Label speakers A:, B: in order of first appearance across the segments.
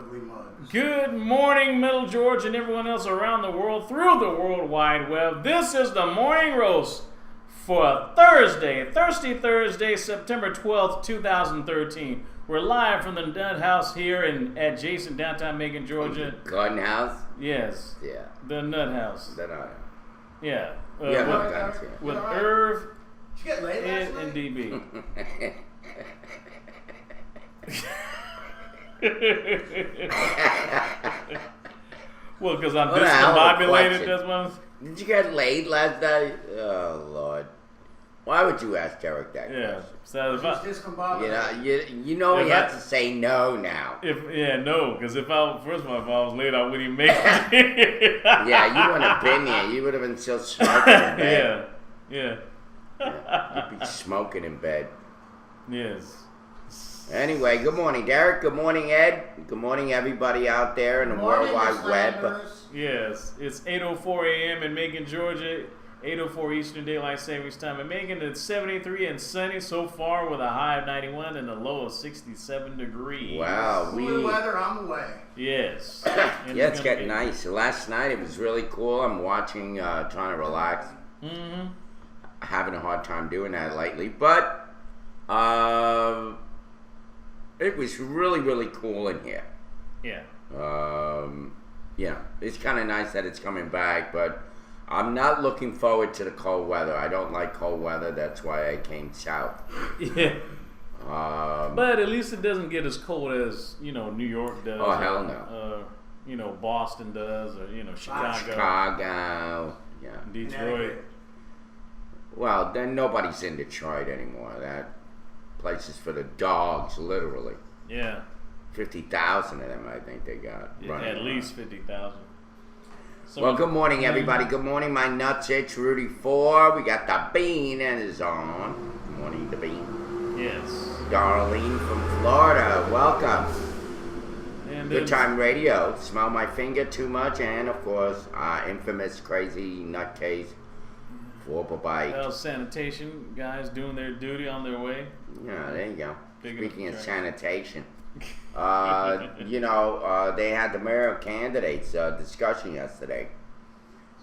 A: ugly mugs.
B: Good morning, Middle Georgia and everyone else around the world through the World Wide Web. This is the Morning Roast for Thursday, September 12th, 2013. We're live from the Nut House here at Jason, downtown Macon, Georgia.
C: Garden House?
B: Yes.
C: Yeah.
B: The Nut House.
C: That I.
B: Yeah. With
A: right.
B: Irv,
A: Did you get laid
B: Ed,
A: last
B: and
A: night?
B: DB. Well, because I'm
C: What a hell of a
B: discombobulated,
C: question.
B: that's one.
C: Did you get laid last night? Oh, Lord. Why would you ask Derek that
B: Yeah.
C: question?
B: So if
A: Just
B: I,
A: discombobulated.
C: You know
B: If
C: he
B: I-
C: has to say no now.
B: because if I was late, I wouldn't even make it.
C: Yeah, you wouldn't have been here. You would have been still smoking in bed.
B: Yeah.
C: You'd be smoking in bed.
B: Yes.
C: Anyway, good morning, Derek. Good morning, Ed. Good morning, everybody out there in the World Wide Web.
B: Yes. It's 8:04 a.m. in Macon, Georgia. 8:04 Eastern Daylight Savings Time in Macon. It's 73 and sunny so far with a high of 91 and a low of 67 degrees.
C: Wow,
A: Cooler weather, I'm away.
B: Yes. And
C: Yeah, it's
B: gonna
C: getting
B: be-
C: nice. Last night it was really cool. I'm watching, trying to relax.
B: Mm-hmm.
C: Having a hard time doing that lately, but it was really, really cool in here.
B: Yeah.
C: Yeah, it's kind of nice that it's coming back, but I'm not looking forward to the cold weather. I don't like cold weather. That's why I came south.
B: Yeah.
C: Um,
B: But at least it doesn't get as cold as, New York does.
C: Oh, hell
B: or, Boston does, or, Chicago,
C: Chicago, yeah.
B: Detroit.
A: Connecticut.
C: Well, then nobody's in Detroit anymore. That place is for the dogs, literally.
B: Yeah.
C: 50,000 of them, I think they got. running
B: At
C: around.
B: least 50,000.
C: Well, good morning, everybody. Good morning, my nuts. It's Rudy 4. We got the Bean and is on. Good morning, the Bean.
B: Yes.
C: Darlene from Florida, welcome.
B: And
C: Good
B: then-
C: Time Radio. Smell my finger too much, and of course, infamous crazy nutcase for bite.
B: Well, sanitation guys doing their duty on their way.
C: Yeah, there you go.
B: Big
C: Speaking of
B: right.
C: sanitation, they had the mayoral candidates discussion yesterday,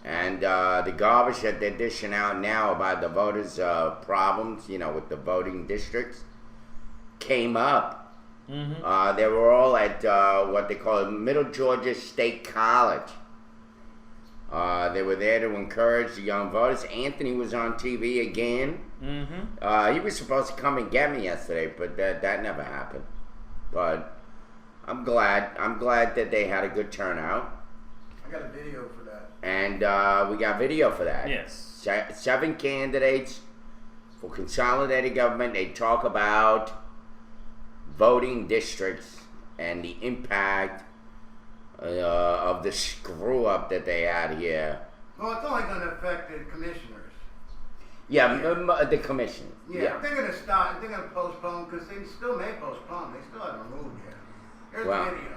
C: and the garbage that they're dishing out now about the voters' problems, with the voting districts, came up.
B: Mm-hmm.
C: They were all at what they call Middle Georgia State College. They were there to encourage the young voters. Anthony was on TV again.
B: Mm-hmm.
C: He was supposed to come and get me yesterday, but that never happened. But I'm glad that they had a good turnout.
A: I got a video for that.
C: And we got video for that.
B: Yes.
C: 7 candidates for consolidated government. They talk about voting districts and the impact of the screw up that they had here.
A: Well, it's only going to affect the commissioners.
C: Yeah, the commission.
A: Yeah, they're going to stop. They're going to postpone because they still may postpone. They still haven't moved yet. Here's
C: Well,
A: the video.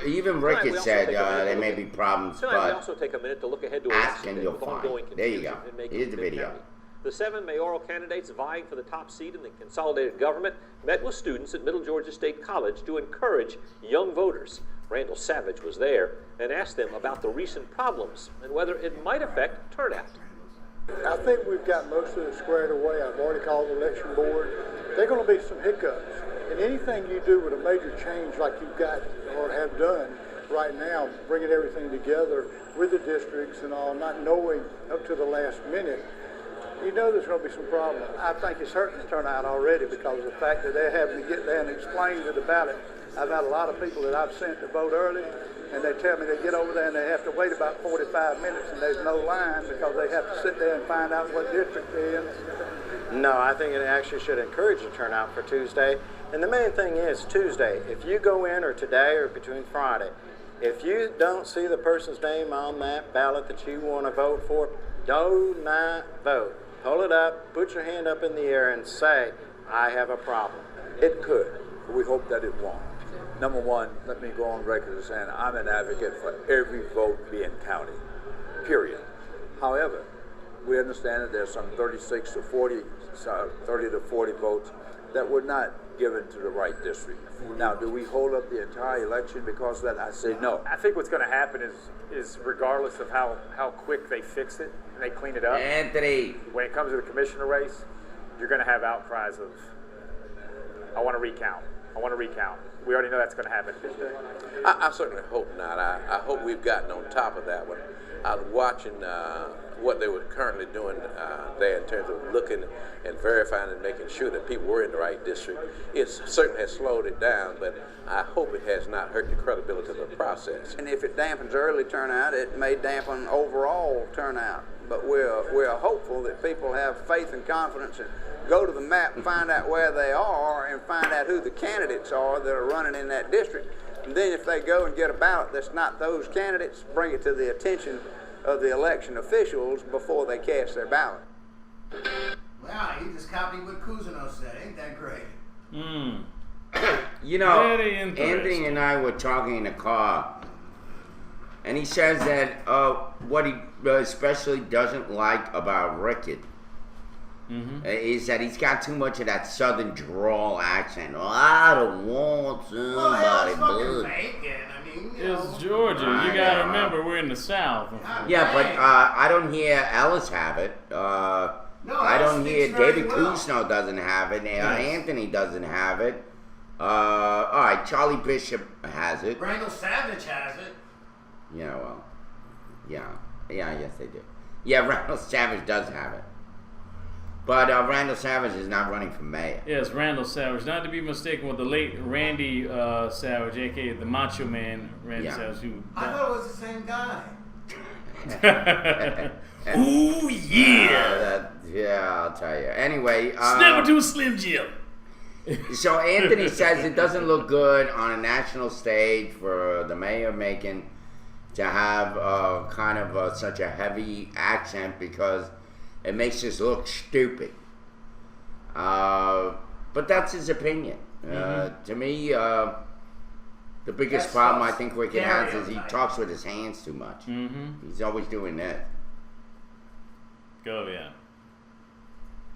C: Even
D: Tonight,
C: Rickett
D: we also
C: said
D: take a minute to
C: there
D: look
C: may
D: at-
C: be problems,
D: Tonight, we
C: but
D: also take a minute to look ahead to
C: ask
D: election
C: and
D: day
C: you'll
D: with
C: find.
D: ongoing
C: There you
D: confusion
C: go.
D: in Macon
C: Here's the
D: and Bibb
C: video.
D: County. The 7 mayoral candidates vying for the top seat in the consolidated government met with students at Middle Georgia State College to encourage young voters. Randall Savage was there and asked them about the recent problems and whether it might affect turnout.
E: I think we've got most of it squared away. I've already called the election board. There are going to be some hiccups. And anything you do with a major change like you've got or have done right now, bringing everything together with the districts and all, not knowing up to the last minute, you know there's going to be some problems. I think it's hurting the turnout already because of the fact that they're having to get there and explain to the ballot. I've had a lot of people that I've sent to vote early, and they tell me they get over there and they have to wait about 45 minutes and there's no line because they have to sit there and find out what district they're in.
F: No, I think it actually should encourage the turnout for Tuesday. And the main thing is Tuesday, if you go in or today or between Friday, if you don't see the person's name on that ballot that you want to vote for, do not vote. Hold it up, put your hand up in the air and say, I have a problem.
G: It could, but we hope that it won't. Number one, let me go on record as saying I'm an advocate for every vote being counted, period. However, we understand that there's some 36 to 40, 30 to 40 votes that would not given to the right district. Now, do we hold up the entire election because of that? I say no.
H: I think what's going to happen is regardless of how quick they fix it and they clean it up,
C: Anthony.
H: when it comes to the commissioner race, you're going to have outcries of, I want to recount. I want to recount. We already know that's going to happen.
I: I certainly hope not. I hope we've gotten on top of that one. I was watching what they were currently doing there in terms of looking and verifying and making sure that people were in the right district. It certainly has slowed it down, but I hope it has not hurt the credibility of the process.
J: And if it dampens early turnout, it may dampen overall turnout. But we're hopeful that people have faith and confidence and go to the map and find out where they are and find out who the candidates are that are running in that district. And then if they go and get a ballot that's not those candidates, bring it to the attention of the election officials before they cast their ballot.
A: Wow, you just copied what Cousineau said. Ain't that great?
C: You know,
B: Very interesting.
C: Anthony and I were talking in the car, and he says that what he especially doesn't like about Rickett is that he's got too much of that southern drawl accent. Well, I don't want somebody
A: fucking
C: but.
A: Macon. I mean, you know.
B: It's Georgia. You got to remember, we're in the South.
C: Yeah, but I don't hear Ellis have it. I don't hear David Cousineau doesn't have it. Anthony doesn't have it. All right, Charlie Bishop has it.
A: Randall Savage has it.
C: Yeah, well, yes they do. Yeah, Randall Savage does have it. But Randall Savage is not running for mayor.
B: Yes, Randall Savage. Not to be mistaken with the late Randy Savage, a.k.a. the Macho Man Randy Savage. Who
A: I thought it was the same guy.
B: Ooh, yeah.
C: Yeah, I'll tell you. Anyway.
B: Never to a Slim Jim.
C: So Anthony says it doesn't look good on a national stage for the mayor of Macon to have kind of such a heavy accent because it makes us look stupid. But that's his opinion. To me, the biggest
A: That's
C: problem I
A: false
C: think Rickett has is he
A: stereotype.
C: talks with his hands too much. He's always doing that.
B: Go, yeah.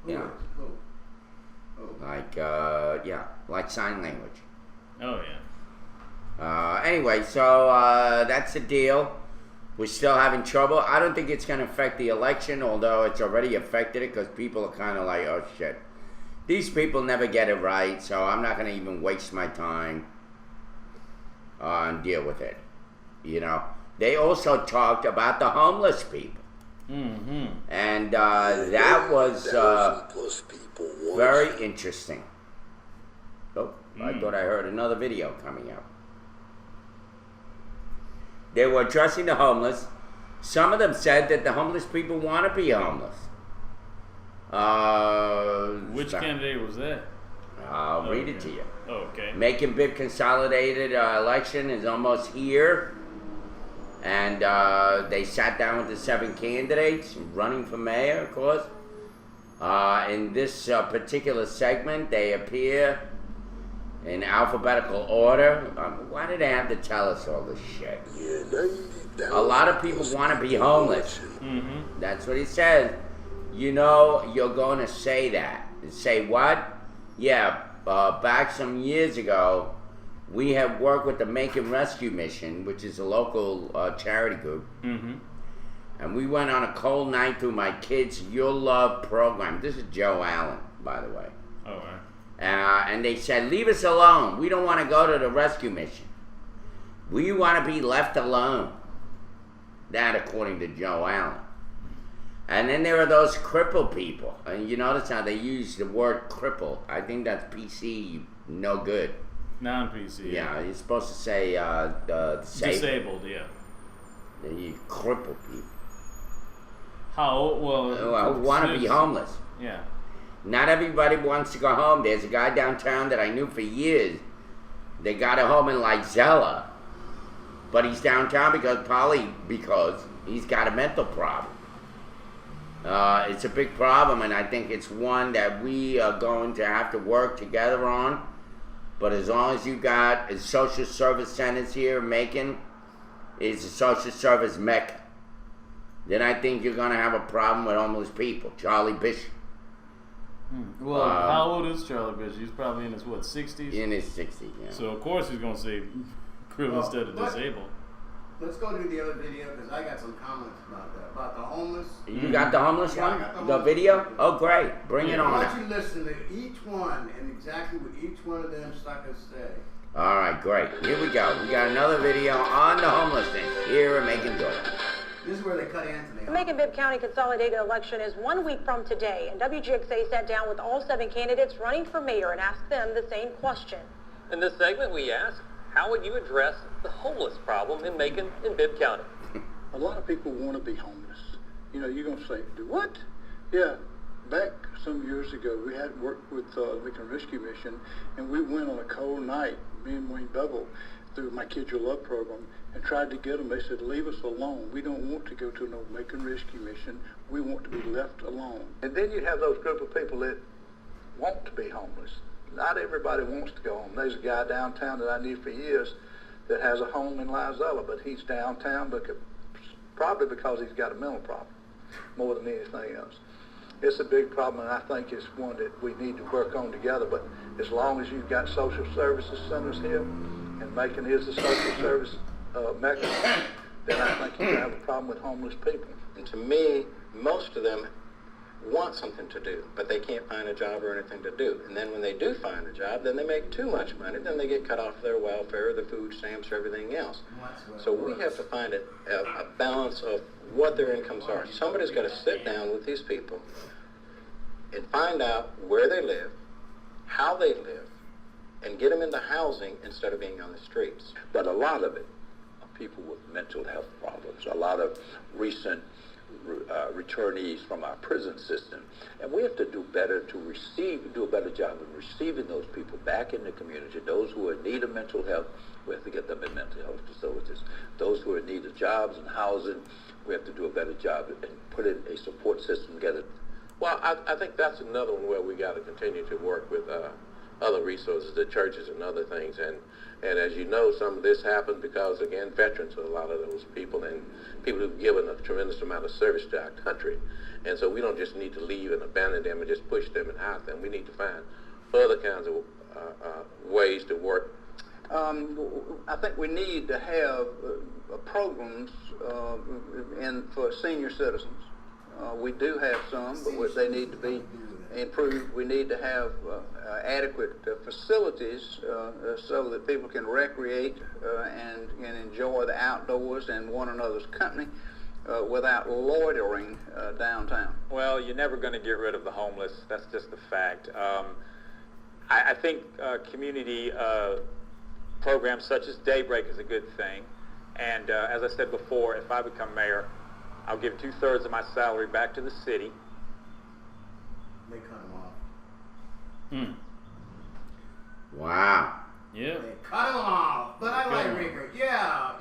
C: Yeah. Like sign language.
B: Oh, yeah.
C: Anyway, so that's the deal. We're still having trouble. I don't think it's going to affect the election, although it's already affected it because people are kind of like, oh shit. These people never get it right, so I'm not going to even waste my time and deal with it. You know, they also talked about the homeless people. And that was very interesting. Oh, I thought I heard another video coming up. They were addressing the homeless. Some of them said that the homeless people want to be homeless.
B: Which candidate was that?
C: I'll read it to you.
B: Okay.
C: Macon Bibb consolidated election is almost here. And they sat down with the 7 candidates running for mayor, of course. In this particular segment, they appear in alphabetical order. Why do they have to tell us all this shit? A lot of people want to be homeless. That's what he says. You know, you're going to say that. Say what? Yeah, back some years ago, we have worked with the Macon Rescue Mission, which is a local charity group. And we went on a cold night through my kids' Your Love program. This is Joe Allen, by the way.
B: Oh, right.
C: And they said, leave us alone. We don't want to go to the rescue mission. We want to be left alone. That, according to Joe Allen. And then there are those crippled people. And you notice how they use the word crippled. I think that's PC, no good.
B: Non-PC.
C: Yeah, you're supposed to say
B: Disabled, yeah.
C: You crippled people.
B: How old? Well,
C: Who want to be homeless.
B: Yeah.
C: Not everybody wants to go home. There's a guy downtown that I knew for years. They got a home in Lizella, but he's downtown because he's got a mental problem. It's a big problem, and I think it's one that we are going to have to work together on. But as long as you got a social service centers here in Macon, it's a social service mecca, then I think you're going to have a problem with homeless people. Charlie Bishop.
B: Well, how old is Charlie Bishop? He's probably in his, 60s?
C: In his 60s, yeah.
B: So, of course, he's going to say crippled instead of disabled.
A: Let's go to the other video because I got some comments about that. About the homeless.
C: You got the homeless
A: Yeah, I
C: one?
A: got the
C: The
A: homeless
C: video?
A: one.
C: Oh, great. Bring it
A: I
C: on.
A: want you to listen to each one and exactly what each one of them suckers say.
C: All right, great. Here we go. We got another video on the homelessness here in Macon, Georgia.
A: This is where they cut Anthony
K: The
A: off.
K: Macon-Bibb County consolidated election is 1 week from today, and WGXA sat down with all 7 candidates running for mayor and asked them the same question.
D: In this segment, we ask, how would you address the homeless problem in Macon and Bibb County?
E: A lot of people want to be homeless. You know, you're going to say, do what? Yeah, back some years ago, we had worked with the Macon Rescue Mission, and we went on a cold night, me and Wayne Bevel, through my Kids Your Love program, and tried to get them. They said, leave us alone. We don't want to go to no Macon Rescue Mission. We want to be left alone. And then you have those group of people that want to be homeless. Not everybody wants to go home. There's a guy downtown that I knew for years that has a home in Lizella, but he's downtown probably because he's got a mental problem more than anything else. It's a big problem, and I think it's one that we need to work on together. But as long as you've got social services centers here, and Macon is a social service mecca, then I think you're going to have a problem with homeless people.
F: And to me, most of them want something to do, but they can't find a job or anything to do. And then when they do find a job, then they make too much money, then they get cut off their welfare, their food stamps, or everything else. So we have to find a balance of what their incomes are. Somebody's got to sit down with these people and find out where they live, how they live, and get them into housing instead of being on the streets.
G: But a lot of it are people with mental health problems, a lot of recent returnees from our prison system. And we have to do better to do a better job of receiving those people back in the community. Those who are in need of mental health, we have to get them in mental health facilities. Those who are in need of jobs and housing, we have to do a better job and put in a support system together.
I: Well, I think that's another one where we got to continue to work with other resources, the churches and other things. And as you know, some of this happened because, again, veterans are a lot of those people and people who've given a tremendous amount of service to our country. And so we don't just need to leave and abandon them and just push them and house them. We need to find other kinds of ways to work.
J: I think we need to have programs for senior citizens. We do have some, but they need to be improved. We need to have adequate facilities so that people can recreate and enjoy the outdoors and one another's company without loitering downtown.
H: Well, you're never going to get rid of the homeless. That's just a fact. I think community programs such as Daybreak is a good thing. And as I said before, if I become mayor, I'll give 2/3 of my salary back to the city.
A: They cut him off.
C: Wow.
B: Yeah.
A: They cut him off. But I like Ricker. Yeah,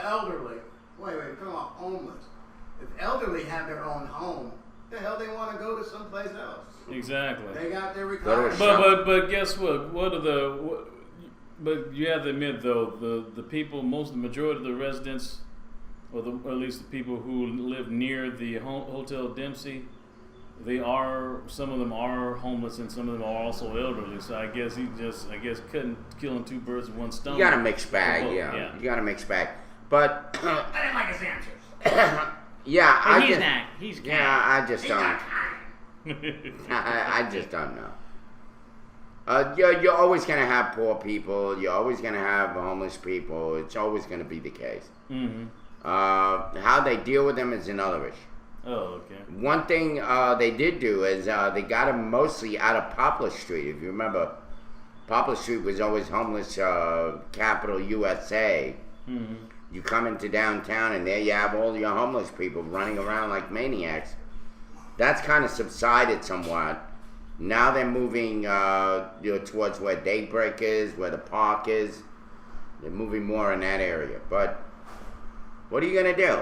A: elderly. Wait, come on, homeless. If elderly have their own home, the hell they want to go to someplace else?
B: Exactly.
A: They got their
C: Go to a
A: retirement.
B: But guess what? But you have to admit though, the people, the majority of the residents, or at least the people who live near the Hotel Dempsey, some of them are homeless and some of them are also elderly. So I guess killing 2 birds with one stone.
C: You got a mixed bag, yeah. You got a mixed bag. But
A: I didn't like his answers.
C: yeah,
B: He's
C: yeah, I just don't. I just don't know. You're always going to have poor people. You're always going to have homeless people. It's always going to be the case.
B: Mm-hmm.
C: How they deal with them is another issue.
B: Oh, okay.
C: One thing they did do is they got them mostly out of Poplar Street. If you remember, Poplar Street was always homeless capital USA.
B: Mm-hmm.
C: You come into downtown and there you have all your homeless people running around like maniacs. That's kind of subsided somewhat. Now they're moving towards where Daybreak is, where the park is. They're moving more in that area. But what are you going to do?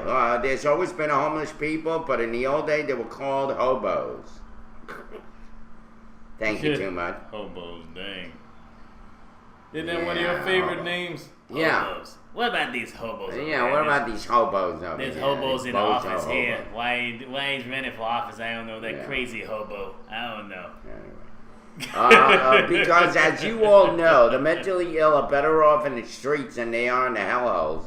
C: There's always been a homeless people, but in the old days they were called hobos. Thank you too much.
B: Hobos, dang. Isn't that one of your favorite names?
C: Yeah.
B: Hobos. What about these hobos? over
C: Yeah,
B: there?
C: what about these hobos over
B: There's
C: here?
B: hobos in the
C: Bozo
B: office
C: hobo.
B: here. Why he's running for office? I don't know. That
C: Yeah.
B: crazy hobo. I don't know.
C: Because as you all know, the mentally ill are better off in the streets than they are in the hellholes.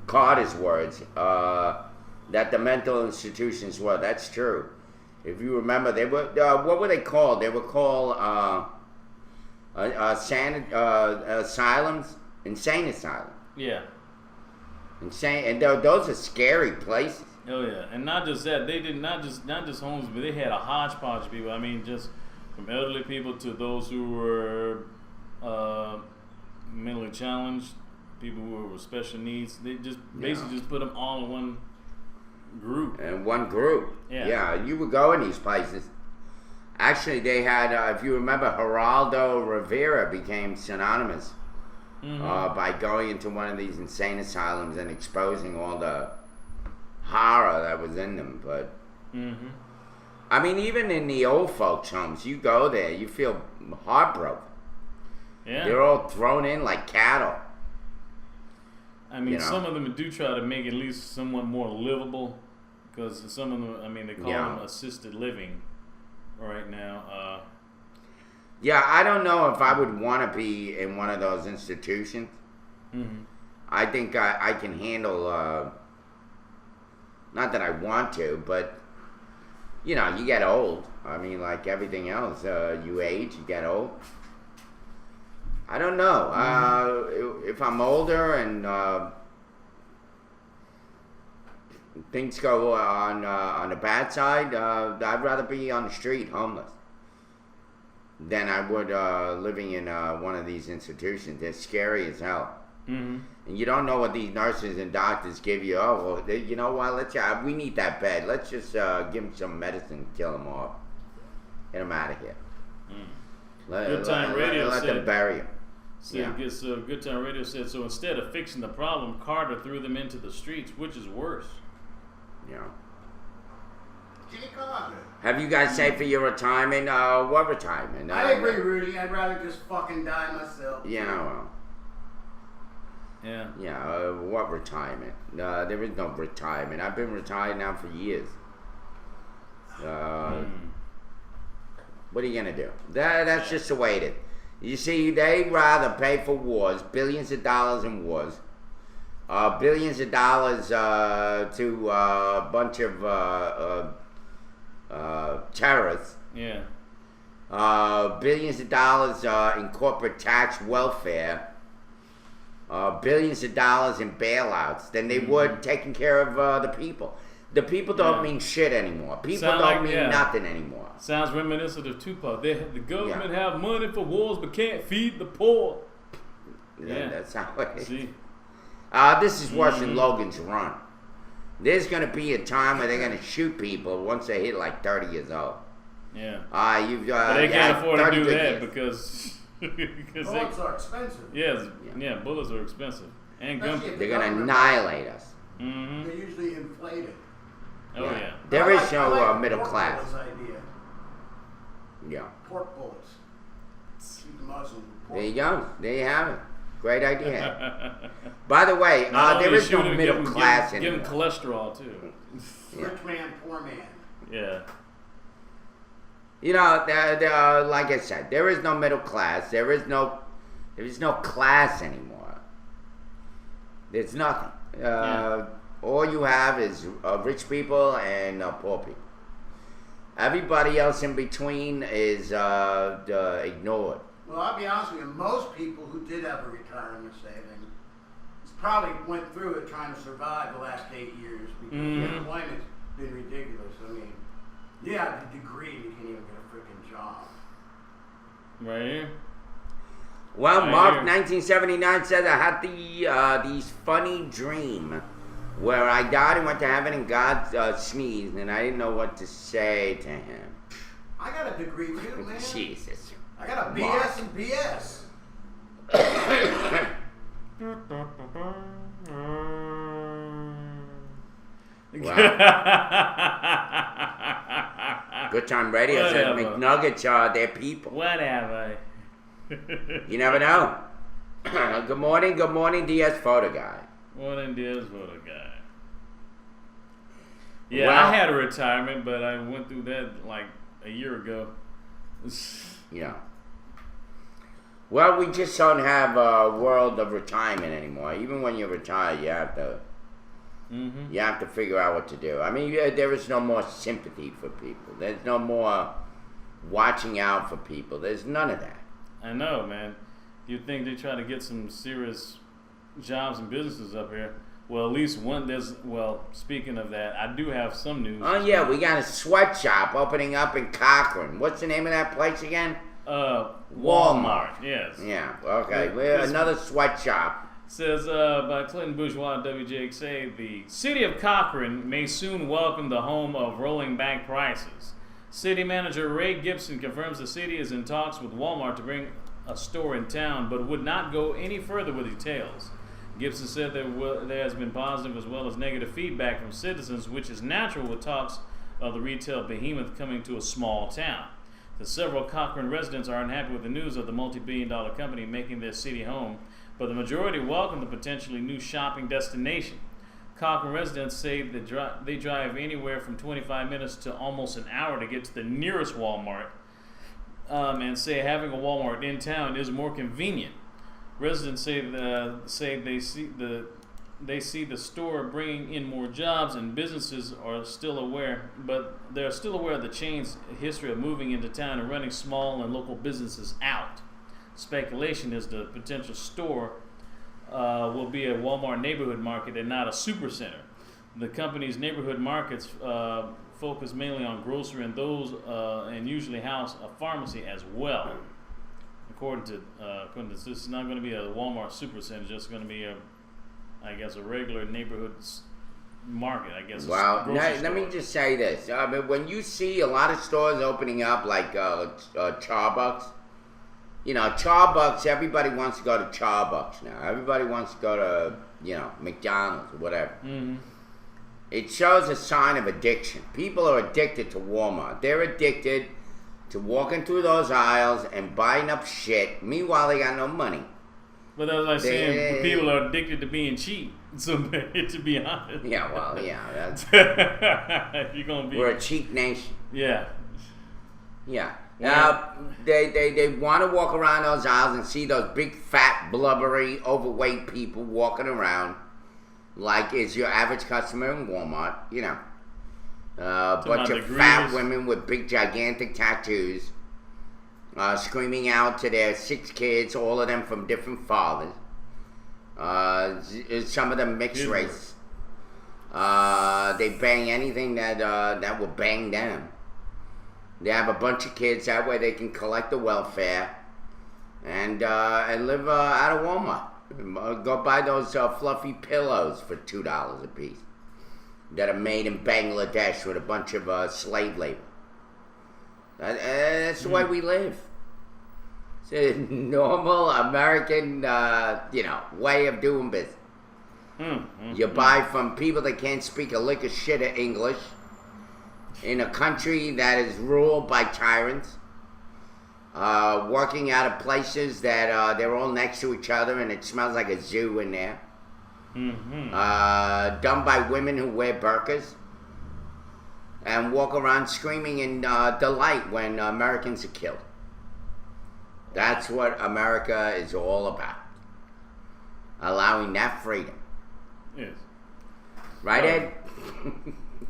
C: Carter's words. That the mental institutions were. That's true. If you remember, they were what were they called? They were called asylums, insane asylums.
B: Yeah.
C: Insane, and those are scary places.
B: Oh yeah, and not just that. They did not just homeless, but they had a hodgepodge of people. I mean, just from elderly people to those who were mentally challenged, people who were with special needs. They just basically just put them all in one group.
C: And one group.
B: Yeah.
C: You would go in these places. Actually, they had, if you remember, Geraldo Rivera became synonymous by going into one of these insane asylums and exposing all the horror that was in them. But, I mean, even in the old folks' homes, you go there, you feel heartbroken.
B: Yeah.
C: They're all thrown in like cattle.
B: I mean,
C: you know?
B: some of them do try to make it at least somewhat more livable, because some of them, I mean, they call them assisted living right now.
C: Yeah, I don't know if I would want to be in one of those institutions. I think I can handle, not that I want to, but, you know, you get old. I mean, like everything else, you age, you get old. I don't know. If I'm older and things go on the bad side, I'd rather be on the street, homeless, than I would living in one of these institutions. They're scary as hell. And you don't know what these nurses and doctors give you. Oh, well, you know what? We need that bed. Let's just give them some medicine, kill them off, get them out of here.
B: Good Time Radio
C: let them
B: said-
C: bury them.
B: Good Time Radio said, so instead of fixing the problem, Carter threw them into the streets. Which is worse?
C: Yeah.
A: Jimmy Carter.
C: Have you guys saved for your retirement? What retirement?
A: I agree, Rudy. I'd rather just fucking die myself.
C: Yeah, well.
B: Yeah.
C: Yeah, what retirement? There is no retirement. I've been retired now for years. What are you going to do? That's just the way it is. You see, they'd rather pay for wars, billions of dollars in wars, billions of dollars to a bunch of terrorists.
B: Yeah.
C: Billions of dollars in corporate tax welfare, billions of dollars in bailouts than they would taking care of the people. The people don't mean shit anymore. People don't mean nothing anymore.
B: Sounds reminiscent of Tupac. The government have money for wars but can't feed the poor.
C: Yeah, that's how it is.
B: See?
C: This is worse than Logan's Run. There's going to be a time where they're going to shoot people once they hit like 30 years old.
B: Yeah.
C: But
B: they can't afford to do that because
A: Bullets are expensive.
B: Yeah, bullets are expensive. And gun.
C: They're going to annihilate us.
A: They're usually inflated.
B: Oh, yeah.
C: There is no
A: I like
C: middle
A: pork
C: class.
A: bullets idea.
C: Yeah.
A: Pork bullets. Shoot the Muslims with pork
C: There you go. There you have it. Great idea. By the way, there is no middle class
B: Give
C: anymore.
B: them cholesterol, too.
A: Rich man, poor man.
B: Yeah.
C: You know, like I said, there is no middle class. There is no class anymore. There's nothing. All you have is rich people and poor people. Everybody else in between is ignored.
A: Well, I'll be honest with you, most people who did have a retirement saving probably went through it trying to survive the last 8 years because the employment's been ridiculous. I mean, you have a degree, you can't even get a freaking job.
B: Right here.
C: Well,
B: Right
C: Mark,
B: here.
C: 1979 says I had these funny dream where I died and went to heaven and God sneezed and I didn't know what to say to him.
A: I got a degree too, man.
C: Jesus.
A: I got a
C: Mark.
A: BS and BS. Good Time Radio said
B: Whatever.
C: McNuggets are their people.
B: Whatever.
C: You never know. Good morning, DS Photo Guy.
B: Morning, DS Photo Guy. Yeah,
C: Well-
B: I had a retirement, but I went through that like a year ago.
C: Yeah. Well, we just don't have a world of retirement anymore. Even when you retire, you have to you have to figure out what to do. I mean, there is no more sympathy for people. There's no more watching out for people. There's none of that.
B: I know, man. You'd think they try to get some serious jobs and businesses up here. Well, at least one. Speaking of that, I do have some news.
C: Oh yeah, we got a sweatshop opening up in Cochrane. What's the name of that place again?
B: Walmart. Yes.
C: Yeah. Okay. We're another sweatshop.
B: Says by Clinton Bourgeois, WJXA, the city of Cochrane may soon welcome the home of rolling back prices. City manager Ray Gibson confirms the city is in talks with Walmart to bring a store in town, but would not go any further with details. Gibson said there has been positive as well as negative feedback from citizens, which is natural with talks of the retail behemoth coming to a small town. The several Cochrane residents are unhappy with the news of the multi-billion-dollar company making their city home, but the majority welcome the potentially new shopping destination. Cochrane residents say that they drive anywhere from 25 minutes to almost an hour to get to the nearest Walmart, and say having a Walmart in town is more convenient. Residents say they see the store bringing in more jobs, and businesses are still aware, but they're still aware of the chain's history of moving into town and running small and local businesses out. Speculation is the potential store will be a Walmart neighborhood market and not a supercenter. The company's neighborhood markets focus mainly on grocery and those and usually house a pharmacy as well. According to this, is not going to be a Walmart supercenter; it's just going to be a regular neighborhood market. I guess.
C: Well, let me just say this: I mean, when you see a lot of stores opening up, like Charbucks. You know, Charbucks, everybody wants to go to Charbucks now. Everybody wants to go to, McDonald's or whatever. Mm-hmm. It shows a sign of addiction. People are addicted to Walmart. They're addicted to walking through those aisles and buying up shit. Meanwhile, they got no money.
B: But as I was saying, people are addicted to being cheap. So, to be honest.
C: Yeah, well, yeah. That's,
B: you're gonna be.
C: We're a cheap nation.
B: Yeah.
C: Yeah. Now, they want to walk around those aisles and see those big, fat, blubbery, overweight people walking around like is your average customer in Walmart, a bunch of fat women with big, gigantic tattoos screaming out to their 6 kids, all of them from different fathers. Some of them mixed race. They bang anything that will bang them. They have a bunch of kids, that way they can collect the welfare and live out of Walmart. Go buy those fluffy pillows for $2 a piece that are made in Bangladesh with a bunch of slave labor. That's the way we live. It's a normal American, way of doing business. You buy from people that can't speak a lick of shit of English. In a country that is ruled by tyrants, working out of places that they're all next to each other and it smells like a zoo in there. Done by women who wear burqas and walk around screaming in delight when Americans are killed. That's what America is all about. Allowing that freedom.
B: Yes.
C: Right, Ed?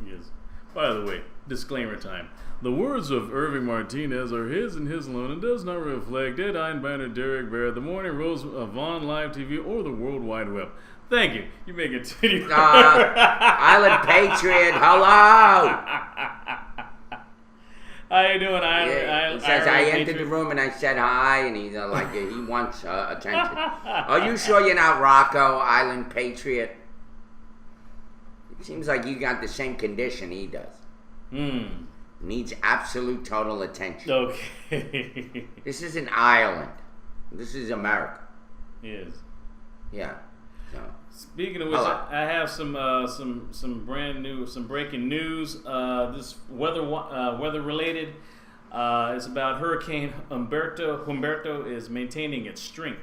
B: Yes. By the way, disclaimer time. The words of Irving Martinez are his and his alone and does not reflect Ed Einbeiner, Derek Barrett, The Morning Rose, Vaughn Live TV, or the World Wide Web. Thank you. You may continue.
C: Island Patriot, hello!
B: How you doing,
C: He says, I entered the room and I said hi, and he's like, he wants attention. Are you sure you're not Rocco, Island Patriot? It seems like you got the same condition he does. Needs absolute total attention.
B: Okay.
C: This isn't Ireland. This is America.
B: Yes.
C: Yeah. So.
B: Speaking of which, I have some brand new, some breaking news. This weather related. It's about Hurricane Humberto. Humberto is maintaining its strength.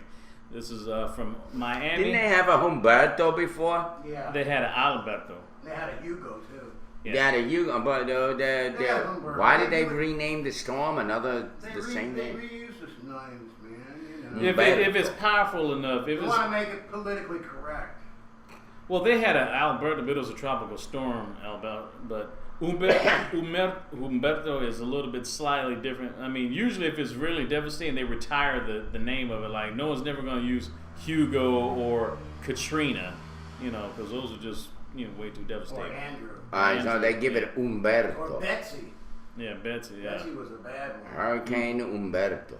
B: This is from Miami.
C: Didn't they have a Humberto before?
A: Yeah.
B: They had an Alberto.
A: They had a Hugo too.
C: They had a Hugo, but
A: Humberto.
C: why did they rename the storm the same
A: They
C: name?
A: reuse those names, man. You know.
B: If it's powerful enough, if
A: They
B: it's
A: want to make it politically correct.
B: well, they had an Alberto, but it was a tropical storm, but Humberto is a little bit slightly different. I mean, usually if it's really devastating, they retire the name of it. Like, no one's never going to use Hugo or Katrina, because those are just, way too
A: Or
B: devastating.
A: Andrew.
C: So they give it
A: Or
C: Humberto.
A: Betsy.
B: Yeah, Betsy, yeah.
A: Betsy was a bad one.
C: Hurricane Humberto.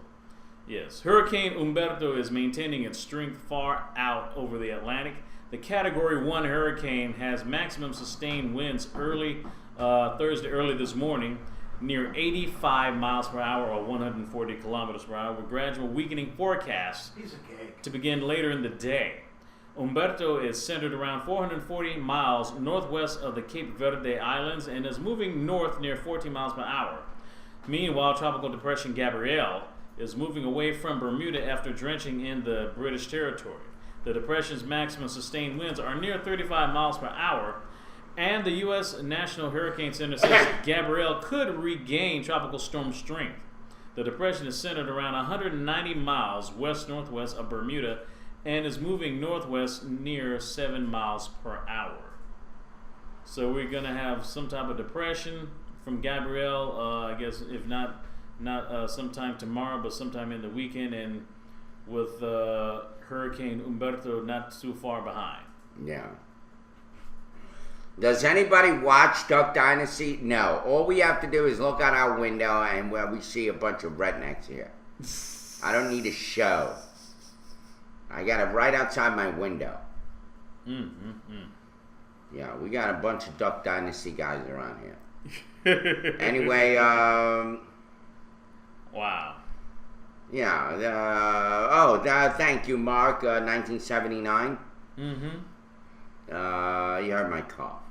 B: Yes. Hurricane Humberto is maintaining its strength far out over the Atlantic. The Category 1 hurricane has maximum sustained winds Thursday early this morning near 85 miles per hour or 140 kilometers per hour with gradual weakening forecasts
A: Piece of cake.
B: to begin later in the day. Humberto is centered around 440 miles northwest of the Cape Verde Islands and is moving north near 14 miles per hour. Meanwhile, Tropical Depression Gabrielle is moving away from Bermuda after drenching in the British territory. The depression's maximum sustained winds are near 35 miles per hour, and the U.S. National Hurricane Center says Gabrielle could regain tropical storm strength. The depression is centered around 190 miles west-northwest of Bermuda and is moving northwest near 7 miles per hour. So we're going to have some type of depression from Gabrielle, I guess, if not sometime tomorrow, but sometime in the weekend, and with Hurricane Humberto not too far behind.
C: Yeah. Does anybody watch Duck Dynasty? No. All we have to do is look out our window and we see a bunch of rednecks here. I don't need a show. I got it right outside my window. Yeah, we got a bunch of Duck Dynasty guys around here. Anyway,
B: wow.
C: Yeah. Thank you, Mark. 1979. You heard my cough.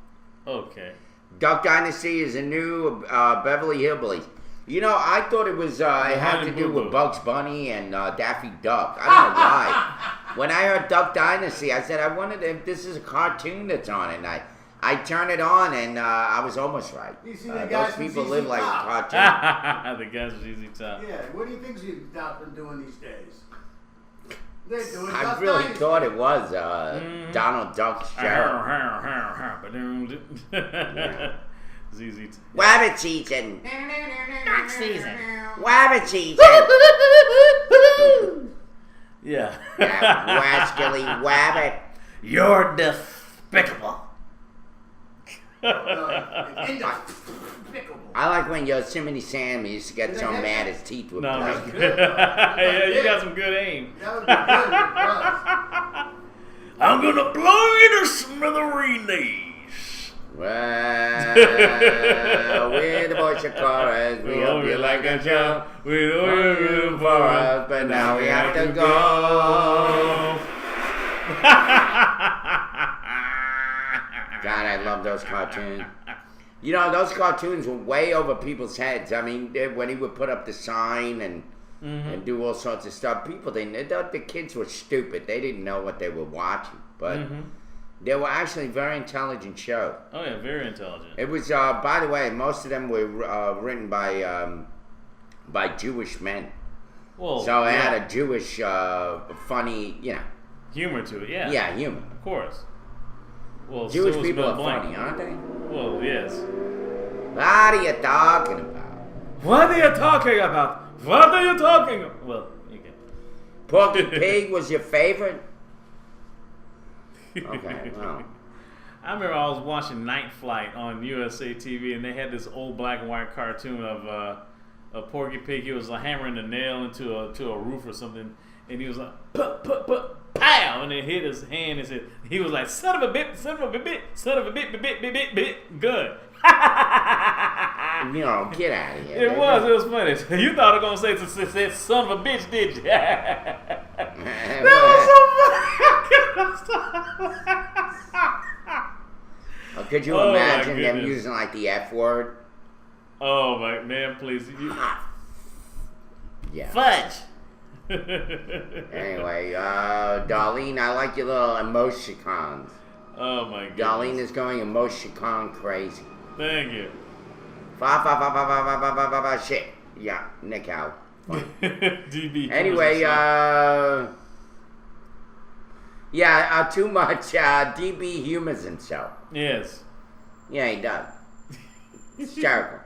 B: Okay.
C: Duck Dynasty is a new Beverly Hillbillies. I thought it was it had to do with Bugs Bunny and Daffy Duck. I don't know why. When I heard Duck Dynasty, I said, I wondered if this is a cartoon that's on it. And I turned it on, and I was almost right.
A: You see the guys
C: those
A: from
C: people
A: ZZ
C: live like a
A: Top.
C: cartoon.
B: The guys from ZZ Top.
A: Yeah, what do you think ZZ Top been doing these days? They're doing
C: I
A: Duck
C: really
A: Dynasty.
C: thought it was Donald Duck's show.
B: ZZ Top.
C: Wabbit season.
B: Duck season.
C: Wabbit season.
B: Yeah.
C: That rascally wabbit.
B: You're despicable.
A: It's indespicable.
C: I like when Yosemite Sam used to get so mad his teeth would
B: No,
C: break.
B: yeah, you got some good aim.
A: That would be good if it was.
B: I'm gonna blow you to smithereens.
C: Well, we're the voice of chorus. We hope you like our show.
B: We know you're rooting
C: For us, but now we have to go. God, I love those cartoons. Those cartoons were way over people's heads. I mean, when he would put up the sign and do all sorts of stuff, the kids were stupid. They didn't know what they were watching, but they were actually very intelligent shows.
B: Oh yeah, very intelligent.
C: It was, by the way, most of them were written by Jewish men.
B: Well,
C: So it had a Jewish, funny,
B: humor to it. Yeah.
C: Yeah, humor.
B: Of course. Well,
C: Jewish
B: so was
C: people
B: Bill
C: are
B: Blank.
C: funny, aren't they?
B: Well, yes.
C: What are you talking about?
B: What are you talking about? What are you talking about? Well, you can.
C: Porky Pig was your favorite? Okay, well.
B: I remember I was watching Night Flight on USA TV, and they had this old black and white cartoon of Porky Pig. He was like hammering a nail into a roof or something, and he was like, pow, and it hit his hand, and said, he was like, son of a bit, son of a bit, son of a bit, good.
C: Get out of here.
B: It was funny. You thought I was going to say son of a bitch, did you? That was so funny.
C: Could you imagine them using like the F word?
B: Oh my man, please.
C: Yeah.
B: Fudge.
C: Anyway, Darlene, I like your little emoticons.
B: Oh my goodness.
C: Darlene is going emoticon crazy.
B: Thank you.
C: Shit. Yeah, Nick out.
B: DB.
C: Anyway, too much DB humors himself.
B: Yes.
C: Yeah, he does. It's hysterical.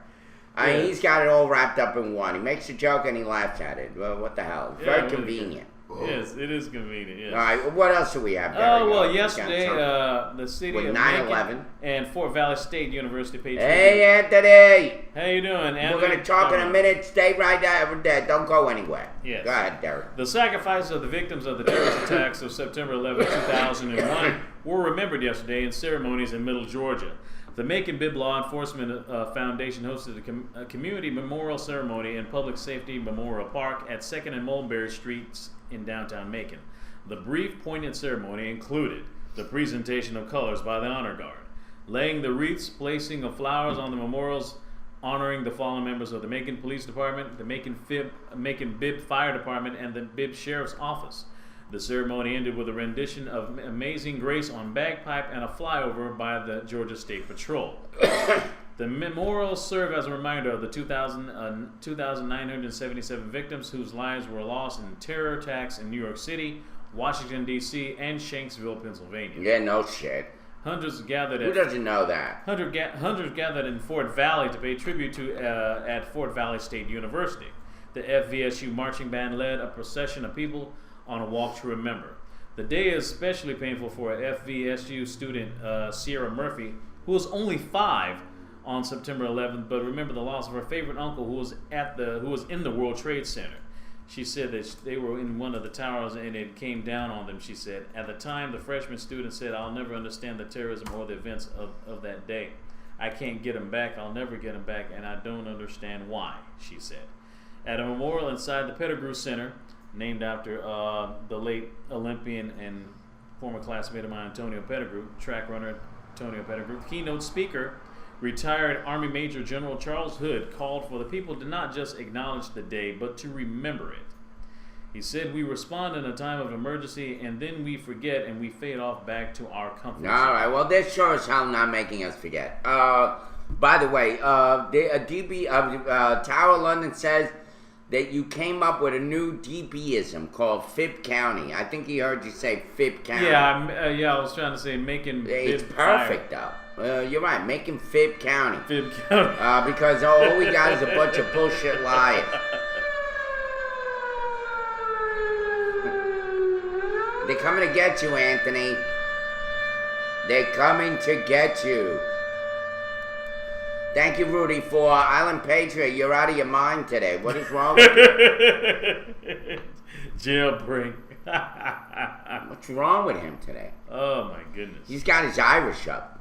C: I mean, he's got it all wrapped up in one. He makes a joke and he laughs at it. Well, what the hell? It's very convenient.
B: Yes, it is convenient. Yes.
C: All right, what else do we have?
B: Oh, well, yesterday, the city
C: with
B: of
C: 9/11
B: Macon and Fort Valley State University paid tribute.
C: Hey, Anthony.
B: How you doing, Anthony?
C: We're going to talk in a minute. Stay right there. Don't go anywhere.
B: Yes.
C: Go ahead, Derek.
B: The sacrifices of the victims of the terrorist attacks of September 11, 2001 were remembered yesterday in ceremonies in Middle Georgia. The Macon Bibb Law Enforcement Foundation hosted a community memorial ceremony in Public Safety Memorial Park at 2nd and Mulberry Streets in downtown Macon. The brief, poignant ceremony included the presentation of colors by the Honor Guard, laying the wreaths, placing of flowers on the memorials, honoring the fallen members of the Macon Police Department, the Macon Bibb Fire Department, and the Bibb Sheriff's Office. The ceremony ended with a rendition of Amazing Grace on bagpipe and a flyover by the Georgia State Patrol. The memorials serve as a reminder of the 2,977 victims whose lives were lost in terror attacks in New York City, Washington, D.C., and Shanksville, Pennsylvania.
C: Yeah, no shit.
B: Hundreds gathered
C: Who doesn't know that?
B: Hundreds gathered in Fort Valley to pay tribute to at Fort Valley State University. The FVSU marching band led a procession of people on a walk to remember. The day is especially painful for FVSU student Sierra Murphy, who was only 5 on September 11th, but remember the loss of her favorite uncle who was in the World Trade Center. She said that they were in one of the towers and it came down on them, she said. At the time, the freshman student said, "I'll never understand the terrorism or the events of that day. I can't get them back, I'll never get them back, and I don't understand why," she said. At a memorial inside the Pettigrew Center, named after the late Olympian and former classmate of mine, Antonio Pettigrew, track runner Antonio Pettigrew, the keynote speaker, retired Army Major General Charles Hood, called for the people to not just acknowledge the day, but to remember it. He said, "We respond in a time of emergency, and then we forget, and we fade off back to our comfort zone."
C: All right, well, this sure as hell not making us forget. By the way, Tower London says that you came up with a new DBism called Fib County. I think he heard you say Fib County.
B: Yeah, I was trying to say making
C: It's
B: Bibb
C: perfect,
B: fire.
C: though. You're right, making Fib County.
B: Fib County.
C: Because all we got is a bunch of bullshit liars. They're coming to get you, Anthony. They're coming to get you. Thank you, Rudy, for Island Patriot. You're out of your mind today. What is wrong with you?
B: Jailbreak.
C: What's wrong with him today?
B: Oh, my goodness.
C: He's got his Irish up.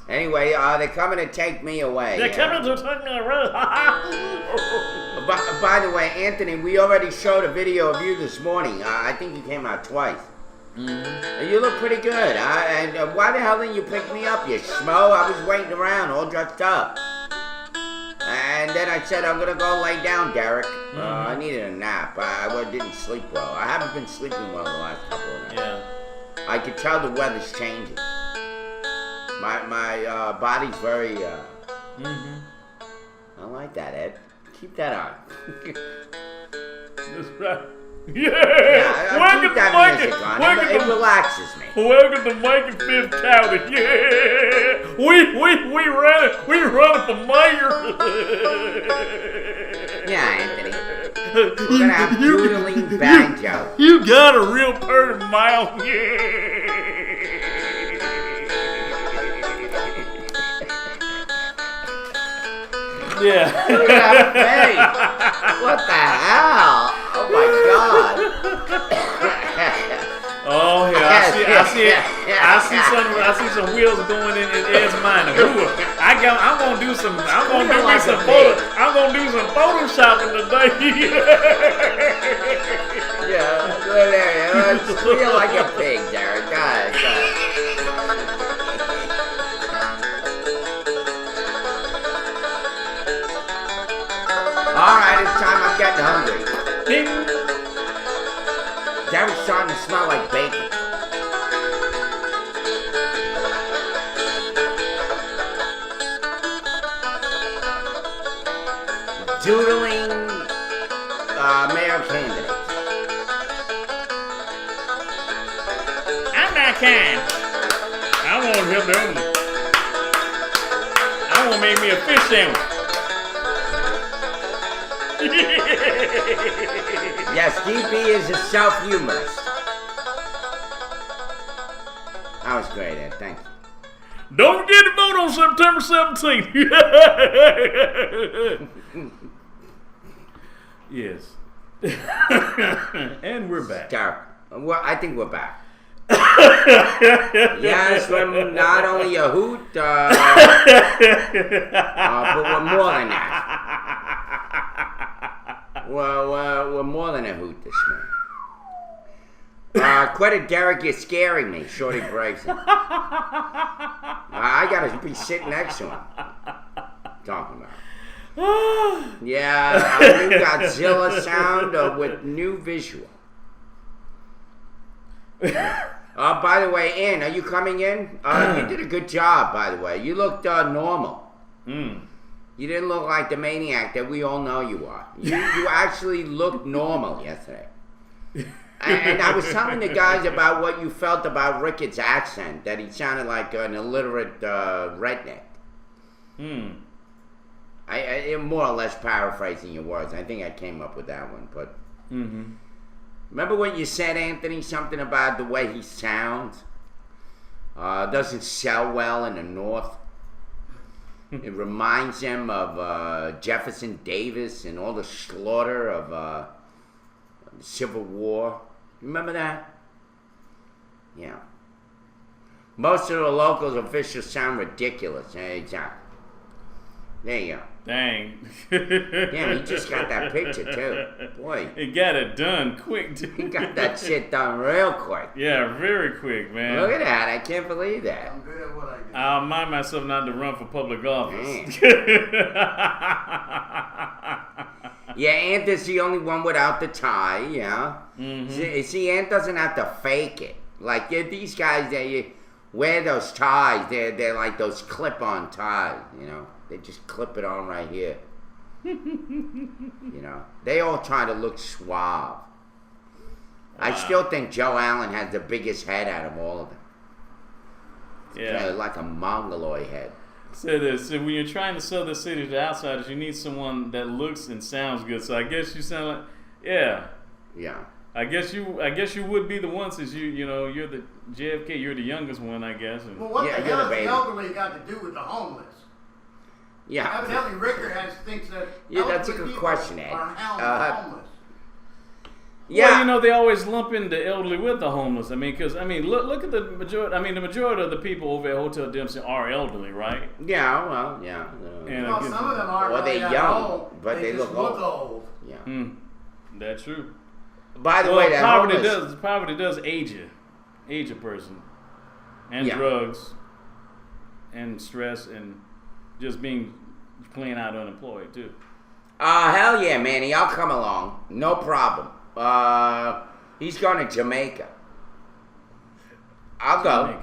C: Anyway, they're coming to take me away.
B: They're coming to take me away.
C: By the way, Anthony, we already showed a video of you this morning. I think you came out twice. Mm-hmm. You look pretty good. And why the hell didn't you pick me up, you schmo? I was waiting around, all dressed up. And then I said, I'm going to go lay down, Derek. I needed a nap. I didn't sleep well. I haven't been sleeping well the last couple of nights.
B: Yeah.
C: I could tell the weather's changing. My body's very... I like that, Ed. Keep that on.
B: That's right.
C: Keep that music on. It relaxes me.
B: Welcome to Mike and Bibb County. Yeah, we running for mayor.
C: Yeah, Anthony. We're gonna have doodling banjo.
B: You got a real pretty mouth. Yeah.
C: Look at that face. What the hell? Oh my God.
B: Oh yeah, I see some wheels going in Ed's mind. I'm gonna do some photoshopping today.
C: Yeah, go there. Let's feel like a pig, Derek. Go ahead. All right, it's time. I'm getting hungry. That was starting to smell like bacon. Doodling mayor candidates.
B: I'm not kind. I want him to help me. I want to make me a fish sandwich.
C: Yes, DP is a self-humorist. That was great, Ed. Thank you.
B: Don't forget to vote on September 17th. Yes. And we're back.
C: Well, I think we're back. Yes, we're not only a hoot, but we're more than that. We're more than a hoot this morning. Credit Derek, you're scaring me. Shorty breaks it. I gotta be sitting next to him. Talking about. Yeah, a new Godzilla sound with new visual. By the way, Ann, are you coming in? You did a good job, by the way. You looked normal. You didn't look like the maniac that we all know you are. You actually looked normal yesterday. And I was telling the guys about what you felt about Ricketts' accent, that he sounded like an illiterate redneck. I more or less paraphrasing your words. I think I came up with that one, but... Remember when you said, Anthony, something about the way he sounds? Doesn't sell well in the North. It reminds him of Jefferson Davis and all the slaughter of the Civil War. Remember that? Yeah. Most of the locals officials sound ridiculous. Exactly. There you go.
B: Dang.
C: Damn, he just got that picture, too. Boy.
B: He got it done quick, too.
C: He got that shit done real quick.
B: Yeah, very quick, man.
C: Look at that. I can't believe that.
A: I'm good at what I do.
B: I'll mind myself not to run for public office.
C: Yeah, Ant is the only one without the tie, yeah. See, Ant doesn't have to fake it. Like, these guys, they wear those ties. They're like those clip-on ties, you know. They just clip it on right here. You know, they all try to look suave. I still think Joe Allen has the biggest head out of all of them.
B: Yeah.
C: Like a mongoloid head.
B: So when you're trying to sell the city to outsiders, you need someone that looks and sounds good. So I guess you sound like, yeah. I guess you would be the one, since you're the JFK. You're the youngest one, I guess. And
A: Well, what the hell has the elderly got to do with the homeless?
C: Yeah.
A: Evidently, Ricker thinks that.
C: Yeah, that's a good question, Ed.
A: Are homeless.
B: Yeah, well, they always lump in the elderly with the homeless. Look at the majority. The majority of the people over at Hotel Dempsey are elderly, right?
C: Yeah, well, yeah.
A: And some of them are.
C: Well, they're young,
A: old.
C: but they look old. Yeah.
B: That's true.
C: By the way, that
B: poverty does age a person, and drugs, and stress, and just being plain out unemployed too.
C: Hell yeah, Manny, I'll come along. No problem. He's going to Jamaica. I'll go.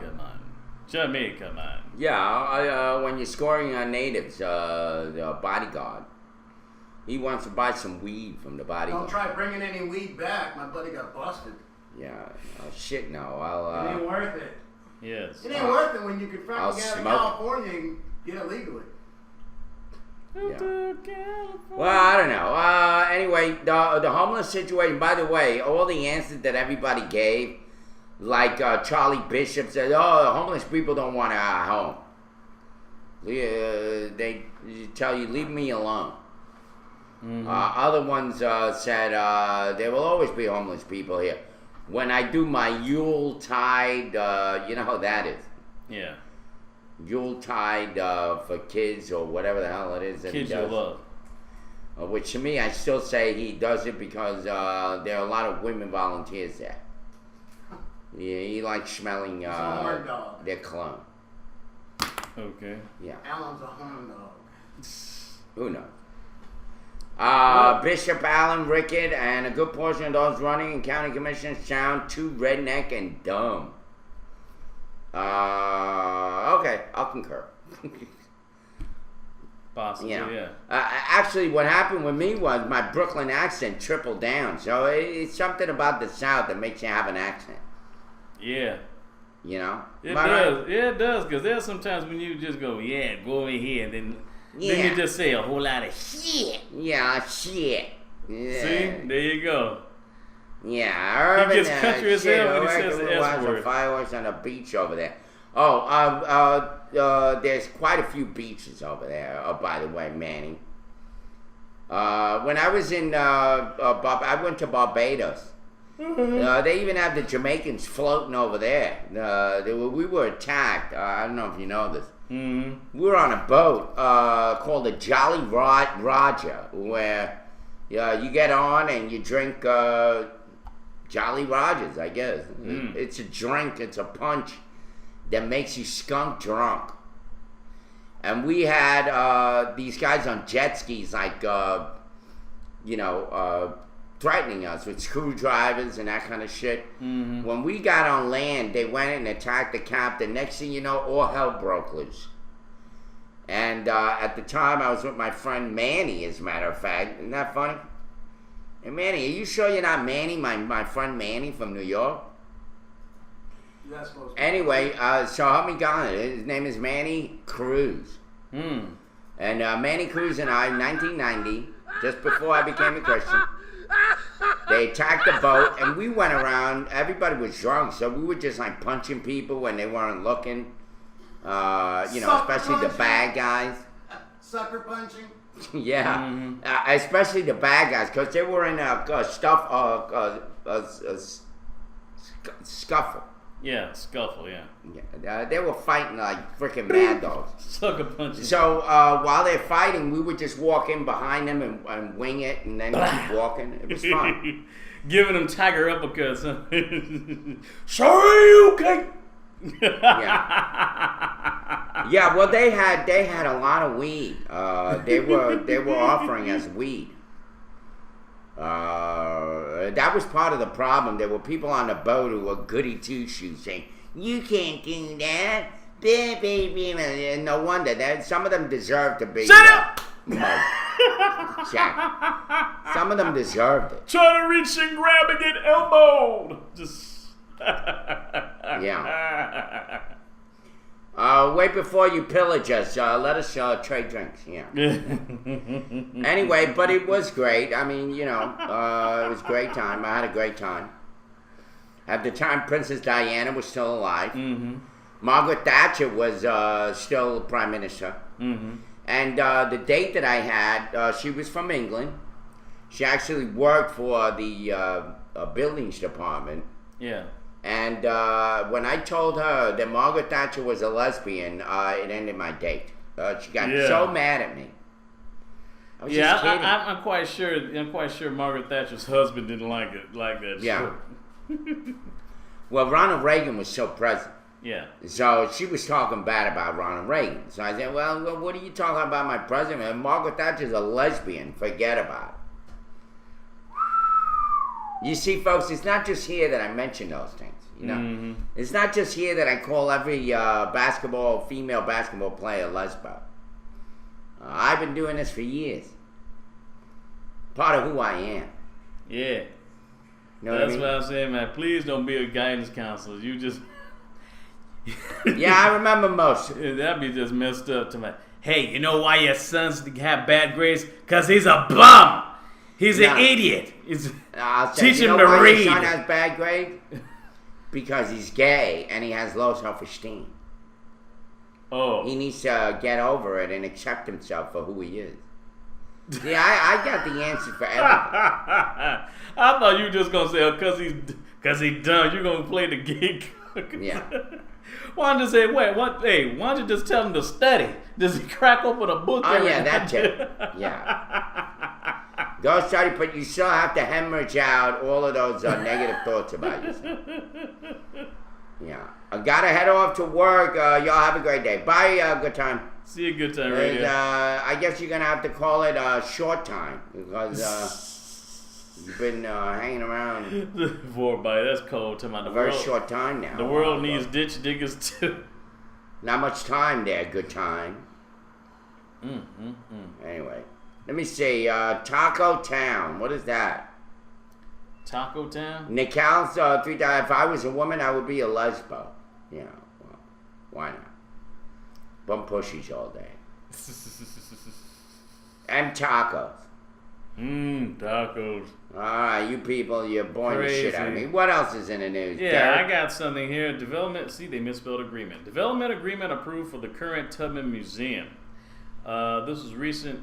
B: Jamaica, man.
C: Yeah, when you're scoring on natives, the bodyguard, he wants to buy some weed from the bodyguard.
A: Don't try bringing any weed back. My buddy got busted.
C: Yeah. Oh, shit, no.
A: It ain't worth it.
B: Yes.
A: It ain't worth it when you can fucking get out of California and get it legally.
C: Yeah. Well, I don't know. Anyway, the homeless situation, by the way, all the answers that everybody gave, like Charlie Bishop said, the homeless people don't want a home. They tell you, leave me alone. Other ones said, there will always be homeless people here. When I do my Yuletide, you know how that is.
B: Yeah.
C: Yuletide for kids or whatever the hell it is that
B: kids
C: he does.
B: You love.
C: Which to me, I still say he does it because there are a lot of women volunteers there. Yeah, he likes smelling their cologne.
B: Okay.
C: Yeah.
A: Alan's a horn dog.
C: Who knows? Bishop Alan Rickett and a good portion of those running in county commissioners sound too redneck and dumb. Okay, I'll concur.
B: Possibly,
C: You know,
B: yeah.
C: actually, what happened with me was my Brooklyn accent tripled down. So it's something about the South that makes you have an accent.
B: Yeah.
C: You know?
B: It
C: Am I
B: does.
C: right?
B: Yeah, it does. Because there's sometimes when you just go, yeah, go over here, and then you just say a whole lot of shit.
C: Yeah, shit. Yeah.
B: See? There you go.
C: Yeah, urban,
B: He gets country as
C: shit,
B: hell when he says the S
C: watch the
B: word.
C: fireworks on the beach over there. There's quite a few beaches over there. By the way, Manny. When I was in, I went to Barbados. They even have the Jamaicans floating over there. We were attacked. I don't know if you know this.
B: Mm-hmm.
C: We were on a boat called the Jolly Roger, where you get on and you drink Jolly Rogers, I guess. It's a drink, it's a punch that makes you skunk drunk. And we had these guys on jet skis, like, threatening us with screwdrivers and that kind of shit.
B: Mm-hmm.
C: When we got on land, they went and attacked the captain. Next thing you know, all hell broke loose. And at the time, I was with my friend Manny, as a matter of fact. Isn't that funny? Hey, Manny, are you sure you're not Manny, my friend Manny from New York?
A: That's supposed to
C: Anyway, so help me God. His name is Manny Cruz. And Manny Cruz and I, in 1990, just before I became a Christian, they attacked the boat, and we went around. Everybody was drunk, so we were just like punching people when they weren't looking. Especially the bad guys.
A: Sucker punching?
C: Yeah, especially the bad guys, because they were in a scuffle.
B: Yeah, scuffle, yeah.
C: They were fighting like freaking mad dogs.
B: Sucker punches.
C: So while they're fighting, we would just walk in behind them and wing it, and then keep walking. It was fun.
B: Giving them tiger uppercuts. Sorry, okay.
C: Yeah, well, they had a lot of weed. They were offering us weed. That was part of the problem. There were people on the boat who were goody two shoes saying, "You can't do that." And no wonder that some of them deserved to be.
B: Shut up!
C: Jack. Some of them deserved it.
B: Trying to reach and grab and get elbowed. Just.
C: Yeah. Wait before you pillage us. Let us trade drinks. Yeah. Anyway, but it was great. I mean, it was a great time. I had a great time. At the time, Princess Diana was still alive. Mm-hmm. Margaret Thatcher was still Prime Minister. Mm-hmm. And the date that I had, she was from England. She actually worked for the buildings department.
B: Yeah.
C: And when I told her that Margaret Thatcher was a lesbian, it ended my date. She got so mad at me. I was just kidding.
B: I'm quite sure Margaret Thatcher's husband didn't like that.
C: Yeah. Well, Ronald Reagan was still president.
B: Yeah.
C: So she was talking bad about Ronald Reagan. So I said, well, what are you talking about my president? Margaret Thatcher's a lesbian. Forget about it. You see, folks, it's not just here that I mention those things. It's not just here that I call every female basketball player lesbo. I've been doing this for years. Part of who I am.
B: Yeah.
C: You know
B: That's
C: what
B: I'm saying, man. Please don't be a guidance counselor. You just.
C: Yeah, I remember most.
B: That'd be just messed up to me. Hey, you know why your sons have bad grades? Because he's a bum. He's an idiot. Teach him to read.
C: Your son has bad grades? Because he's gay and he has low self-esteem.
B: Oh.
C: He needs to get over it and accept himself for who he is. See, I got the answer for everything.
B: I thought you were just gonna say, cause he's done. You're gonna play the gig.
C: Yeah.
B: Why don't you say, why don't you just tell him to study? Does he crack open a book?
C: Oh yeah, that too. Yeah. Go study, but you still have to hemorrhage out all of those negative thoughts about yourself. Yeah. I gotta head off to work. Y'all have a great day. Bye, Good Time.
B: See you, Good Time Radio.
C: I guess you're gonna have to call it Short Time because you've been hanging around.
B: Boy, that's cold. To my
C: A very short time now.
B: The world needs ditch diggers too.
C: Not much time there, Good Time. Anyway, let me see. Taco Town. What is that?
B: Taco Town?
C: Nical's 3,000. If I was a woman, I would be a lesbo. Yeah, well, why not? Bum pushies all day. And tacos.
B: Tacos.
C: Alright, you people, you're boring the shit out of me. What else is in the news?
B: Yeah,
C: Derek?
B: I got something here. They misspelled agreement. Development agreement approved for the current Tubman Museum. This was recent,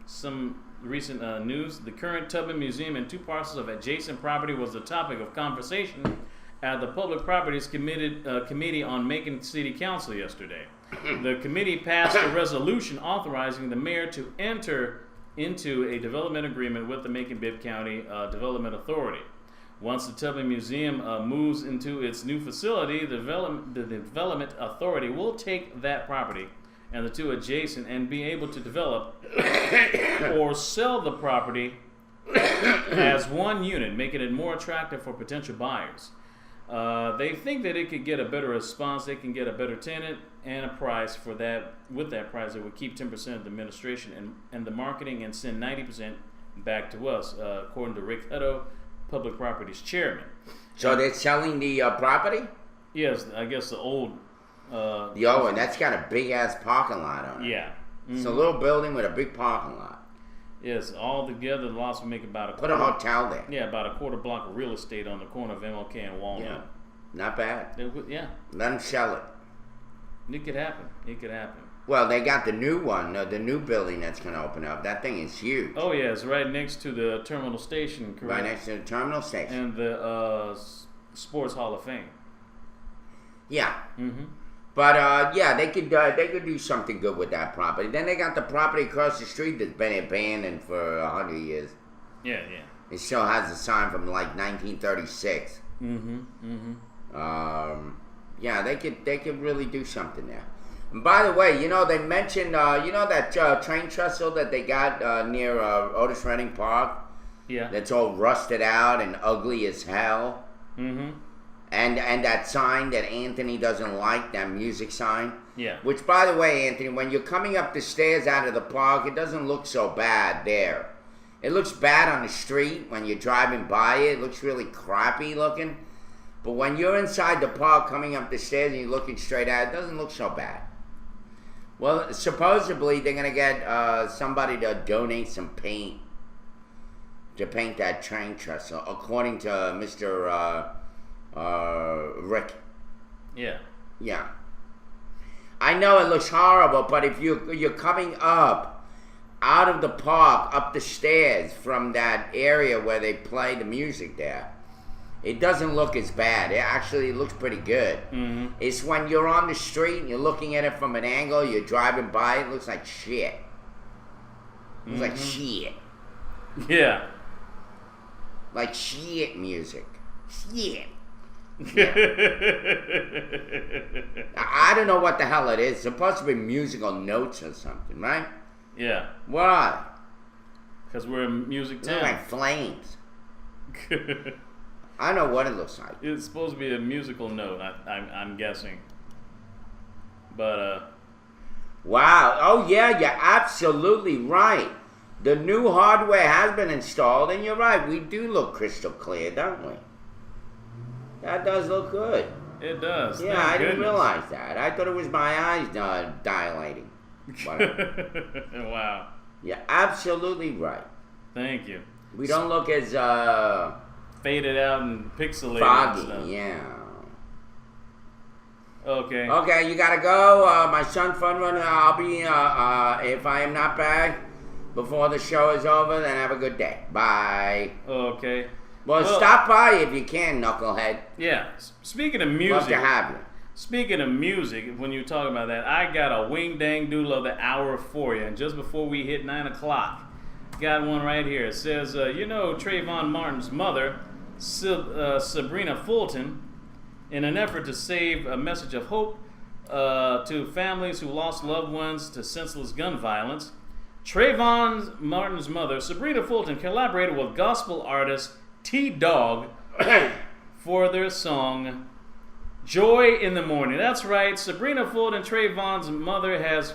B: some recent news. The current Tubman Museum and 2 parcels of adjacent property was the topic of conversation at the Public Properties Committee on Macon City Council yesterday. The committee passed a resolution authorizing the mayor to enter into a development agreement with the Macon-Bibb County Development Authority. Once the Tubman Museum moves into its new facility, the Development Authority will take that property and the 2 adjacent and be able to develop or sell the property as one unit, making it more attractive for potential buyers. They think that it could get a better response. They can get a better tenant and a price for that. With that price, it would keep 10% of the administration and the marketing and send 90% back to us, according to Rick Hutto, Public Properties Chairman.
C: So they're selling the property?
B: Yes, I guess the old...
C: and that's got a big-ass parking lot on it.
B: Yeah.
C: It's a little building with a big parking lot.
B: Yes, all together, the lots will make about a
C: Put a hotel there.
B: Yeah, about a quarter block of real estate on the corner of MLK and Walnut.
C: Yeah. Not bad.
B: Yeah.
C: Let them sell it.
B: It could happen. It could happen.
C: Well, they got the new one, the new building that's going to open up. That thing is huge.
B: Oh, yeah, it's right next to the terminal station, correct?
C: Right next to the terminal station.
B: And the Sports Hall of Fame.
C: Yeah. But they could do something good with that property. Then they got the property across the street that's been abandoned for 100 years.
B: Yeah.
C: It still has a sign from like 1936. Yeah, they could really do something there. And by the way, they mentioned that train trestle that they got near Otis Redding Park.
B: Yeah.
C: That's all rusted out and ugly as hell. And that sign that Anthony doesn't like, that music sign.
B: Yeah.
C: Which, by the way, Anthony, when you're coming up the stairs out of the park, it doesn't look so bad there. It looks bad on the street when you're driving by it. It looks really crappy looking. But when you're inside the park coming up the stairs and you're looking straight at it, it doesn't look so bad. Well, supposedly they're going to get somebody to donate some paint to paint that train trestle, according to Mr. Rick.
B: Yeah.
C: Yeah. I know it looks horrible, but if you're coming up out of the park, up the stairs from that area where they play the music there, it doesn't look as bad. It actually looks pretty good. It's when you're on the street and you're looking at it from an angle, you're driving by, it looks like shit. It looks like shit.
B: Yeah.
C: Like shit music. Shit. I don't know what the hell it is. It's supposed to be musical notes or something, right?
B: Yeah.
C: Why?
B: Because we're in music
C: It
B: town.
C: looks like flames. I don't know what it looks like.
B: It's supposed to be a musical note, I'm guessing. But,
C: Wow. Oh, yeah, you're absolutely right. The new hardware has been installed, and you're right. We do look crystal clear, don't we? That does look good.
B: It does.
C: Yeah, I didn't realize that. I thought it was my eyes dilating.
B: Wow.
C: You're absolutely right.
B: Thank you.
C: We don't look as
B: faded out and pixelated.
C: foggy.
B: And stuff.
C: Yeah.
B: Okay.
C: Okay, you gotta go. My son Fun Runner. I'll be if I am not back before the show is over, then have a good day. Bye.
B: Okay.
C: Well, stop by if you can, knucklehead.
B: Yeah. Speaking of music.
C: Love to have you.
B: Speaking of music, when you talk about that, I got a wing dang doodle of the hour for you. And just before we hit 9 o'clock, got one right here. It says, Trayvon Martin's mother, Sabrina Fulton, in an effort to save a message of hope to families who lost loved ones to senseless gun violence. Trayvon Martin's mother, Sabrina Fulton, collaborated with gospel artist T-Dog for their song Joy in the Morning. That's right, Sabrina Fulton, Trayvon's mother, has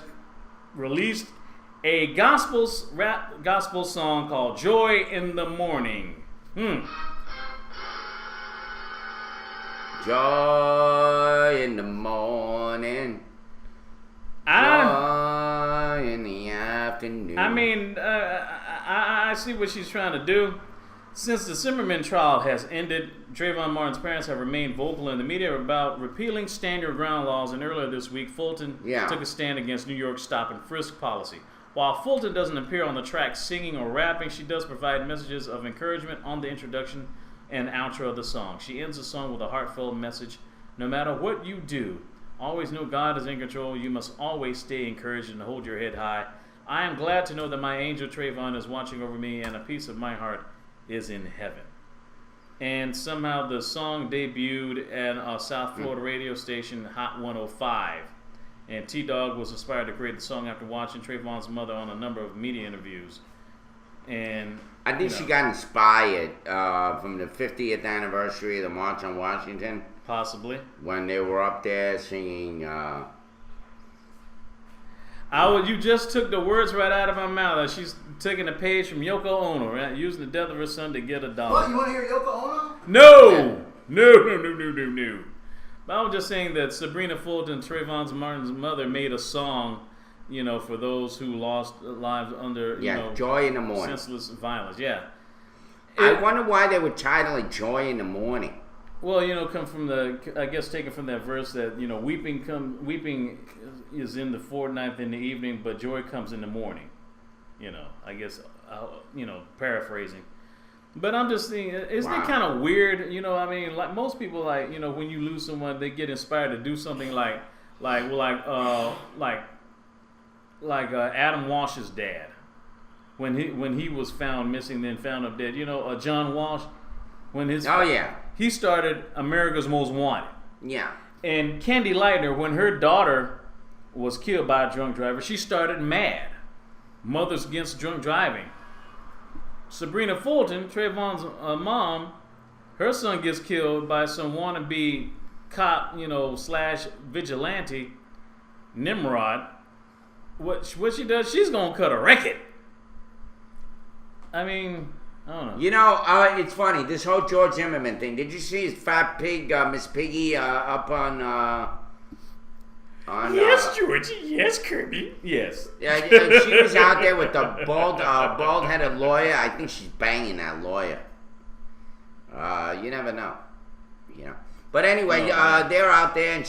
B: released a gospel song called Joy in the Morning.
C: Joy in the morning. Joy in the afternoon.
B: I mean, I see what she's trying to do. Since the Zimmerman trial has ended, Trayvon Martin's parents have remained vocal in the media about repealing stand your ground laws, and earlier this week, Fulton took a stand against New York's stop and frisk policy. While Fulton doesn't appear on the track singing or rapping, she does provide messages of encouragement on the introduction and outro of the song. She ends the song with a heartfelt message. No matter what you do, always know God is in control. You must always stay encouraged and hold your head high. I am glad to know that my angel Trayvon is watching over me, and a piece of my heart is in heaven. And somehow the song debuted at a South Florida radio station, Hot 105. And T-Dog was inspired to create the song after watching Trayvon's mother on a number of media interviews. And
C: I think she got inspired from the 50th anniversary of the March on Washington.
B: Possibly.
C: When they were up there singing...
B: you just took the words right out of my mouth. She's taking a page from Yoko Ono, right? Using the death of her son to get $1.
A: What, you want to hear Yoko Ono?
B: No! No. But I was just saying that Sabrina Fulton, Trayvon Martin's mother, made a song, for those who lost lives under,
C: Joy in the Morning.
B: Senseless violence. Yeah.
C: I wonder why they would title it Joy in the Morning.
B: Well, come from taken from that verse that, weeping is in the fortnight in the evening, but joy comes in the morning. Paraphrasing. But I'm just thinking, isn't it kind of weird? Like most people, when you lose someone, they get inspired to do something like Adam Walsh's dad, when he was found missing, then found up dead. John Walsh, he started America's Most Wanted.
C: Yeah.
B: And Candy Lightner, when her daughter was killed by a drunk driver, she started MAD, Mothers Against Drunk Driving. Sabrina Fulton, Trayvon's mom, her son gets killed by some wannabe cop, / vigilante, Nimrod. What she does, she's gonna cut a record. I mean, I don't know.
C: It's funny, this whole George Zimmerman thing. Did you see his fat pig, Miss Piggy, up on
B: yes, Georgie. Yes, Kirby. Yes.
C: Yeah, she was out there with the bald-headed lawyer. I think she's banging that lawyer. You never know. But anyway, they're out there and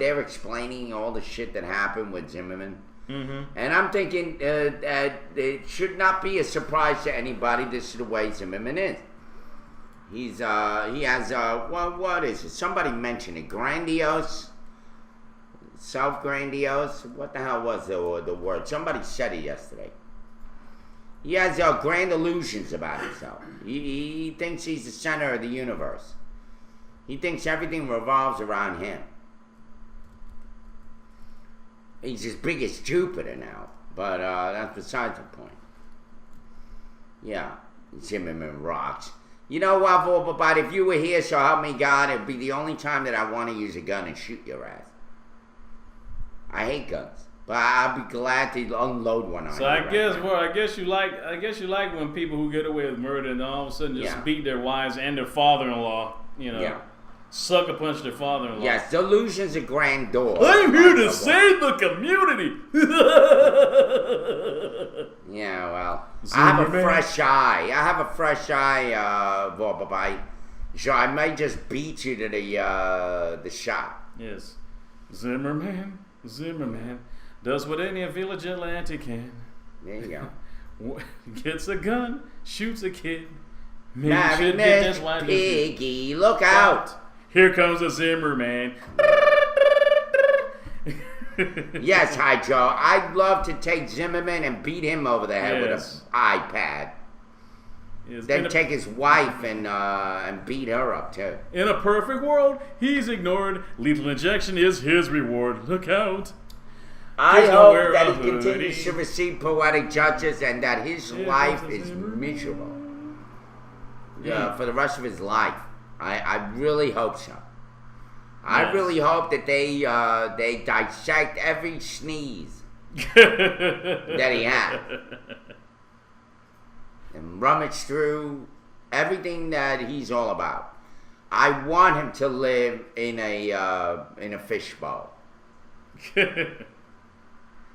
C: they're explaining all the shit that happened with Zimmerman. Mm-hmm. And I'm thinking it should not be a surprise to anybody. This is the way Zimmerman is. He has what is it? Somebody mentioned it. Grandiose. Self-grandiose. What the hell was the word? Somebody said it yesterday. He has grand illusions about himself. He thinks he's the center of the universe. He thinks everything revolves around him. He's as big as Jupiter now, but that's besides the point. Yeah, Zimmerman rocks. You know what, but if you were here, so help me God, it'd be the only time that I want to use a gun and shoot your ass. I hate guns, but I'll be glad to unload one on you.
B: So I guess you like when people who get away with murder and all of a sudden just beat their wives and their father-in-law, sucker punch their father-in-law.
C: Yes, delusions of grandeur.
B: I'm here to save the community.
C: Yeah, well, I have a fresh eye. Vorpapai. So I might just beat you to the shot.
B: Yes, Zimmerman does what any vigilante can.
C: There you
B: go. Gets a gun, shoots a kid.
C: Maybe Miss Piggy, look out!
B: Here comes a Zimmerman.
C: Yes, hi Joe. I'd love to take Zimmerman and beat him over the head with an iPad.
B: Yes.
C: Then take his wife and beat her up too.
B: In a perfect world, he's ignored. Lethal injection is his reward. Look out.
C: I
B: Please don't
C: hope
B: wear
C: that
B: a
C: he continues
B: hoodie.
C: to receive poetic judges and that his life is miserable. Yeah, for the rest of his life. I really hope so. I
B: Yes.
C: really hope that they dissect every sneeze that he had and rummage through everything that he's all about. I want him to live in a fishbowl.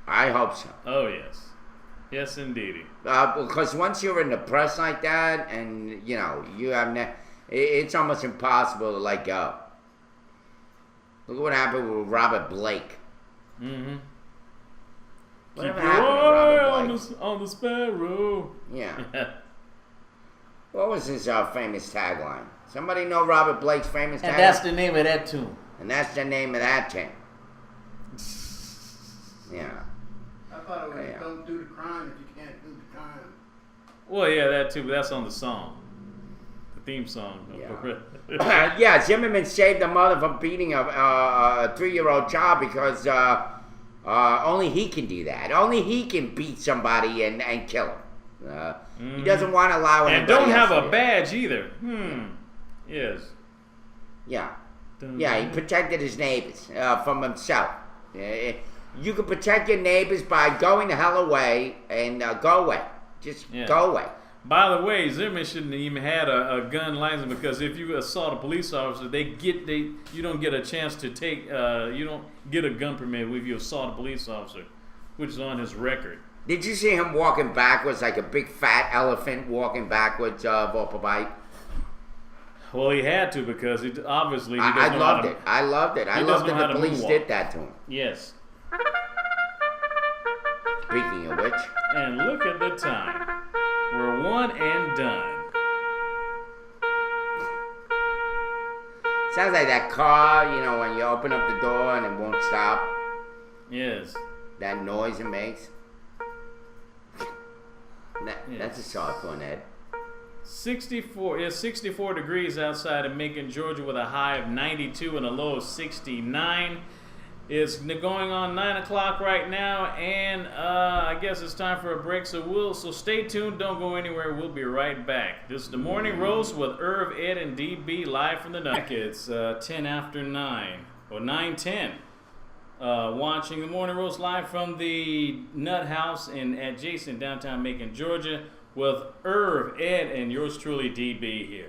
C: I hope so.
B: Oh, yes. Yes, indeedy.
C: Because once you're in the press like that, and you know you have, it's almost impossible to let go. Look at what happened with Robert Blake.
B: Mm-hmm.
C: Whatever
B: Keep your
C: happened to
B: eye
C: Robert Blake?
B: on the sparrow.
C: Yeah. What was his famous tagline? Somebody know Robert Blake's famous tagline?
L: And that's the name of that tune.
C: And that's the name of that tune. Yeah.
A: I thought it was
C: Yeah.
A: don't do the crime if you can't do the crime.
B: Well, yeah, that too, but that's on the song. The theme song.
C: Yeah, Zimmerman saved the mother from beating a 3-year-old child because only he can do that. Only he can beat somebody and kill him. He doesn't want to allow anybody
B: And don't have
C: else to
B: a
C: do it.
B: badge either. Yes.
C: Yeah. Yeah, he protected his neighbors from himself. You can protect your neighbors by going the hell away and go away. Just go away.
B: By the way, Zimmerman shouldn't have even had a gun license because if you assault a police officer, you don't get a chance to take you don't get a gun permit if you assault a police officer, which is on his record.
C: Did you see him walking backwards like a big fat elephant walking backwards off a bike?
B: Well, he had to because he obviously he
C: I
B: doesn't know
C: loved
B: how
C: it.
B: to,
C: I loved it. I
B: he
C: loved
B: doesn't know
C: that
B: how
C: the
B: to
C: police
B: moonwalk.
C: did that to him.
B: Yes.
C: Speaking of which.
B: And look at the time. We're one and done.
C: Sounds like that car, you know, when you open up the door and it won't stop.
B: Yes.
C: That noise it makes. That's a soft one, Ed.
B: 64 degrees outside of Macon, Georgia, with a high of 92 and a low of 69. It's going on 9 o'clock right now, and I guess it's time for a break. So stay tuned. Don't go anywhere. We'll be right back. This is the Morning Roast with Irv, Ed, and DB live from the Nut. It's 10 after 9 or 9:10. Watching the Morning Roast live from the Nut House in adjacent downtown Macon, Georgia, with Irv, Ed, and yours truly, DB here.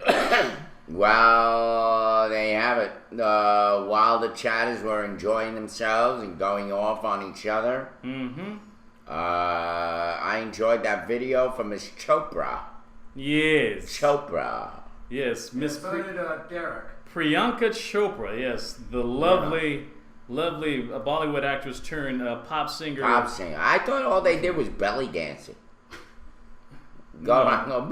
C: Well, there you have it. While the chatters were enjoying themselves and going off on each other, I enjoyed that video from Miss Chopra.
B: Yes.
C: Chopra.
B: Yes, Miss
A: Derek.
B: Priyanka Chopra. Yes, the lovely Bollywood actress turned pop singer.
C: Pop singer. I thought all they did was belly dancing. Go on, go.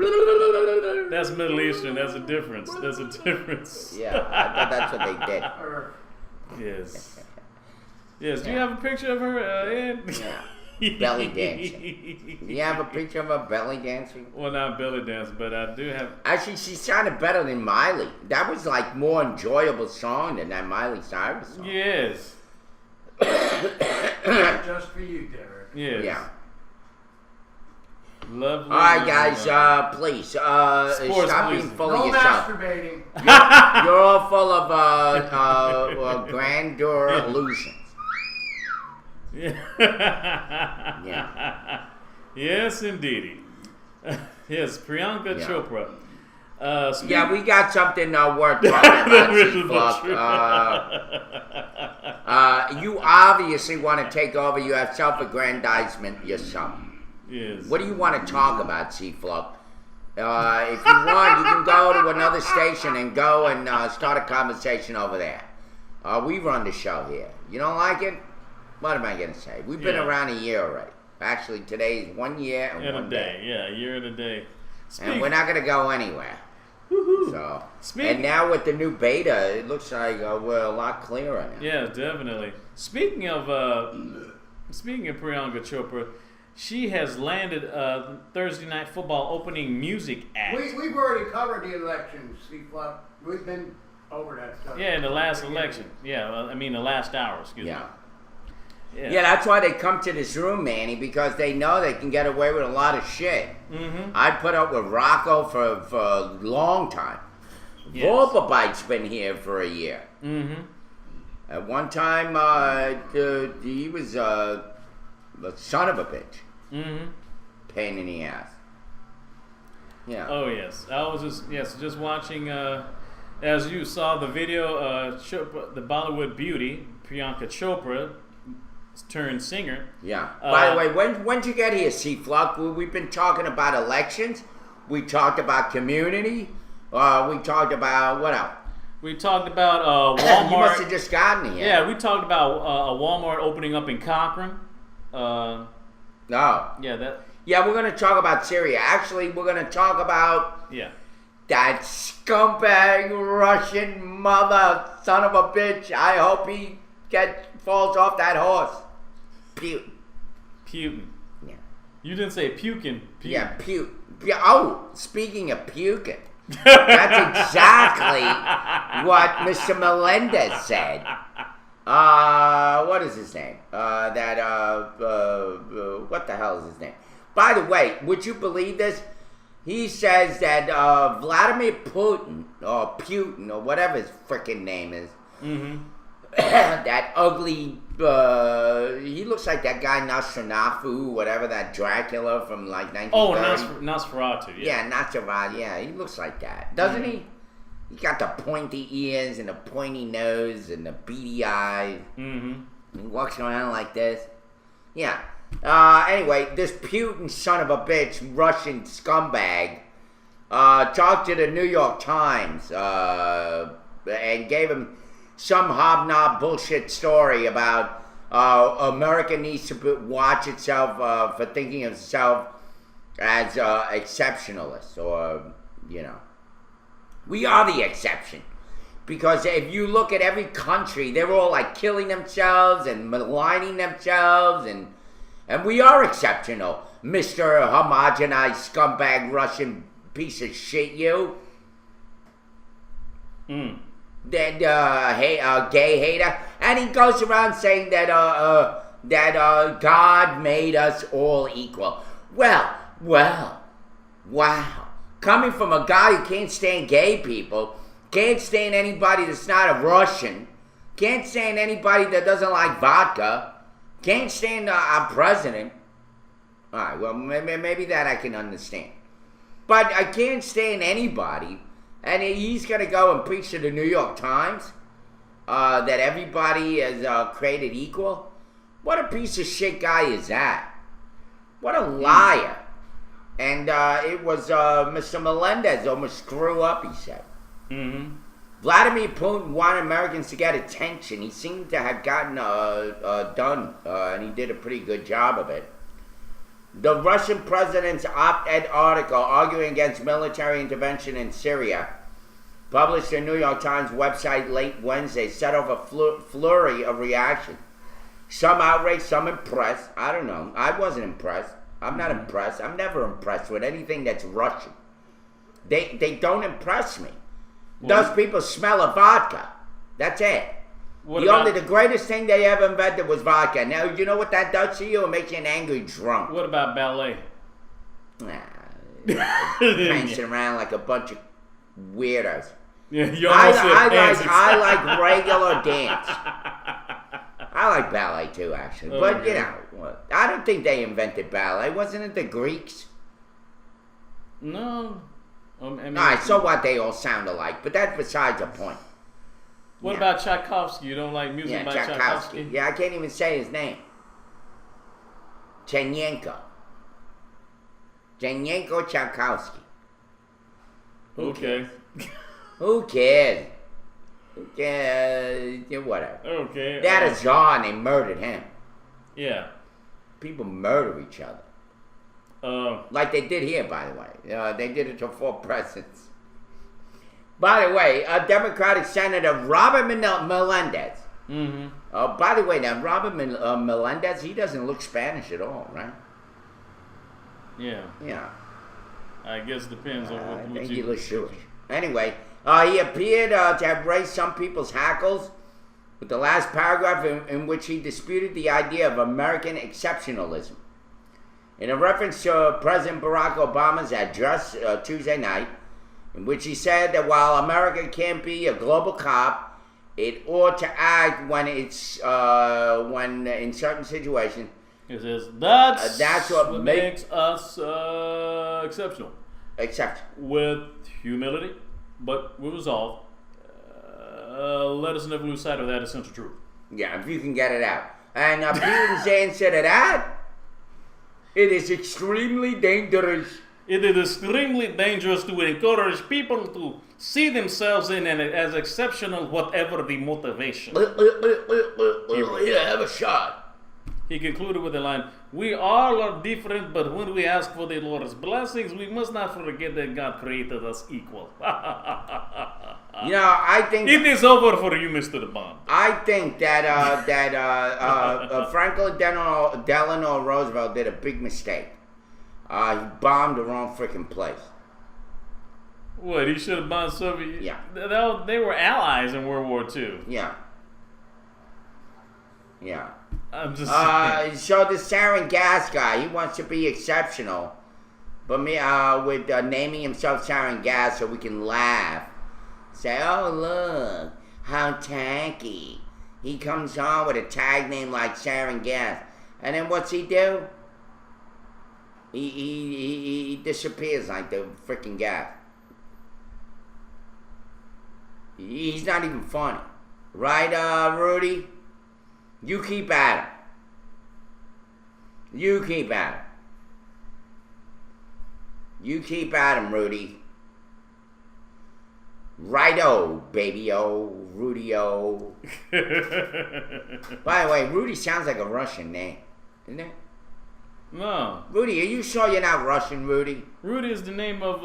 B: That's Middle Eastern. That's a difference. There's a difference.
C: Yeah, I thought that's what they did.
B: Yes. Yes. Do you have a picture of her, Ed?
C: Yeah. Belly dancing. Do you have a picture of her belly dancing?
B: Well, not belly dance, but I do have.
C: Actually, she sounded better than Miley. That was like more enjoyable song than that Miley Cyrus song.
B: Yes.
A: Just for you, Derek.
B: Yes.
C: Yeah.
B: Lovely.
C: All right, guys, please, stop being full of
A: No
C: yourself.
A: masturbating.
C: You're all full of grandeur illusions.
B: Yeah. Yes, indeedy. Yes, Priyanka Chopra.
C: Yeah, we got something worth talking about, C-Flock. You obviously want to take over. You have self-aggrandizement yourself.
B: Yes.
C: What do you want to talk about, C-Flock? If you want, you can go to another station and go and start a conversation over there. We run the show here. You don't like it? What am I going to say? We've been around a year already. Actually, today is 1 year and 1 day.
B: Yeah, a year and a day.
C: And we're not going to go anywhere. So, and now with the new beta, it looks like we're a lot clearer now.
B: Yeah, definitely. Speaking of Priyanka Chopra, She has landed a Thursday Night Football opening music act.
A: We've already covered the elections, C-Flop. We've been over that stuff.
B: Yeah, in the last election. Yeah, I mean the last hour, excuse me.
C: Yeah, that's why they come to this room, Manny, because they know they can get away with a lot of shit.
B: Mm-hmm.
C: I put up with Rocco for a long time.
B: Yes.
C: Volpabite's been here for a year.
B: Mm-hmm.
C: At one time, he was a son of a bitch.
B: Mm-hmm.
C: Pain in the ass. Yeah.
B: Oh yes, I was just watching. As you saw the video, the Bollywood beauty Priyanka Chopra turned singer.
C: Yeah. By the way, when'd you get here, C-Flock? We've been talking about elections. We talked about community. We talked about what else?
B: We talked about Walmart.
C: You must have just gotten here.
B: Yeah, we talked about a Walmart opening up in Cochrane.
C: No.
B: Yeah, that.
C: Yeah, we're gonna talk about Syria. Actually, we're gonna talk about that scumbag Russian mother son of a bitch. I hope he falls off that horse. Putin. Yeah.
B: You didn't say puking.
C: Yeah, puke. Oh, speaking of puking, that's exactly what Mr. Melendez said. What is his name? What the hell is his name? By the way, would you believe this? He says that Vladimir Putin, or Putin, or whatever his frickin' name is, that ugly, he looks like that guy Nosferatu, whatever, that Dracula from like 1930.
B: Oh, Nosferatu, yeah.
C: Yeah, Nosferatu, yeah, he looks like that. Doesn't he? He got the pointy ears and the pointy nose and the beady eyes.
B: Mm-hmm.
C: He walks around like this. Yeah. Anyway, this Putin son of a bitch, Russian scumbag, talked to the New York Times and gave him some hobnob bullshit story about America needs to watch itself for thinking of itself as exceptionalists, or, you know. We are the exception. Because if you look at every country, they're all like killing themselves and maligning themselves, and we are exceptional, Mr. Homogenized scumbag Russian piece of shit, you. That gay hater, and he goes around saying that God made us all equal. Well, wow. Coming from a guy who can't stand gay people, can't stand anybody that's not a Russian, can't stand anybody that doesn't like vodka, can't stand our president. All right, well, maybe that I can understand. But I can't stand anybody, and he's going to go and preach to the New York Times that everybody is created equal? What a piece of shit guy is that? What a liar. And it was Mr. Melendez almost screw up, he said.
B: Mm-hmm.
C: Vladimir Putin wanted Americans to get attention. He seemed to have gotten done, and he did a pretty good job of it. The Russian president's op-ed article arguing against military intervention in Syria, published in the New York Times website late Wednesday, set off a flurry of reaction. Some outraged, some impressed. I don't know. I wasn't impressed. I'm not impressed. I'm never impressed with anything that's Russian. They don't impress me. Those people smell of vodka. That's it. The greatest thing they ever invented was vodka. Now, you know what that does to you? It makes you an angry drunk.
B: What about ballet?
C: Prancing around like a bunch of weirdos.
B: Yeah, you almost
C: I like regular dance. I like ballet too, actually.
B: Oh,
C: but, you know, I don't think they invented ballet. Wasn't it the Greeks?
B: No.
C: All right, so what? They all sound alike. But that's besides the point.
B: What about Tchaikovsky? You don't like music by Tchaikovsky?
C: Yeah, I can't even say his name. Chenyenko Tchaikovsky.
B: Okay.
C: Who cares? Whatever.
B: Okay.
C: They had a czar and they murdered him.
B: Yeah.
C: People murder each other. Like they did here, by the way. They did it to 4 presidents. By the way, Democratic Senator Robert Melendez.
B: Mm-hmm.
C: By the way, now, Robert Melendez, he doesn't look Spanish at all, right?
B: Yeah.
C: Yeah.
B: I guess it depends on
C: I
B: what
C: think
B: you...
C: he looks Jewish. Anyway, he appeared to have raised some people's hackles with the last paragraph in which he disputed the idea of American exceptionalism. In a reference to President Barack Obama's address Tuesday night, in which he said that while America can't be a global cop, it ought to act when it's when in certain situations.
B: He says that's
C: what
B: makes us exceptional.
C: Except
B: with humility, but with resolve. Let us never lose sight of that essential truth.
C: Yeah, if you can get it out. And Putin's answer to that, it is extremely dangerous.
B: It is extremely dangerous to encourage people to see themselves in and as exceptional, whatever the motivation.
C: Yeah, have a shot.
B: He concluded with the line, "We all are different, but when we ask for the Lord's blessings, we must not forget that God created us equal."
C: You know, I think
B: it is over for you, Mr. Bond.
C: I think that Franklin Delano Roosevelt did a big mistake. He bombed the wrong freaking place.
B: What, he should have bombed Soviet?
C: Yeah.
B: They were allies in World War II.
C: Yeah. Yeah.
B: I'm just
C: so the sarin gas guy, he wants to be exceptional, but with naming himself sarin gas so we can laugh. Say, oh look, how tacky. He comes on with a tag name like sarin gas, and then what's he do? He disappears like the freaking gas. He's not even funny, right, Rudy? You keep at him. You keep at him. You keep at him, Rudy. Righto, baby-o, Rudy-o. By the way, Rudy sounds like a Russian name, isn't it?
B: No.
C: Rudy, are you sure you're not Russian, Rudy?
B: Rudy is the name of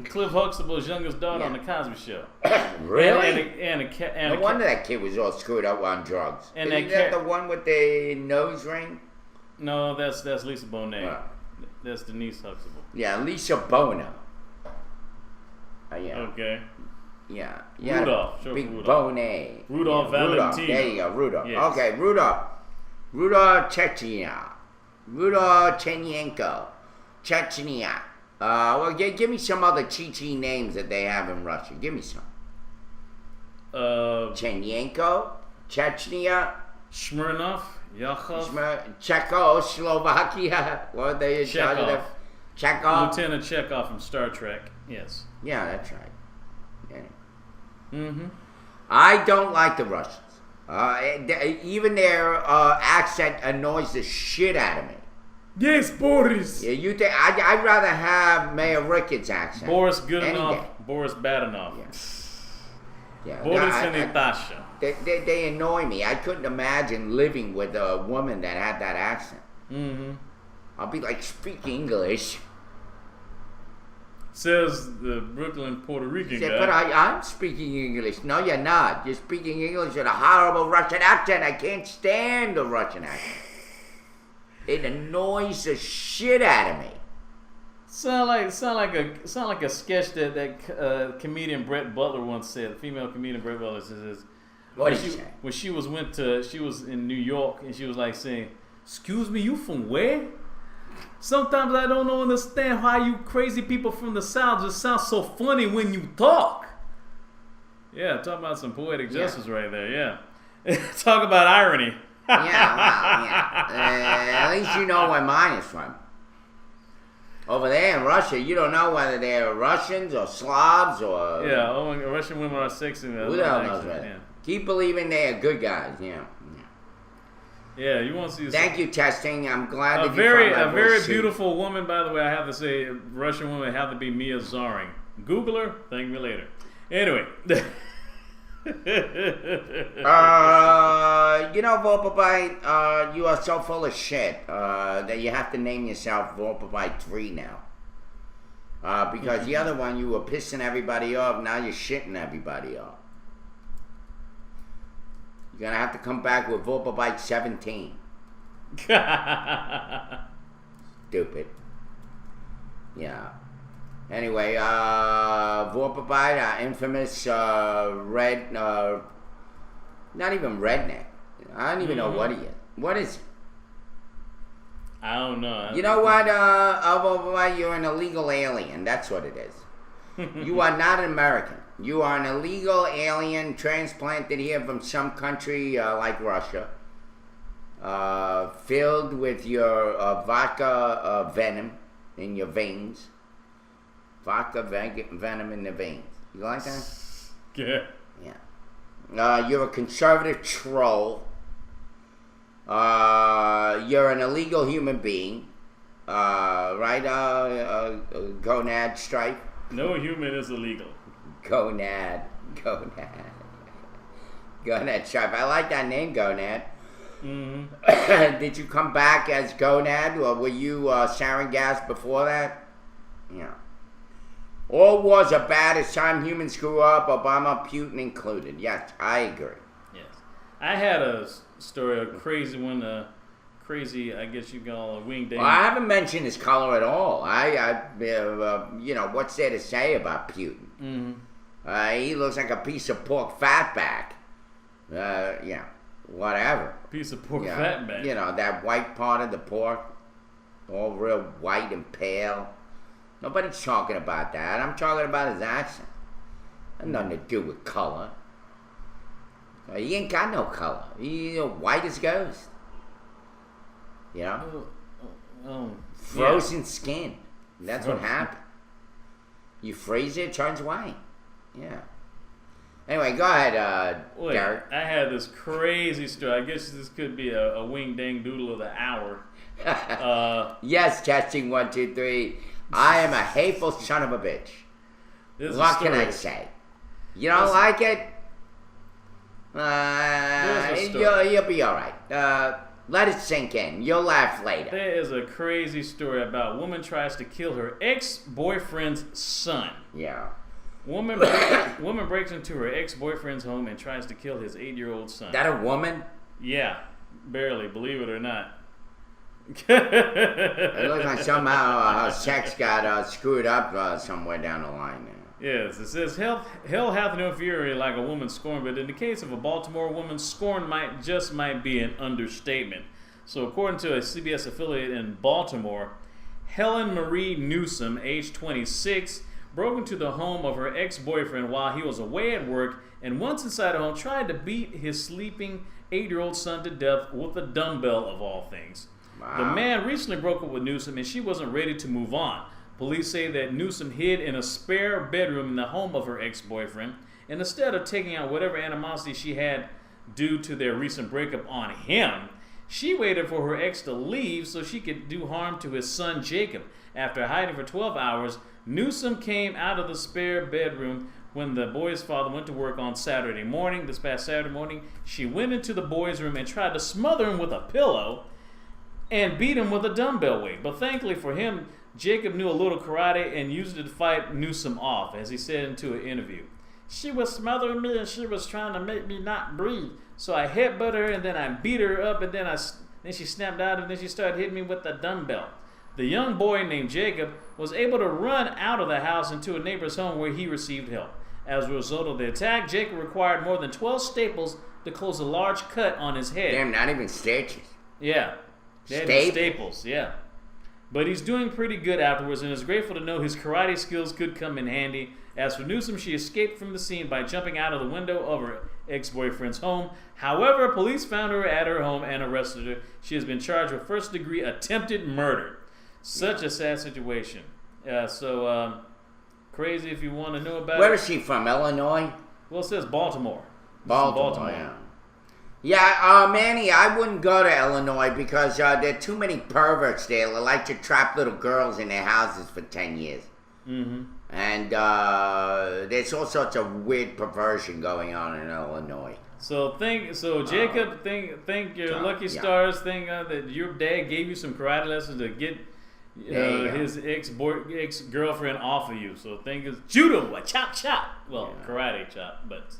B: Cliff Huxtable's youngest daughter on The Cosby Show.
C: Really?
B: No
C: wonder that kid was all screwed up on drugs.
B: And
C: Isn't that the one with the nose ring?
B: No, that's Lisa Bonet. That's Denise Huxtable.
C: Yeah, Lisa Bono. Yeah.
B: Okay.
C: Yeah.
B: Rudolph.
C: Big
B: Rudolph.
C: Bonet.
B: Rudolph Valentino.
C: There you go, Rudolph.
B: Yes.
C: Okay, Rudolph. Rudolph Chechnya. Rudolph Chenyenko. Chechnya. Well, give me some other Chi-Chi names that they have in Russia. Give me some. Chenyenko, Chechnya,
B: Smirnov, Yakov,
C: Czechoslovakia. What are they in charge of? Chekhov.
B: Lieutenant Chekhov from Star Trek. Yes.
C: Yeah, that's right. Yeah.
B: Mm-hmm.
C: I don't like the Russians. Even their accent annoys the shit out of me.
B: Yes, Boris.
C: Yeah, you think I'd rather have Mayor Ricketts' accent.
B: Boris Godunov, Boris Badenov.
C: Yeah.
B: Boris and Natasha.
C: They annoy me. I couldn't imagine living with a woman that had that accent.
B: Mm-hmm.
C: I'll be like, speak English.
B: Says the Brooklyn Puerto Rican guy.
C: But I'm speaking English. No, you're not. You're speaking English with a horrible Russian accent. I can't stand the Russian accent. It annoys the shit out of me.
B: Sound like a sketch that comedian Brett Butler once said. The female comedian Brett Butler says,
C: What did she say?
B: When she was in New York and she was like saying, "Excuse me, you from where? Sometimes I don't understand why you crazy people from the South just sound so funny when you talk." Yeah, talk about some poetic justice right there. Yeah, talk about irony.
C: At least you know where mine is from. Over there in Russia, you don't know whether they're Russians or Slavs or...
B: Yeah, Russian women are sexy.
C: Who the hell knows that? Yeah. Keep believing they're good guys,
B: Yeah, you want to see...
C: Thank you, Testing. I'm glad that
B: a very beautiful woman, by the way, I have to say, Russian woman have to be Mia Zaring. Google her, thank me later. Anyway...
C: Vorpabite, you are so full of shit that you have to name yourself Vorpabite 3 now. Because the other one, you were pissing everybody off, now you're shitting everybody off. You're gonna have to come back with Vorpabite 17. Stupid. Yeah. Anyway, Vorpabite, infamous red, not even redneck. I don't even know what he is. What is he?
B: I don't know.
C: You know what, Vorpabite, you're an illegal alien. That's what it is. You are not an American. You are an illegal alien transplanted here from some country like Russia, filled with your vodka venom in your veins. Vodka venom in the veins. You like that?
B: Yeah.
C: Yeah. You're a conservative troll. You're an illegal human being. Right, Gonad Stripe?
B: No human is illegal.
C: Gonad Stripe. I like that name, Gonad.
B: Mm-hmm.
C: Did you come back as Gonad, or were you sarin gas before that? Yeah. All wars are bad. It's time humans screw up, Obama, Putin included. Yes, I agree.
B: Yes. I had a story, a crazy one, crazy, I guess you call a winged
C: Well, I haven't mentioned his color at all. You know, what's there to say about Putin?
B: Mm-hmm.
C: He looks like a piece of pork fatback. Yeah, whatever.
B: Piece of pork fatback.
C: You know, that white part of the pork, all real white and pale. Nobody's talking about that. I'm talking about his accent. Has nothing to do with color. He ain't got no color. He's white as a ghost. You know? Frozen skin. That's what happened. You freeze it turns white. Yeah. Anyway, go ahead, Derek.
B: I had this crazy story. I guess this could be a wing dang doodle of the hour.
C: Yes, testing 1, 2, 3. I am a hateful son of a bitch. What can I say? You don't like it? You'll be all right. Let it sink in. You'll laugh later.
B: There is a crazy story about a woman tries to kill her ex-boyfriend's son.
C: Yeah.
B: Woman breaks into her ex-boyfriend's home and tries to kill his 8-year-old son.
C: That a woman?
B: Yeah, barely, believe it or not.
C: It looks like somehow her sex got screwed up somewhere down the line there.
B: Yes, it says, hell hath no fury like a woman scorned, but in the case of a Baltimore woman, scorn might be an understatement. So according to a CBS affiliate in Baltimore, Helen Marie Newsom, age 26, broke into the home of her ex-boyfriend while he was away at work, and once inside the home tried to beat his sleeping 8-year-old son to death with a dumbbell of all things. Wow. The man recently broke up with Newsom and she wasn't ready to move on. Police say that Newsom hid in a spare bedroom in the home of her ex-boyfriend, and instead of taking out whatever animosity she had due to their recent breakup on him, she waited for her ex to leave so she could do harm to his son Jacob. After hiding for 12 hours, Newsom came out of the spare bedroom when the boy's father went to work on Saturday morning. This past Saturday morning, she went into the boy's room and tried to smother him with a pillow and beat him with a dumbbell weight. But thankfully for him, Jacob knew a little karate and used it to fight Newsom off, as he said into an interview. She was smothering me and she was trying to make me not breathe. So I headbutted her and then I beat her up and then she snapped out and then she started hitting me with the dumbbell. The young boy named Jacob was able to run out of the house into a neighbor's home where he received help. As a result of the attack, Jacob required more than 12 staples to close a large cut on his head.
C: Damn, not even stitches.
B: Yeah. Staples, yeah. But he's doing pretty good afterwards and is grateful to know his karate skills could come in handy. As for Newsom, she escaped from the scene by jumping out of the window of her ex-boyfriend's home. However, police found her at her home and arrested her. She has been charged with first-degree attempted murder. Such a sad situation. Crazy if you want to know about it.
C: Where is she from, Illinois?
B: Well, it says Baltimore.
C: Baltimore, yeah. Yeah, Manny, I wouldn't go to Illinois because there are too many perverts there that like to trap little girls in their houses for 10 years.
B: Mm-hmm.
C: And there's all sorts of weird perversion going on in Illinois.
B: Jacob, think your lucky stars, think that your dad gave you some karate lessons to get his ex-girlfriend off of you. So think it's judo, a chop. Well, karate chop, but...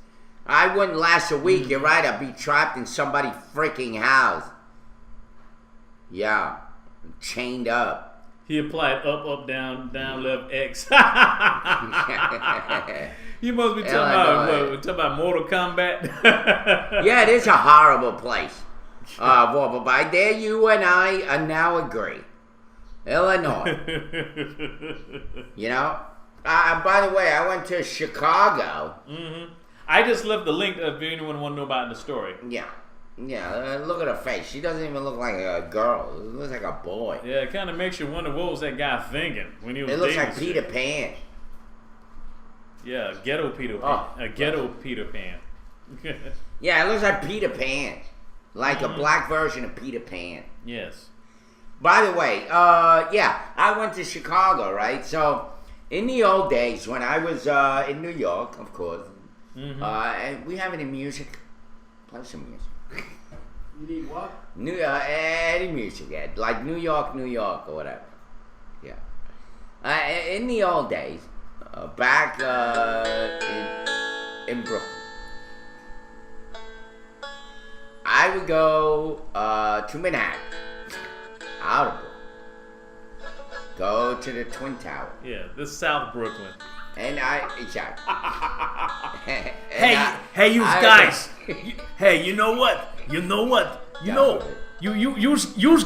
C: I wouldn't last a week, you're right, I'd be trapped in somebody's freaking house. Yeah, chained up.
B: He applied up, down, left, X. You must be talking about Mortal Kombat.
C: Yeah, it is a horrible place. But by there, you and I now agree. Illinois. You know? By the way, I went to Chicago.
B: Mm-hmm. I just left the link if anyone want to know about the story.
C: Yeah. Yeah, look at her face. She doesn't even look like a girl. It looks like a boy.
B: Yeah, it kind of makes you wonder what was that guy thinking when he was
C: It looks
B: dating
C: like Peter Pan.
B: Yeah, ghetto Peter Pan. A ghetto Peter Pan.
C: Yeah, it looks like Peter Pan. Like a black version of Peter Pan.
B: Yes.
C: By the way, yeah, I went to Chicago, right? So, in the old days, when I was in New York, of course, and we have any music? Play some music.
A: You need what?
C: Any music, Ed. Like New York, or whatever. Yeah. In the old days, back in Brooklyn, I would go to Manhattan, out of Brooklyn, go to the Twin Tower.
B: Yeah, this is South Brooklyn.
C: And exactly.
L: Hey, you guys. Hey, you know what? You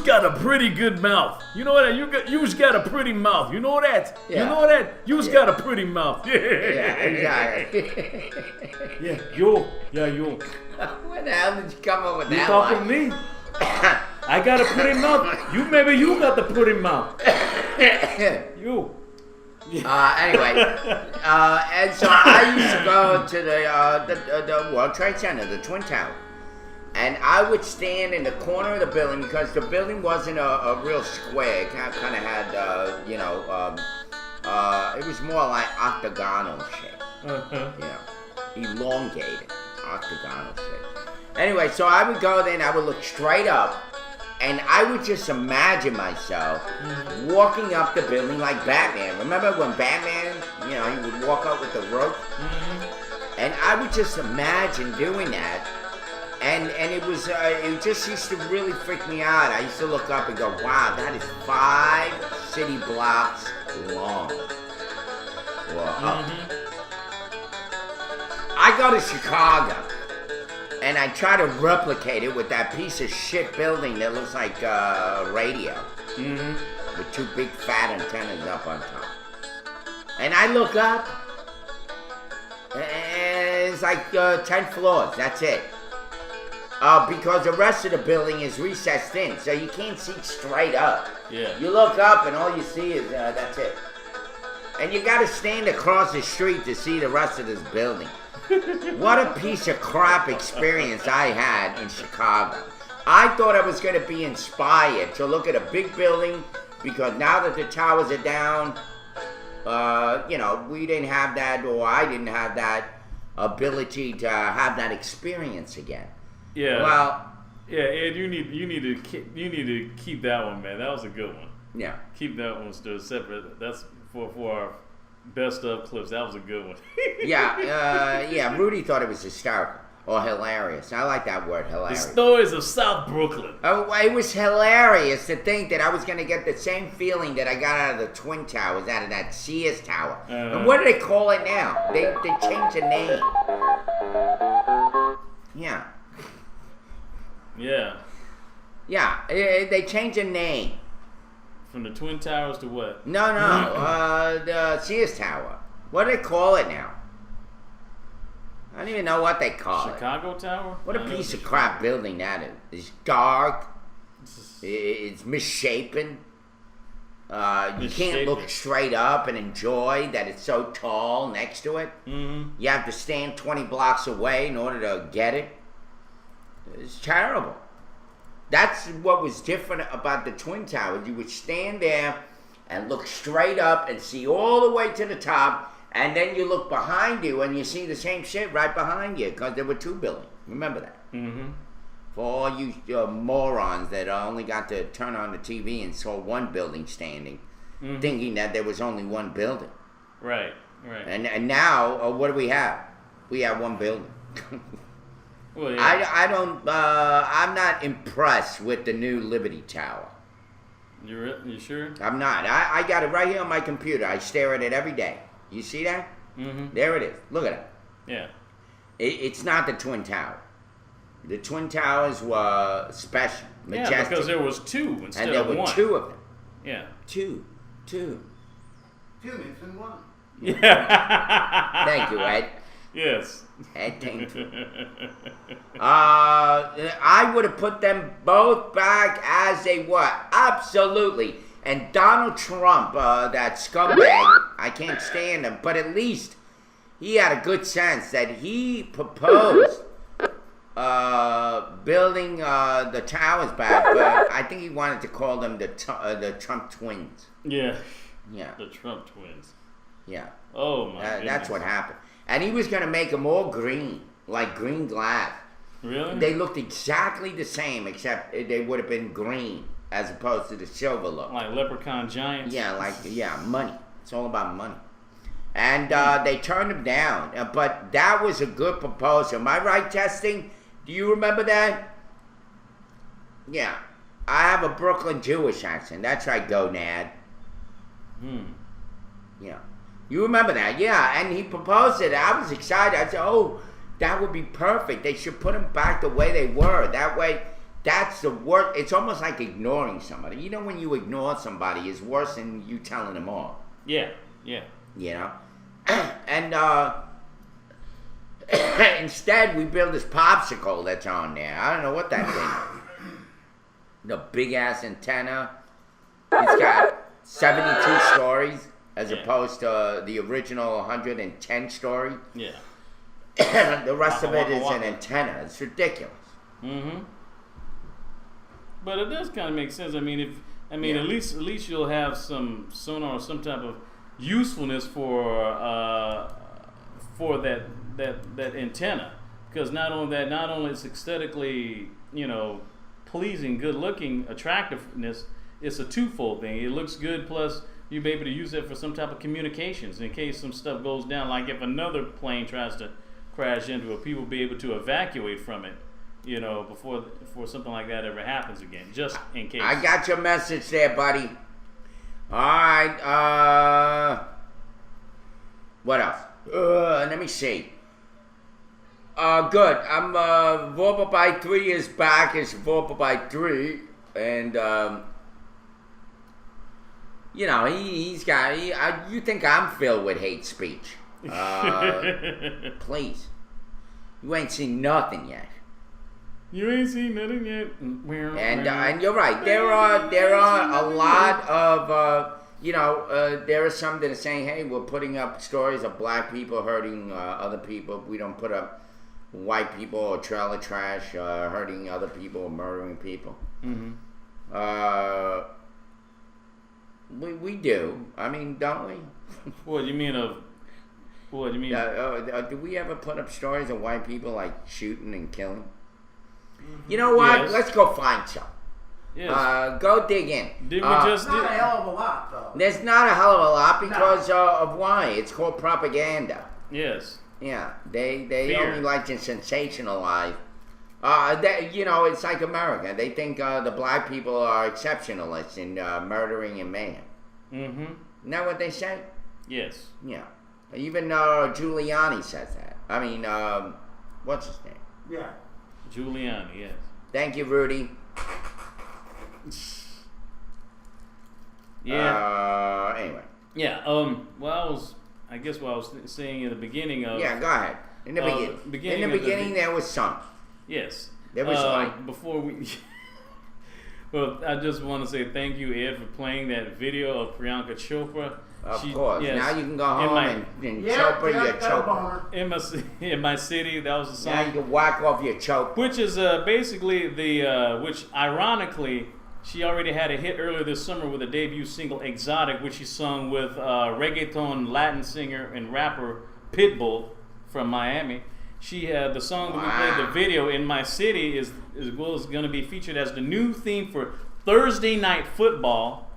L: got a pretty good mouth. You know that? You's got a pretty mouth. You know that?
C: Yeah.
L: You know that? You's got a pretty mouth.
C: Yeah, exactly.
L: Yeah, yo.
C: Where the hell did you come up with
L: You
C: that
L: talking
C: one?
L: to me? I got a pretty mouth. Maybe you got the pretty mouth. You.
C: Anyway, and so I used to go to the World Trade Center, the Twin Tower, and I would stand in the corner of the building because the building wasn't a real square. It kind of had, it was more like octagonal shape, elongated octagonal shape. Anyway, so I would go there and I would look straight up. And I would just imagine myself walking up the building like Batman. Remember when Batman, he would walk up with the rope? And I would just imagine doing that. And it just used to really freak me out. I used to look up and go, wow, that is 5 city blocks long. I go to Chicago. And I try to replicate it with that piece of shit building that looks like radio. With 2 big fat antennas up on top. And I look up, and it's like 10 floors, that's it. Because the rest of the building is recessed in, so you can't see straight up.
B: Yeah.
C: You look up and all you see is, that's it. And you gotta stand across the street to see the rest of this building. What a piece of crap experience I had in Chicago. I thought I was going to be inspired to look at a big building because now that the towers are down, we didn't have that, or I didn't have that ability to have that experience again.
B: Yeah.
C: Well.
B: Yeah, Ed, you need to keep that one, man. That was a good one.
C: Yeah.
B: Keep that one still separate. That's for our best of clips. That was a good one.
C: Yeah. Rudy thought it was hysterical or hilarious. I like that word, hilarious.
B: The stories of South Brooklyn.
C: Oh, it was hilarious to think that I was going to get the same feeling that I got out of the Twin Towers, out of that Sears Tower. And what do they call it now? They changed the name. Yeah.
B: Yeah.
C: Yeah, they changed the name.
B: From the Twin Towers to what?
C: No, the Sears Tower. What do they call it now? I don't even know what they call
B: Chicago Tower?
C: What a piece of crap building that is. It's dark. It's misshapen. You can't look straight up and enjoy that it's so tall next to it. You have to stand 20 blocks away in order to get it. It's terrible. That's what was different about the Twin Towers. You would stand there and look straight up and see all the way to the top, and then you look behind you and you see the same shit right behind you because there were 2 buildings. Remember that. For all you morons that only got to turn on the TV and saw 1 building standing, thinking that there was only 1 building.
B: Right.
C: And now, what do we have? We have 1 building.
B: Well, yeah.
C: I'm not impressed with the new Liberty Tower.
B: You sure?
C: I'm not. I got it right here on my computer. I stare at it every day. You see that?
B: Mm-hmm.
C: There it is. Look at it.
B: Yeah.
C: It's not the Twin Tower. The Twin Towers were special, majestic.
B: Yeah, because there was two instead
C: and there
B: of
C: were
B: one.
C: two of them.
B: Yeah.
C: Two.
A: Two missing one.
B: Yeah.
C: Thank you, Ed.
B: Yes.
C: Ed came through. I would have put them both back as they were. Absolutely. And Donald Trump, that scumbag, I can't stand him, but at least he had a good sense that he proposed building the towers back, but I think he wanted to call them the Trump twins.
B: Yeah.
C: Yeah.
B: The Trump twins.
C: Yeah.
B: Oh my goodness.
C: That's what happened. And he was going to make them all green, like green glass.
B: Really?
C: They looked exactly the same, except they would have been green as opposed to the silver look.
B: Like leprechaun giants?
C: Yeah, money. It's all about money. And they turned him down. But that was a good proposal. Am I right, Testing? Do you remember that? Yeah. I have a Brooklyn Jewish accent. That's right, Gonad. Yeah. You remember that? Yeah. And he proposed it. I was excited. I said, oh, that would be perfect. They should put them back the way they were. That way, that's the worst. It's almost like ignoring somebody. You know, when you ignore somebody, it's worse than you telling them off.
B: Yeah. Yeah.
C: You know? And instead, we build this popsicle that's on there. I don't know what that thing is. The big-ass antenna. It's got 72 stories as opposed to the original 110 story.
B: Yeah.
C: The rest of it is an antenna. It's ridiculous.
B: Mm-hmm. But it does kind of make sense. I mean, at least you'll have some sonar or some type of usefulness for that antenna, because not only it's aesthetically, pleasing, good looking, attractiveness. It's a twofold thing. It looks good, plus you'll be able to use it for some type of communications in case some stuff goes down. Like if another plane tries to crash into it, people will be able to evacuate from it, before something like that ever happens again, just in case.
C: I got your message there, buddy. All right. What else? Let me see. Good. I'm Vorpal by 3 is back. It's Vorpal by 3, and he's got. You think I'm filled with hate speech? Please. You ain't seen nothing yet.
B: You ain't seen nothing yet.
C: And you're right. There are a lot of there are some that are saying, hey, we're putting up stories of black people hurting other people. We don't put up white people or trailer trash hurting other people or murdering people.
B: Mm-hmm.
C: We do. I mean, don't we?
B: What do you mean
C: do we ever put up stories of white people like shooting and killing? You know what?
B: Yes.
C: Let's go find some.
B: Yes.
C: Go dig in.
B: Did we just
A: Not a hell of a lot, though.
C: There's not a hell of a lot because of why? It's called propaganda.
B: Yes.
C: Yeah, they
B: Fear.
C: only like to sensationalize. It's like America. They think the black people are exceptionalists in murdering and mayhem.
B: Mm-hmm.
C: Isn't that what they say?
B: Yes.
C: Yeah. Even Giuliani says that. I mean, what's his name?
A: Yeah.
B: Giuliani, yes.
C: Thank you, Rudy.
B: Yeah.
C: Anyway.
B: Yeah. I guess what I was saying in the beginning of.
C: Yeah, go ahead. In the beginning, there was some.
B: Yes.
C: There was light.
B: Before we. Well, I just want to say thank you, Ed, for playing that video of Priyanka Chopra.
C: Of course.
B: Yes,
C: now you can go home and Chopra your Chopra.
B: In my city, that was the song.
C: Now you can whack off your Chopra.
B: Which is basically which ironically, she already had a hit earlier this summer with a debut single, Exotic, which she sung with reggaeton Latin singer and rapper Pitbull from Miami. She had the song that we played, the video, In My City, is going to be featured as the new theme for Thursday Night Football,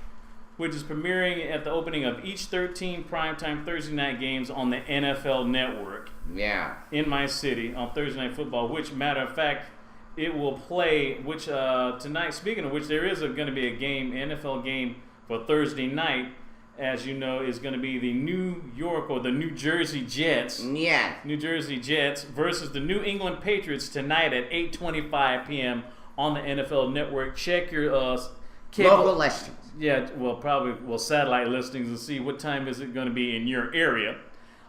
B: which is premiering at the opening of each 13 primetime Thursday night games on the NFL Network.
C: Yeah.
B: In My City on Thursday Night Football, which, matter of fact, it will play, which tonight, speaking of which, there is going to be a game, NFL game for Thursday night, as you know, is going to be the New York or the New Jersey Jets.
C: Yeah.
B: New Jersey Jets versus the New England Patriots tonight at 8:25 p.m. on the NFL Network. Check your
C: local listings.
B: Yeah, well, satellite listings and see what time is it going to be in your area.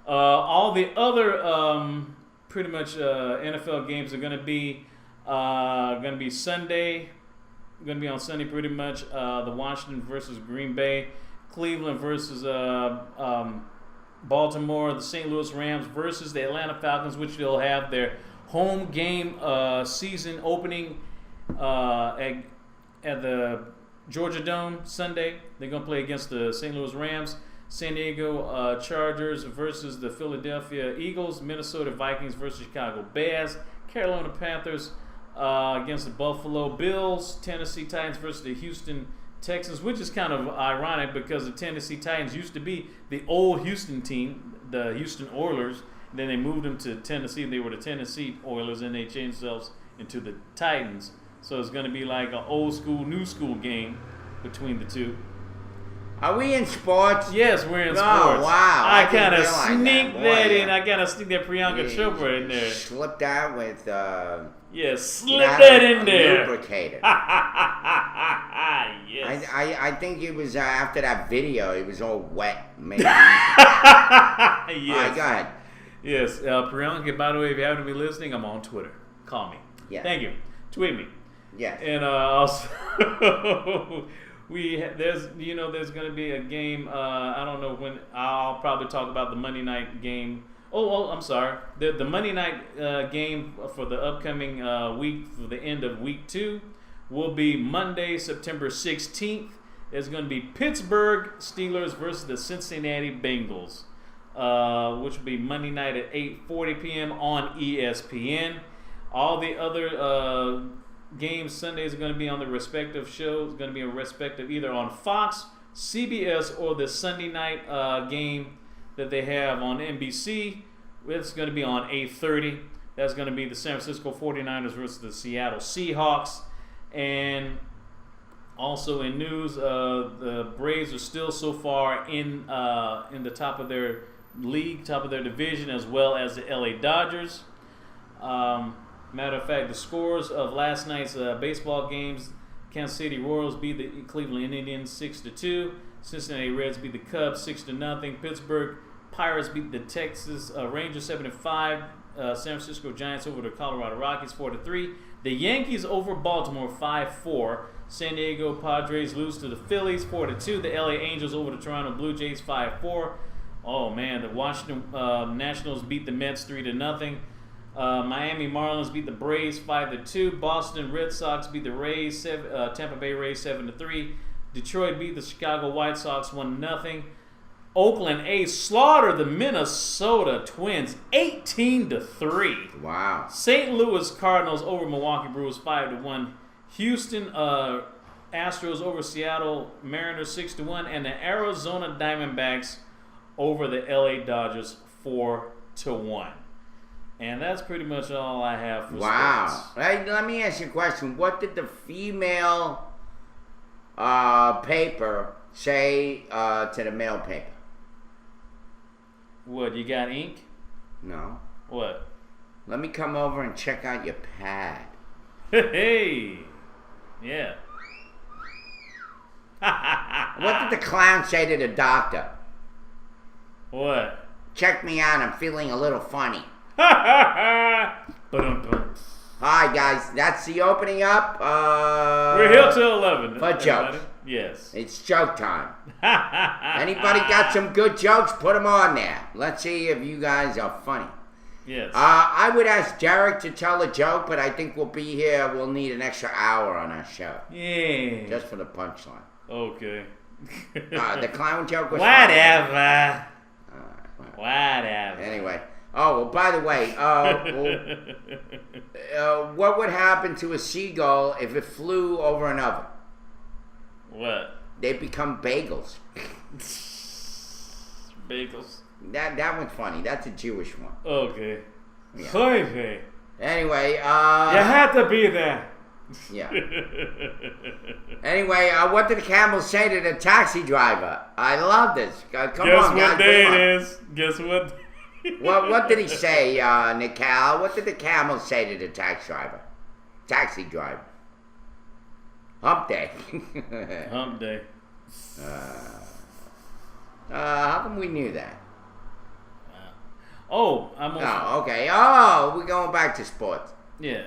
B: All the other pretty much NFL games are going to be Sunday. Going to be on Sunday pretty much. The Washington versus Green Bay, Cleveland versus Baltimore, the St. Louis Rams versus the Atlanta Falcons, which they'll have their home game season opening at the Georgia Dome Sunday. They're going to play against the St. Louis Rams. San Diego Chargers versus the Philadelphia Eagles. Minnesota Vikings versus Chicago Bears. Carolina Panthers against the Buffalo Bills. Tennessee Titans versus the Houston Texans, which is kind of ironic because the Tennessee Titans used to be the old Houston team, the Houston Oilers. Then they moved them to Tennessee. They were the Tennessee Oilers, and they changed themselves into the Titans. So it's going to be like an old school, new school game between the two.
C: Are we in sports?
B: Yes, we're in sports.
C: Oh, wow.
B: I kind of sneaked that in. I kind of sneaked that Priyanka Chopra in there.
C: Slipped out with...
B: yes, slip that in there.
C: Lubricated.
B: Yes.
C: I think it was after that video, it was all wet. Maybe.
B: Yes.
C: All right, go ahead.
B: Yes, Priyanka, by the way, if you happen to be listening, I'm on Twitter. Call me.
C: Yeah.
B: Thank you. Tweet me.
C: Yes.
B: And also... there's going to be a game. I don't know when. I'll probably talk about the Monday night game. Oh, I'm sorry. The Monday night game for the upcoming week, for the end of week 2, will be Monday, September 16th. There's going to be Pittsburgh Steelers versus the Cincinnati Bengals, which will be Monday night at 8:40 p.m. on ESPN. All the other games Sundays are going to be on the respective shows. It's going to be a respective either on Fox, CBS, or the Sunday night game that they have on NBC. It's going to be on 8:30. That's going to be the San Francisco 49ers versus the Seattle Seahawks. And also in news, the Braves are still so far in the top of their league, top of their division, as well as the LA Dodgers. Matter of fact, the scores of last night's baseball games: Kansas City Royals beat the Cleveland Indians 6-2. Cincinnati Reds beat the Cubs 6-0. Pittsburgh Pirates beat the Texas Rangers 7-5. San Francisco Giants over the Colorado Rockies 4-3. The Yankees over Baltimore 5-4. San Diego Padres lose to the Phillies 4-2. The LA Angels over the Toronto Blue Jays 5-4. Oh man, the Washington Nationals beat the Mets 3-0. Miami Marlins beat the Braves 5-2. Boston Red Sox beat the Rays, Tampa Bay Rays 7-3. Detroit beat the Chicago White Sox 1-0. Oakland A's slaughtered the Minnesota Twins 18-3.
C: Wow.
B: St. Louis Cardinals over Milwaukee Brewers 5-1. Houston Astros over Seattle Mariners 6-1, and the Arizona Diamondbacks over the LA Dodgers 4-1. And that's pretty much all I have for sports.
C: Hey, let me ask you a question. What did the female paper say to the male paper?
B: What, you got ink?
C: No.
B: What?
C: Let me come over and check out your pad.
B: Hey! Yeah.
C: What did the clown say to the doctor?
B: What?
C: Check me out, I'm feeling a little funny.
B: Ba-dum-bum.
C: Hi guys, that's the opening up.
B: We're here till 11.
C: For jokes.
B: Yes.
C: It's joke time. Anybody got some good jokes? Put them on there. Let's see if you guys are funny.
B: Yes.
C: I would ask Derek to tell a joke, but I think we'll be here. We'll need an extra hour on our show.
B: Yeah.
C: Just for the punchline.
B: Okay.
C: The clown joke was
B: whatever.
C: Funny.
B: Whatever.
C: Anyway. Oh, well, by the way, what would happen to a seagull if it flew over an oven?
B: What?
C: They become bagels.
B: Bagels.
C: That one's funny. That's a Jewish one.
B: Okay.
C: Yeah.
B: Okay.
C: Anyway,
L: You had to be there.
C: yeah. Anyway, what did the camel say to the taxi driver? I love this. Come
B: Guess
C: on,
B: what
C: guys.
B: day
C: come on.
B: it is? Guess what?
C: What did he say, Nicole? What did the camel say to the taxi driver? Hump day.
B: Hump day.
C: How come we knew that?
B: Oh, I'm on.
C: Oh, okay. Oh, we're going back to sports.
B: Yeah.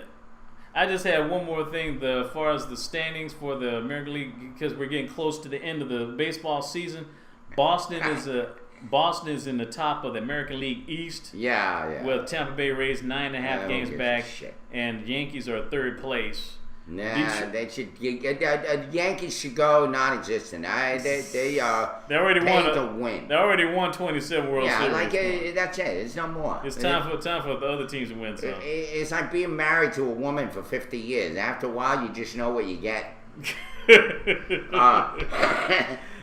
B: I just had one more thing. As far as the standings for the American League, because we're getting close to the end of the baseball season. Boston is in the top of the American League East.
C: Yeah.
B: With Tampa Bay Rays 9.5 games back,
C: shit.
B: and Yankees are third place.
C: Nah, they should. Yankees should go non-existent. They
B: already
C: paid
B: won
C: to win.
B: They already won 27 World Series.
C: That's it. It's no more.
B: It's time for the other teams to win some.
C: It's like being married to a woman for 50 years. After a while, you just know what you get.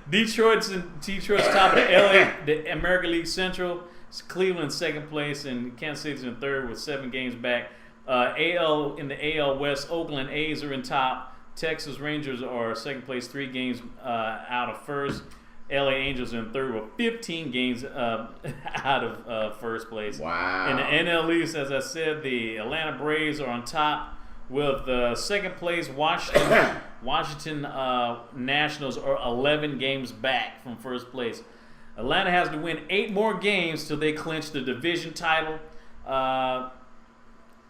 B: Detroit's top of the American League Central. Cleveland second place, and Kansas City's in third with 7 games back. In the AL West, Oakland A's are in top. Texas Rangers are second place, 3 games out of first. LA Angels are in third with 15 games out of first place.
C: Wow.
B: In the NL East, as I said, the Atlanta Braves are on top with second place. Washington Nationals are 11 games back from first place. Atlanta has to win 8 more games till they clinch the division title.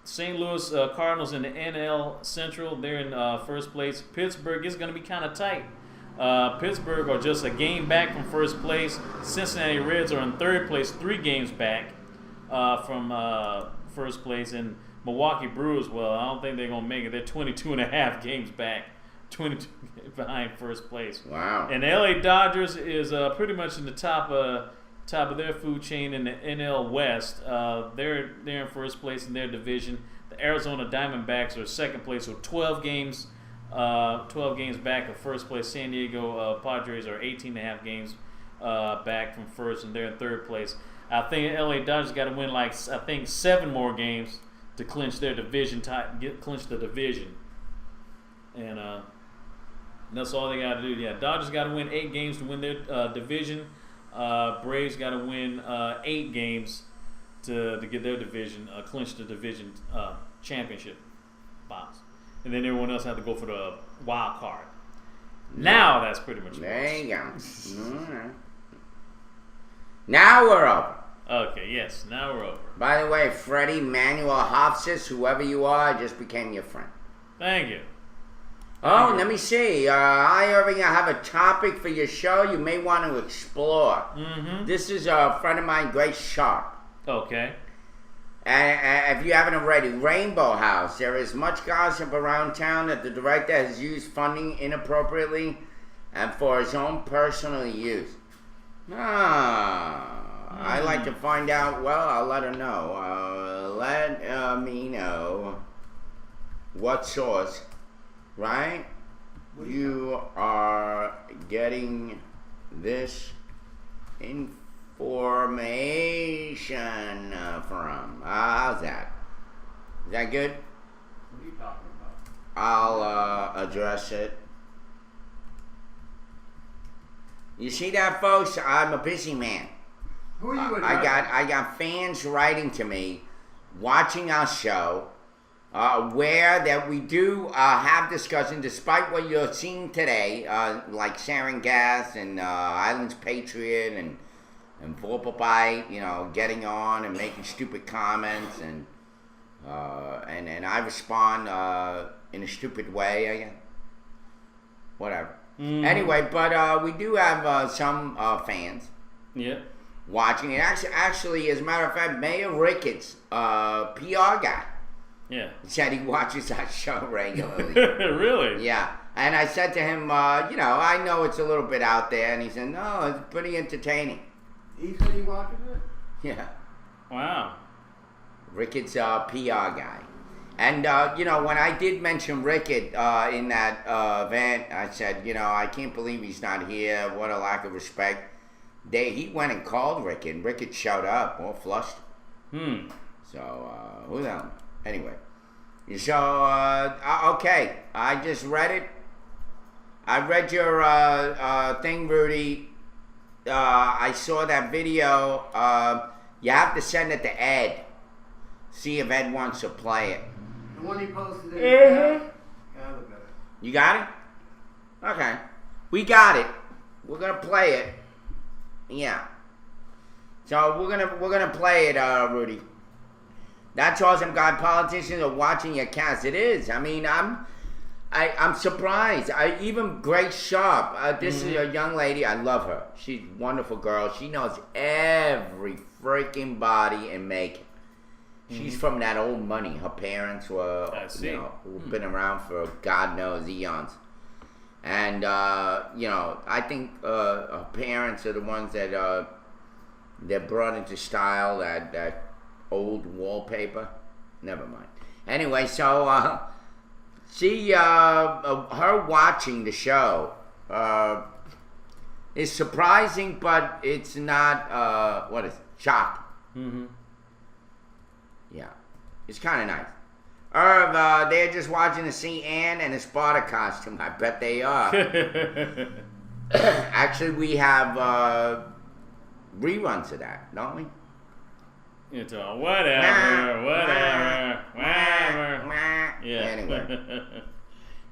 B: St. Louis Cardinals in the NL Central, they're in first place. Pittsburgh is going to be kind of tight. Pittsburgh are just a game back from first place. Cincinnati Reds are in third place, 3 games back from first place. And Milwaukee Brewers, well, I don't think they're going to make it. They're 22.5 games back, 22 behind first place.
C: Wow.
B: And the LA Dodgers is pretty much in the top of their food chain in the NL West. They're in first place in their division. The Arizona Diamondbacks are second place with 12 games back of first place. San Diego Padres are 18.5 games back from first, and they're in third place. I think LA Dodgers got to win 7 more games to clinch their division, clinch the division, and that's all they got to do. Yeah, Dodgers got to win 8 games to win their division. Braves got to win 8 games to get their division, clinch the division championship box. And then everyone else had to go for the wild card. Now that's pretty much
C: there you go. All right. Now we're over.
B: Okay, yes, now we're over.
C: By the way, Freddie Manuel Hofsis, whoever you are, I just became your friend.
B: Thank you.
C: Oh, let me see. Hi, Irving. I have a topic for your show you may want to explore.
B: Mm-hmm.
C: This is a friend of mine, Grace Sharp.
B: Okay.
C: And if you haven't already, Rainbow House. There is much gossip around town that the director has used funding inappropriately and for his own personal use. I'd like to find out. Well, I'll let her know. Let me know what source. Right? You are getting this information from. How's that? Is that good?
A: What are you talking about?
C: I'll address it. You see that, folks? I'm a busy man.
A: Who are you
C: I got fans writing to me, watching our show. Aware that we do have discussion, despite what you're seeing today, like Sarin Gas and Islands Patriot and Vorpapite, getting on and making stupid comments, and I respond in a stupid way, I guess. Whatever. Mm-hmm. Anyway, but we do have some fans.
B: Yeah.
C: Watching it. Actually, as a matter of fact, Mayor Ricketts, PR guy.
B: Yeah.
C: Said he watches our show regularly.
B: Really?
C: Yeah. And I said to him, I know it's a little bit out there. And he said, no, it's pretty entertaining.
A: He said he watches it?
C: Yeah.
B: Wow.
C: Ricketts, PR guy. And, when I did mention Rickett in that event, I said, I can't believe he's not here. What a lack of respect. He went and called Rickett. And Rickett showed up, all flushed. So, who the hell? Anyway. So, okay. I just read it. I read your thing, Rudy. I saw that video. You have to send it to Ed. See if Ed wants to play it.
A: The one he posted in
C: Mhm.
A: Yeah, look at it.
C: You got it? Okay. We got it. We're gonna play it. Yeah. So we're gonna play it, Rudy. That's awesome, God. Politicians are watching your cast. It is. I mean, I'm surprised. Even Grace Sharp. This is a young lady. I love her. She's a wonderful girl. She knows every freaking body in Macon. She's from that old money. Her parents were, who've been around for God knows eons. And I think her parents are the ones that brought into style that old wallpaper. Never mind. Anyway, so she, her watching the show is surprising, but it's not. What is it? Shock.
B: Mm-hmm.
C: Yeah, it's kind of nice. They're just watching to see Anne and the Sparta costume. I bet they are. Actually, we have reruns of that, don't we?
B: It's whatever. Yeah.
C: Anyway,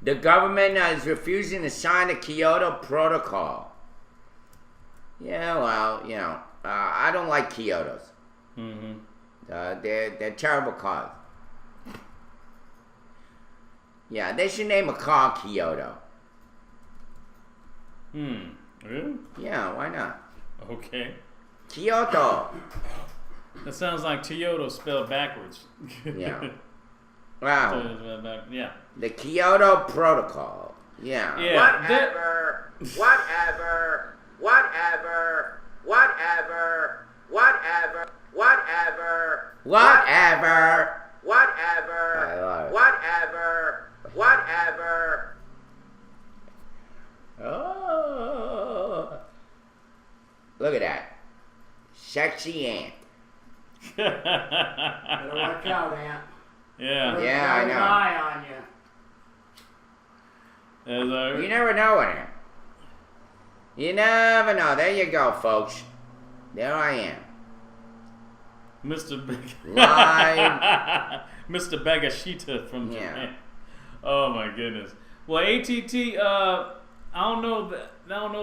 C: the government is refusing to sign the Kyoto Protocol. Yeah, well, I don't like Kyotos.
B: Mm-hmm.
C: They're terrible cars. Yeah, they should name a car Kyoto.
B: Really?
C: Yeah, why not?
B: Okay.
C: Kyoto.
B: That sounds like Toyota spelled backwards.
C: Yeah. Wow.
B: Yeah.
C: The Kyoto Protocol. Yeah.
J: Whatever.
C: Oh. Look at that. Sexy Ant.
A: Better watch out, Ant.
B: Yeah.
C: Yeah, I know.
A: An eye on you.
C: You never know it. You never know. There you go, folks. There I am.
B: Mr.
C: Live.
B: Mr. Bagashita from Japan.
C: Yeah.
B: Oh my goodness. Well, ATT. I don't know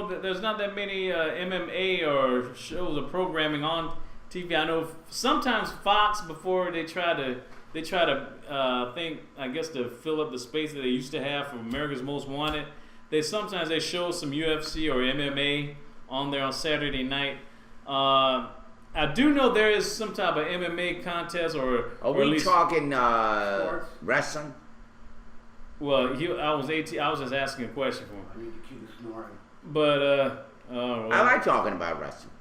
B: that there's not that many MMA or shows or programming on TV. I know sometimes Fox, before they try to think, I guess, to fill up the space that they used to have for America's Most Wanted. They sometimes show some UFC or MMA on there on Saturday night. I do know there is some type of MMA contest or.
C: Are
B: or at
C: we
B: least,
C: talking wrestling?
B: Well, I was just asking a question for him.
A: I need to keep snoring.
B: But
C: I like talking about wrestling.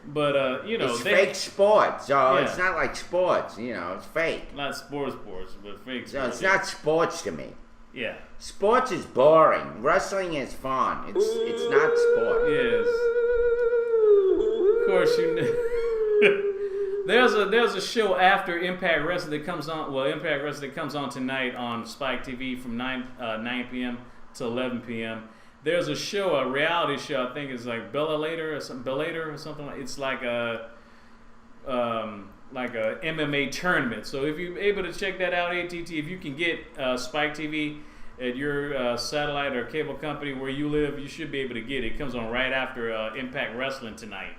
B: But
C: it's fake sports, so
B: Yeah.
C: it's not like sports. It's fake.
B: Not sports, but fake.
C: So
B: sports,
C: it's not sports to me.
B: Yeah.
C: Sports is boring. Wrestling is fun. It's not sport.
B: Yes. Of course, there's a show after Impact Wrestling that comes on. Well, Impact Wrestling comes on tonight on Spike TV from 9 p.m. to 11 p.m. There's a show, a reality show. I think it's like Bellator or something. It's like a MMA tournament. So if you're able to check that out, ATT, if you can get Spike TV at your satellite or cable company where you live, you should be able to get it. It comes on right after Impact Wrestling tonight.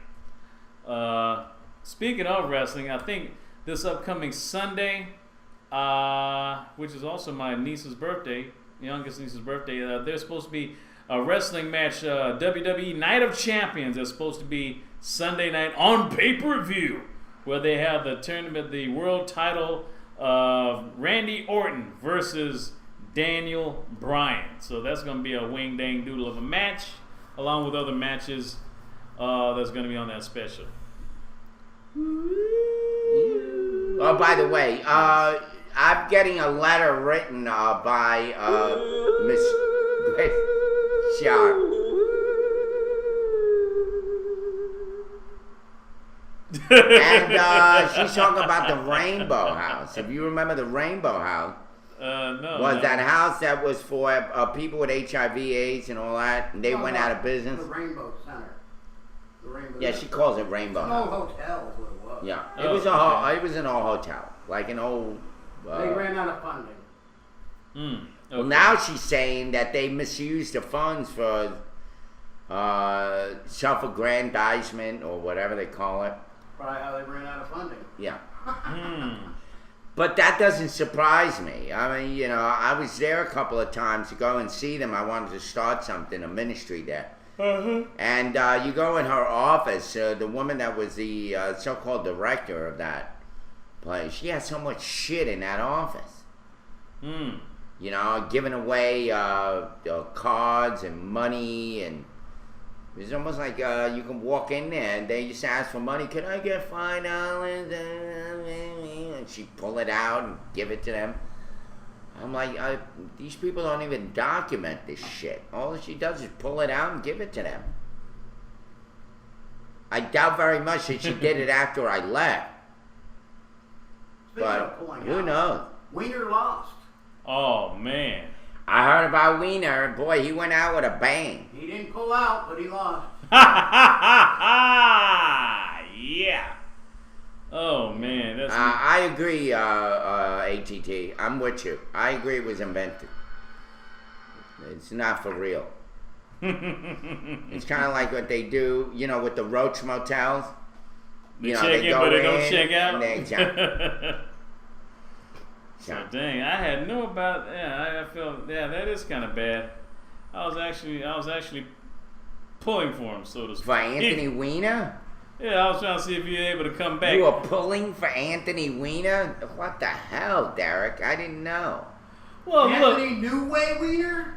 B: Speaking of wrestling, I think this upcoming Sunday, which is also my niece's birthday, youngest niece's birthday, there's supposed to be a wrestling match, WWE Night of Champions. It's supposed to be Sunday night on pay-per-view, where they have the tournament, the world title of Randy Orton versus Daniel Bryan. So that's going to be a wing-dang doodle of a match, along with other matches that's going to be on that special.
C: Oh, by the way, I'm getting a letter written by Miss Grace Sharp. And she's talking about the Rainbow House. If you remember the Rainbow House,
B: No.
C: was that house that was for people with HIV/AIDS and all that, and they went out of business.
A: The Rainbow Center. The Rainbow
C: Yeah, she calls it Rainbow
A: An
C: House.
A: old hotel is what it was.
C: Yeah,
B: Oh,
C: it was an old hotel, like an old.
A: They ran out of funding.
C: Well, now she's saying that they misused the funds for self-aggrandizement or whatever they call it.
A: Probably how they ran out of funding.
C: Yeah. But that doesn't surprise me. I mean, you know, I was there a couple of times to go and see them. I wanted to start something, a ministry there. And you go in her office, the woman that was the so-called director of that place, she had so much shit in that office. You know, giving away cards and money, and it was almost like you can walk in there and they used to ask for money. Can I get $5? And she'd pull it out and give it to them. I'm like, these people don't even document this shit. All she does is pull it out and give it to them. I doubt very much that she did it after I left.
A: Speaking
C: But
A: of pulling
C: who
A: out,
C: knows?
A: Wiener lost.
B: Oh man.
C: I heard about Wiener. Boy, he went out with a bang.
A: He didn't pull out, but he lost.
B: Yeah. Oh man, that's
C: I agree, ATT. I'm with you. I agree it was invented. It's not for real. It's kind of like what they do, you know, with the Roach motels.
B: they
C: You know,
B: check
C: they
B: in,
C: go
B: but they
C: in
B: don't check out.
C: and they jump.
B: So dang, I had no about. Yeah, I feel. Yeah, that is kind of bad. I was actually pulling for him, so to speak.
C: For Anthony Weiner?
B: Yeah, I was trying to see if you were able to come back.
C: You were pulling for Anthony Weiner? What the hell, Derek? I didn't know.
B: Well,
A: Anthony New Way Wiener?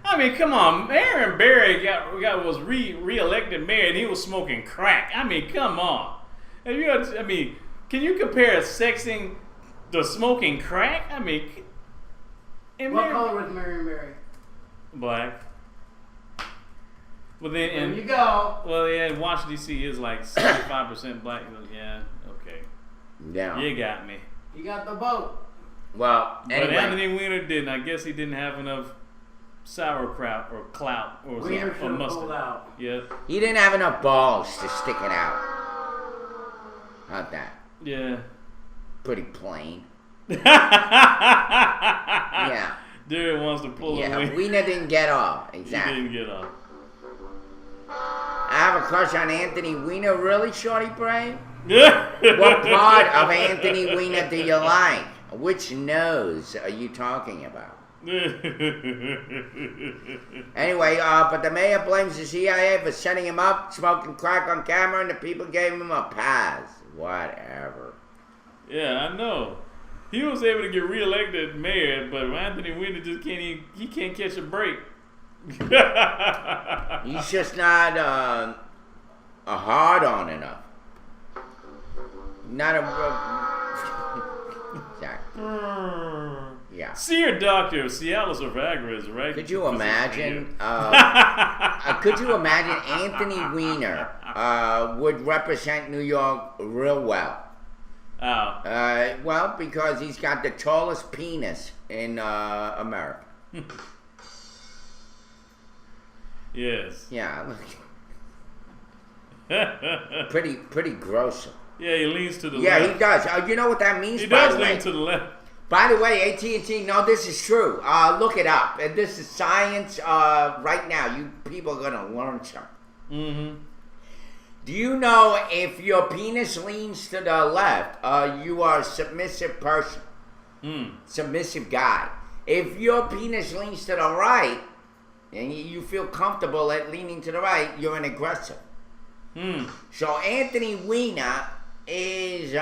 B: I mean, come on, Aaron Barry was re-elected mayor and he was smoking crack. I mean, come on. I mean, can you compare sexing to smoking crack? I mean,
A: What color was Marion Barry?
B: Black. Well, then,
A: There you go.
B: Well, yeah, Washington D.C. is like 75% black. Yeah, okay.
C: Yeah.
B: You got me.
A: You got the vote.
C: Well, anyway.
B: But Anthony Weiner didn't. I guess he didn't have enough sauerkraut or clout or
A: Weiner should have
B: mustard.
A: pulled out.
B: Yeah.
C: He didn't have enough balls to stick it out. How'd that?
B: Yeah.
C: Pretty plain. Yeah.
B: Derek wants to pull
C: Yeah,
B: away.
C: Weiner didn't get off.
B: He
C: Exactly.
B: didn't get off.
C: I have a crush on Anthony Weiner. Really, Shorty Bray?
B: Yeah.
C: What part of Anthony Weiner do you like? Which nose are you talking about? Anyway, but the mayor blames the CIA for setting him up, smoking crack on camera, and the people gave him a pass. Whatever.
B: Yeah, I know. He was able to get reelected mayor, but Anthony Weiner just he can't catch a break.
C: He's just not a hard-on enough. Not a... Exactly. Yeah.
B: See your doctor. Cialis or Viagra is right.
C: Could you imagine? Could you imagine Anthony Weiner would represent New York real well?
B: Oh.
C: Well, because he's got the tallest penis in America.
B: Yes.
C: Yeah. Pretty gross.
B: Yeah, he leans to the
C: Yeah,
B: left.
C: he does. You know what that means?
B: He
C: by
B: does
C: the way?
B: lean to the left.
C: By the way, AT&T, no, this is true. Look it up. And this is science right now. You people are going to learn something.
B: Mm-hmm.
C: Do you know if your penis leans to the left, you are a submissive person? Submissive guy. If your penis leans to the right, and you feel comfortable at leaning to the right, you're an aggressor. So Anthony Weiner is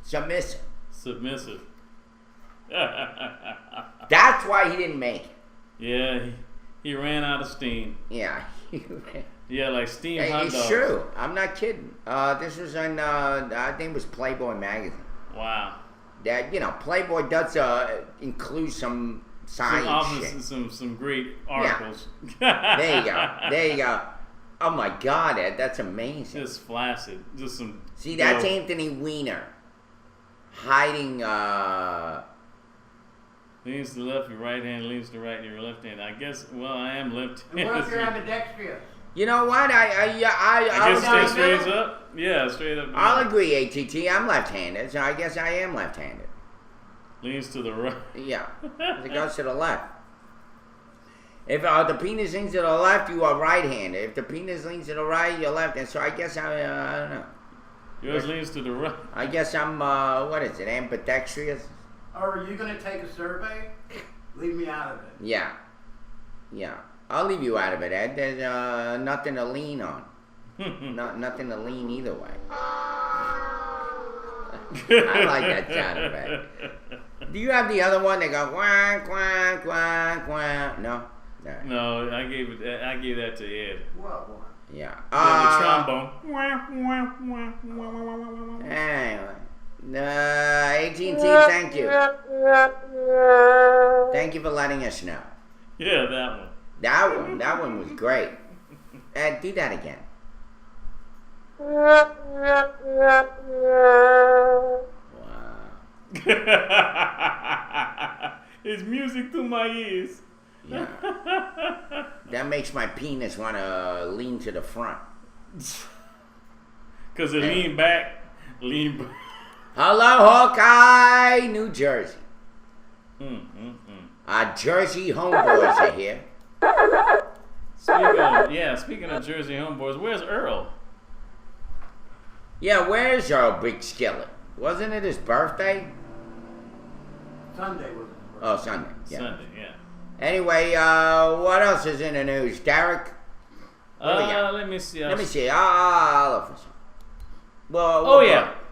C: submissive.
B: Submissive.
C: That's why he didn't make it.
B: Yeah, he ran out of steam.
C: Yeah.
B: Yeah, like steam hot dogs.
C: It's true. I'm not kidding. This was in, I think it was Playboy magazine.
B: Wow.
C: That, you know, Playboy does include some science shit.
B: Some great articles.
C: There you go. There you go. Oh my God, Ed, that's amazing.
B: Just flaccid. Just some.
C: See, that's Anthony Weiner hiding.
B: Leans to the left, your right hand leans to the right, your left hand. I guess. Well, I am left-handed.
A: And what if you're ambidextrous?
C: You know what? I
B: guess stay straight up. Yeah, straight up.
C: I'll agree, ATT. I'm left-handed, so I guess I am left-handed.
B: Leans to the right.
C: Yeah, it goes to the left. If the penis leans to the left, you are right-handed. If the penis leans to the right, you're left. And so I guess I don't know.
B: Yours leans to the right.
C: I guess I'm what is it? Ambidextrous.
A: Or are you going to take a survey? Leave me out of it.
C: Yeah. I'll leave you out of it, Ed. There's nothing to lean on. Nothing to lean either way. I like that sound effect. Do you have the other one that goes quack quack quack quack? No.
B: No, I gave that to Ed.
A: What one?
C: Yeah.
B: The trombone.
C: Anyway. AT&T, thank you. Thank you for letting us know.
B: Yeah, that one.
C: That one was great. Ed, do that again. Wow.
B: It's music to my ears.
C: Yeah. That makes my penis want to lean to the front.
B: Because it lean back.
C: Hello, Hawkeye, New Jersey. Our Jersey homeboys are here.
B: Speaking of Jersey homeboys, where's Earl?
C: Yeah, where's Earl Big Skillet? Wasn't it his birthday?
A: Sunday was his birthday.
C: Oh, Sunday. Yeah.
B: Sunday, yeah.
C: Anyway, what else is in the news, Derek?
B: Let me see.
C: I'll look for some.
B: Well,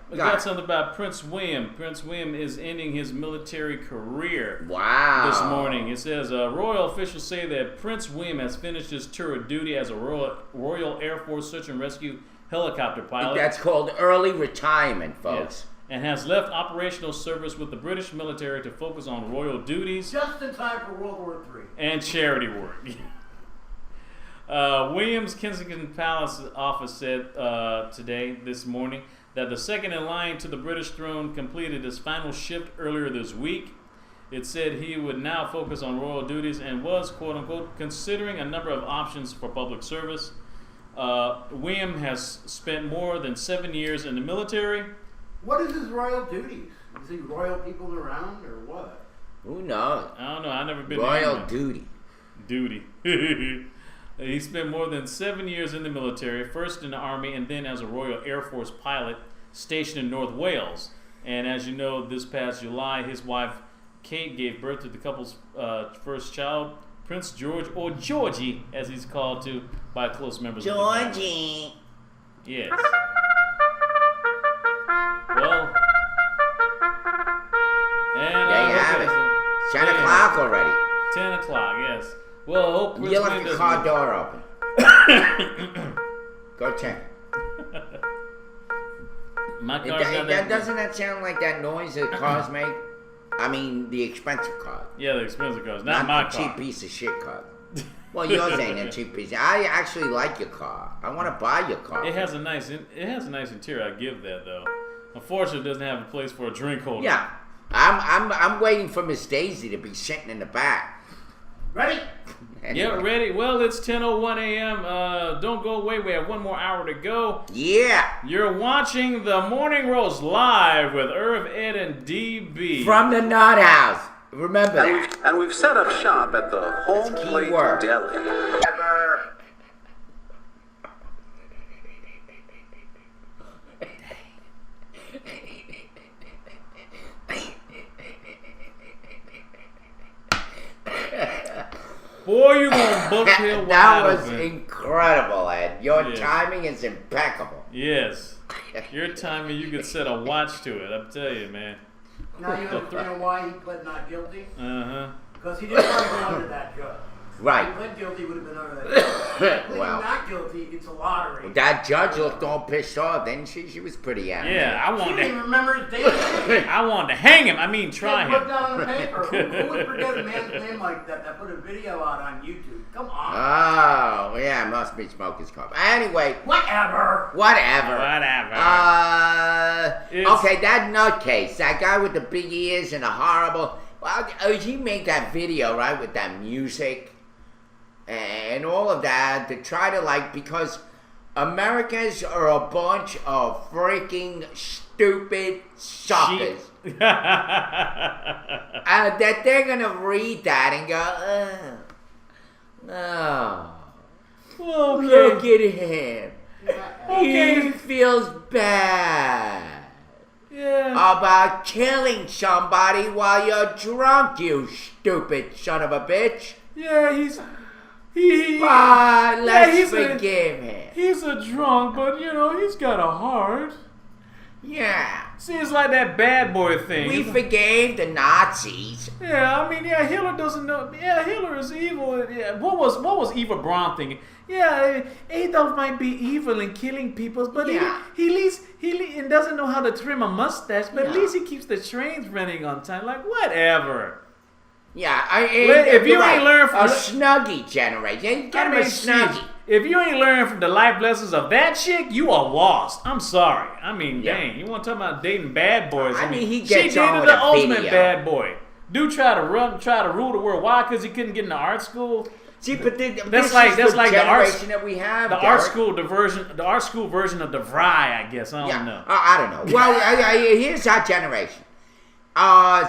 B: we got something about Prince William. Prince William is ending his military career.
C: Wow.
B: This morning. It says, royal officials say that Prince William has finished his tour of duty as a Royal Air Force search and rescue helicopter pilot.
C: That's called early retirement, folks.
B: Yes. And has left operational service with the British military to focus on royal duties.
A: Just in time for World War III.
B: And charity work. William's Kensington Palace office said this morning, that the second in line to the British throne completed his final shift earlier this week. It said he would now focus on royal duties and was, quote unquote, considering a number of options for public service. William has spent more than 7 years in the military.
A: What is his royal duties? Is he royal people around or what?
C: Who knows?
B: I don't know. I've never been
C: royal duty.
B: He spent more than 7 years in the military, first in the Army and then as a Royal Air Force pilot stationed in North Wales. And as you know, this past July, his wife Kate gave birth to the couple's first child, Prince George, or Georgie, as he's called to by close members of the family.
C: Georgie.
B: Yes. Well, and
C: there you have it. 10 o'clock already.
B: 10 o'clock, yes. Well, I hope
C: you left the car door open. Go check.
B: My car's got that.
C: Doesn't that sound like that noise that cars make? I mean, the expensive car.
B: Yeah, the expensive cars, not my car.
C: Cheap piece of shit car. Well, yours ain't a cheap piece. I actually like your car. I want to buy your car.
B: It has a nice interior. I give that though. Unfortunately, it doesn't have a place for a drink holder.
C: Yeah, I'm waiting for Miss Daisy to be sitting in the back.
A: Ready?
B: Anyway. Yeah, ready. Well, it's 10:01 a.m. Don't go away. We have one more hour to go.
C: Yeah.
B: You're watching the Morning Roast live with Irv, Ed, and DB
C: from the Nut House. Remember that.
M: And we've set up shop at the Home Plate Deli.
B: Boy, you gonna book here wide
C: That was
B: open.
C: incredible, Ed. Your timing is impeccable.
B: Yes. Your timing, you could set a watch to it. I'm telling you, man.
A: Now you understand why he pled not guilty?
B: Uh-huh.
A: Because he didn't want to go under that judge.
C: Right.
A: If he pled guilty, would have been under that.
C: Well.
A: Not guilty, it's a lottery.
C: That judge looked all pissed off, didn't she? She was pretty animated.
B: Yeah, I
A: She
B: wanted
A: didn't even
B: to.
A: remember his date.
B: I wanted to hang him. I mean, try
A: Put
B: him.
A: down on the paper. Who would forget a man's name like that put a video out on YouTube? Come on.
C: Oh, yeah, it must be Smoker's Cup. Anyway.
A: Whatever.
C: Okay, that nutcase, that guy with the big ears and the horrible. Well, he made that video, right, with that music and all of that to try to, because Americans are a bunch of freaking stupid suckers. That they're going to read that and go, oh, look at him. He feels bad.
B: Yeah.
C: About killing somebody while you're drunk, you stupid son of a bitch.
B: Yeah, let's
C: forgive him.
B: He's a drunk, but he's got a heart.
C: Yeah.
B: See, it's like that bad boy thing.
C: We forgave the Nazis.
B: Yeah, I mean, Hitler doesn't know. Yeah, Hitler is evil. Yeah, what was Eva Braun thinking? Yeah, Adolf might be evil and killing people, but he doesn't know how to trim a mustache. But at least he keeps the trains running on time. Like whatever.
C: Yeah,
B: if you ain't learned from
C: a Snuggie generation, get him a Snuggie.
B: If you ain't learned from the life lessons of that chick, you are lost. I'm sorry. I mean, dang, you want to talk about dating bad boys?
C: I mean, he
B: she
C: gets on
B: dated
C: with
B: the
C: a
B: ultimate
C: video.
B: bad boy. Dude try to rule the world. Why? Because he couldn't get into art school.
C: See, but
B: that's like the
C: generation that we have.
B: The art school version of DeVry, I guess. I don't know.
C: I don't know. Well, here's our generation.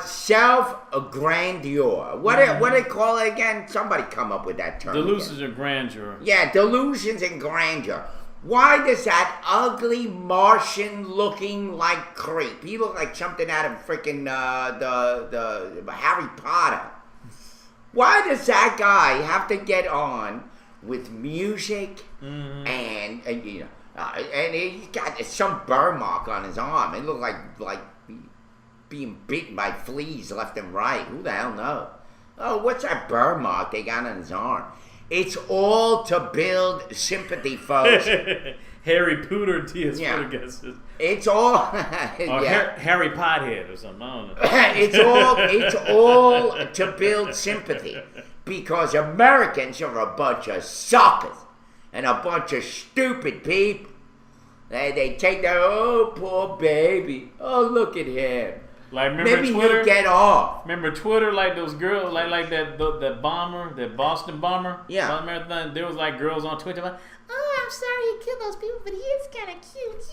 C: Self-grandeur. What do they call it again? Somebody come up with that term.
B: Delusions of grandeur.
C: Yeah, delusions and grandeur. Why does that ugly Martian-looking creep? He looked like something out of freaking the Harry Potter. Why does that guy have to get on with music and he's got some burn mark on his arm? It looked like being bitten by fleas left and right. Who the hell knows? Oh, what's that burn mark they got on his arm? It's all to build sympathy, folks.
B: Harry Potter T.S. guesses.
C: It's all
B: Harry Pothead or something. I don't know.
C: It's all to build sympathy because Americans are a bunch of suckers and a bunch of stupid people. They take their poor baby. Oh, look at him.
B: Like remember
C: Maybe
B: Twitter?
C: He'll get off.
B: Remember Twitter? Like those girls, like that bomber, that Boston bomber.
C: Yeah.
B: Boston Marathon. There was girls on Twitter like, oh, I'm sorry you killed those people, but he is kind of cute.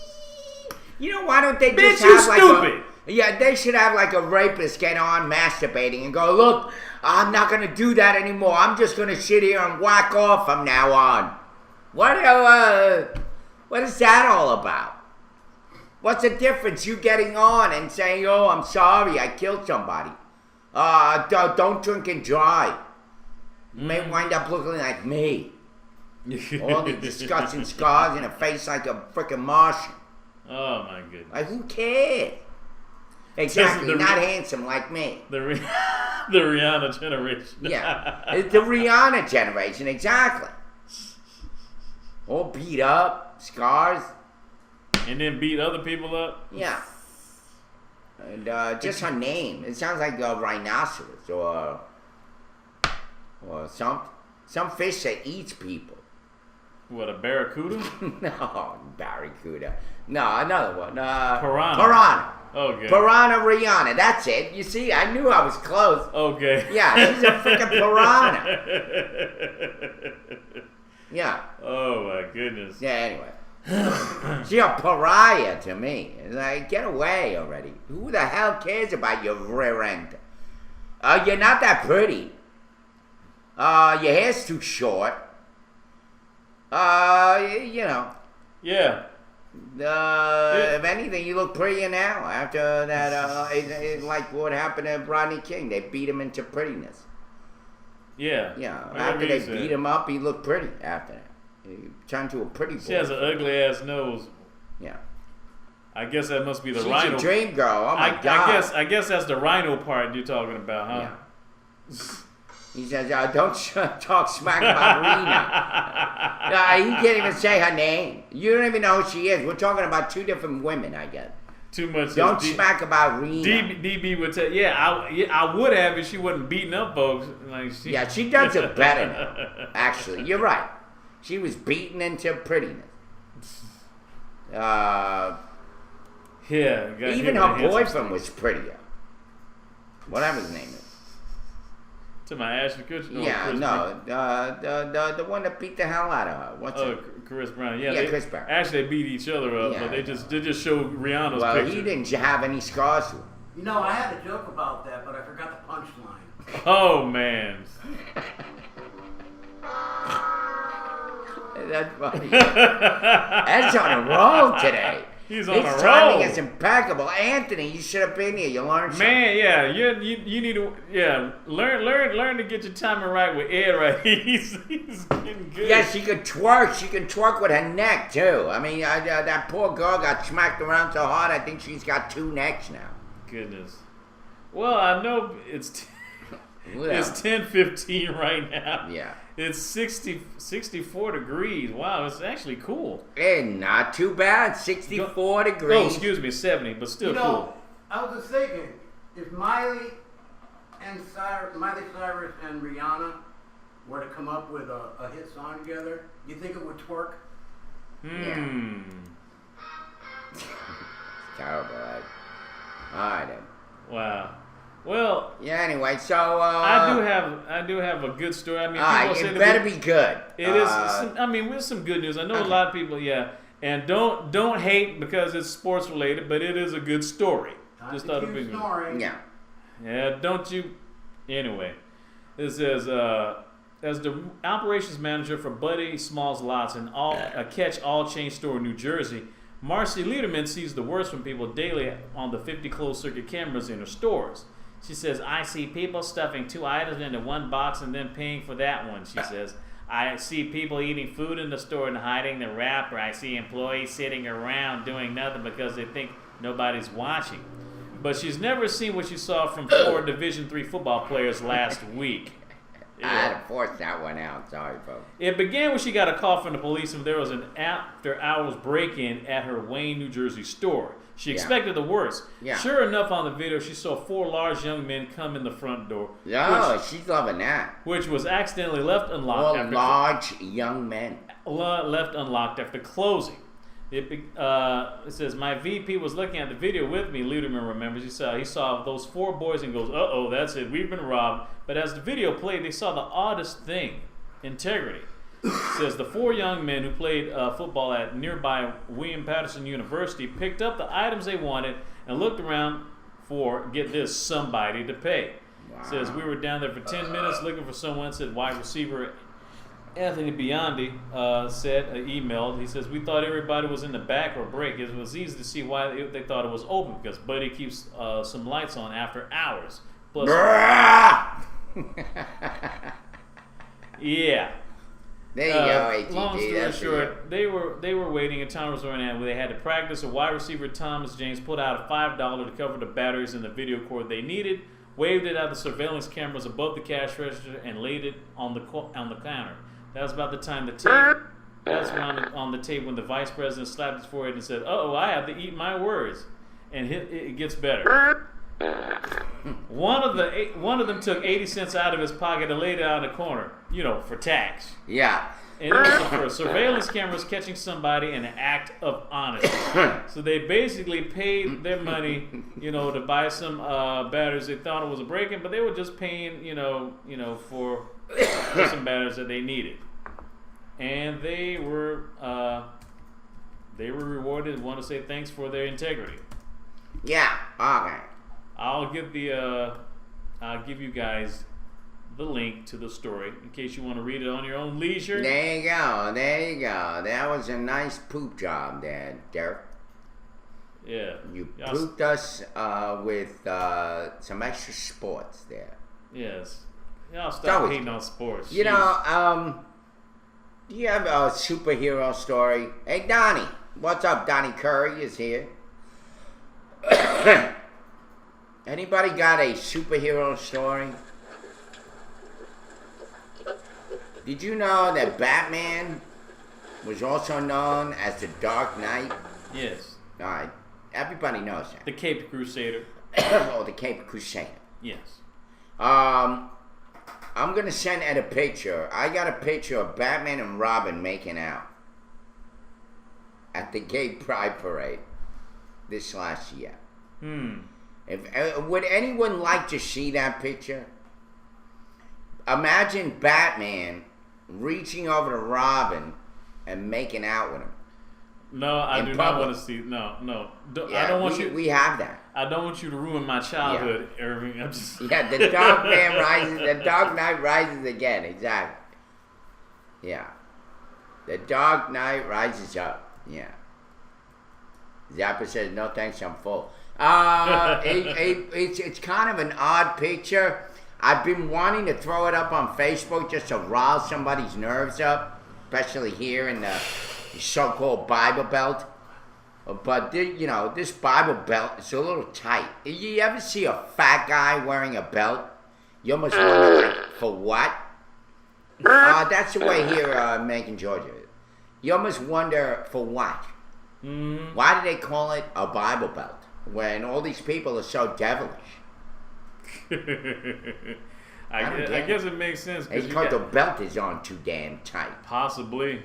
C: You know, why don't they
B: Bitch,
C: just have
B: stupid.
C: they should have a rapist get on masturbating and go, look, I'm not going to do that anymore. I'm just going to sit here and whack off from now on. What is that all about? What's the difference? You getting on and saying, oh, I'm sorry, I killed somebody. Don't drink and drive. You may wind up looking like me. All the disgusting scars and a face like a freaking Martian.
B: Oh, my goodness.
C: Who cares? Exactly, not handsome like me.
B: The Rihanna generation.
C: Yeah, it's the Rihanna generation, exactly. All beat up, scars.
B: And then beat other people up?
C: Yeah. And just her name. It sounds like a rhinoceros or some fish that eats people.
B: What, a barracuda?
C: No, barracuda. No, another one.
B: Piranha. Okay.
C: Piranha Rihanna. That's it. You see, I knew I was close.
B: Okay.
C: Yeah, she's a freaking piranha. Yeah.
B: Oh, my goodness.
C: Yeah, anyway. She's a pariah to me. It's like, get away already. Who the hell cares about your rear end? You're not that pretty. Your hair's too short. You know.
B: Yeah.
C: If anything, you look prettier now. After that, it's like what happened to Rodney King. They beat him into prettiness.
B: Yeah.
C: Yeah. After they beat him up, he looked pretty after that. He turned to a pretty boy.
B: She has an ugly ass nose.
C: Yeah.
B: I guess that must be the
C: She's
B: rhino.
C: She's a dream girl. Oh my God.
B: I guess that's the rhino part you're talking about, huh?
C: He says, don't talk smack about Rena. He can't even say her name. You don't even know who she is. We're talking about two different women, I guess.
B: Too much.
C: Don't smack about Rena.
B: DB would tell. Yeah, I would have if she wasn't beating up folks. Like
C: she does it better now. Actually, you're right. She was beaten into prettiness. Even her boyfriend was prettier. Whatever his name is.
B: To my Ashton Kutcher?
C: The one that beat the hell out of her. What's it?
B: Chris Brown. Yeah,
C: Chris Brown.
B: Actually, they beat each other up, but they just showed Rihanna's picture.
C: He didn't have any scars to him.
A: You know, I had a joke about that, but I forgot the punchline.
B: Oh, man.
C: That's funny. Ed's on a roll today.
B: He's on a roll.
C: His timing is impeccable. Anthony, you should have been here. You learned something.
B: Man, yeah, you need to learn to get your timing right with Ed. Right, he's getting good.
C: Yeah, she can twerk. She can twerk with her neck too. I mean, that poor girl got smacked around so hard. I think she's got two necks now.
B: Goodness. Well, I know it's 10:15 right now.
C: Yeah.
B: It's 64 degrees. Wow, it's actually cool.
C: And not too bad. 64 degrees.
B: Oh, excuse me, 70, but still cool.
A: I was just thinking, if Miley Cyrus and Rihanna were to come up with a hit song together, you think it would twerk?
C: Yeah. Terrible. All right then.
B: Wow. Well,
C: yeah. Anyway, so
B: I do have a good story. I mean, people
C: it better be good.
B: It is. I mean, with some good news. I know a lot of people. Yeah, and don't hate because it's sports related, but it is a good story. Just thought it'd be good. Yeah. Don't you? Anyway, this is as the operations manager for Buddy Smalls Lots and a catch-all chain store in New Jersey. Marcy Lederman sees the worst from people daily on the 50 closed-circuit cameras in her stores. She says, I see people stuffing 2 items into one box and then paying for that one, she says. I see people eating food in the store and hiding the wrapper. I see employees sitting around doing nothing because they think nobody's watching. But she's never seen what she saw from 4 Division III football players last week.
C: I had to force that one out. Sorry, folks.
B: It began when she got a call from the police and there was an after-hours break-in at her Wayne, New Jersey store. She expected the worst. Yeah. Sure enough, on the video, she saw 4 large young men come in the front door.
C: She's loving that.
B: Which was accidentally left unlocked.
C: Large young men.
B: Left unlocked after closing. It says, my VP was looking at the video with me, Lederman remembers. He saw those 4 boys and goes, uh-oh, that's it, we've been robbed. But as the video played, they saw the oddest thing, integrity. It says the 4 young men who played football at nearby William Patterson University picked up the items they wanted and looked around for, get this, somebody to pay. Wow. It says we were down there for 10 minutes looking for someone, said wide receiver Anthony Biondi emailed. He says, we thought everybody was in the back or break. It was easy to see why they thought it was open because Buddy keeps some lights on after hours. Plus, yeah.
C: There you go, ATG.
B: Long story short, they were waiting and time was running out where they had to practice. A wide receiver, Thomas James, pulled out a $5 to cover the batteries in the video cord they needed, waved it at the surveillance cameras above the cash register, and laid it on the counter. That was about the time the tape. That's around on the tape when the vice president slapped his forehead and said, "Uh-oh, I have to eat my words." And it gets better. One of them took 80 cents out of his pocket and laid it out in the corner, for tax.
C: Yeah.
B: And it was for surveillance cameras catching somebody in an act of honesty. So they basically paid their money, to buy some batteries. They thought it was a break-in, but they were just paying, for some batteries that they needed. And they were rewarded. Want to say thanks for their integrity.
C: Yeah. Okay.
B: I'll give you guys the link to the story in case you want to read it on your own leisure.
C: There you go. That was a nice poop job there, Derek.
B: Yeah.
C: You pooped us with some extra sports there.
B: Yes. Y'all stop hating on sports.
C: Do you have a superhero story? Hey, Donnie. What's up? Donnie Curry is here. Anybody got a superhero story? Did you know that Batman was also known as the Dark Knight?
B: Yes.
C: All right. Everybody knows that.
B: The Caped Crusader.
C: Oh, the Cape Crusader.
B: Yes.
C: I'm gonna send Ed a picture. I got a picture of Batman and Robin making out at the Gay Pride Parade this last year. Would anyone like to see that picture? Imagine Batman reaching over to Robin and making out with him.
B: No, I do not want to see. No. I don't want you.
C: We have that.
B: I don't want you to ruin my childhood, Irving. I'm just.
C: Yeah, the Dark Man rises. The Dark Knight rises again. Exactly. Yeah. The Dark Knight rises up. Yeah. Zappa says, "No thanks, I'm full." It's kind of an odd picture. I've been wanting to throw it up on Facebook just to rile somebody's nerves up, especially here in the so-called Bible Belt. But this Bible Belt is a little tight. You ever see a fat guy wearing a belt? You almost wonder, like, for what? That's the way here in Macon, Georgia. You almost wonder, for what? Why do they call it a Bible Belt when all these people are so devilish?
B: I guess it makes sense.
C: It's because the belt is on too damn tight.
B: Possibly.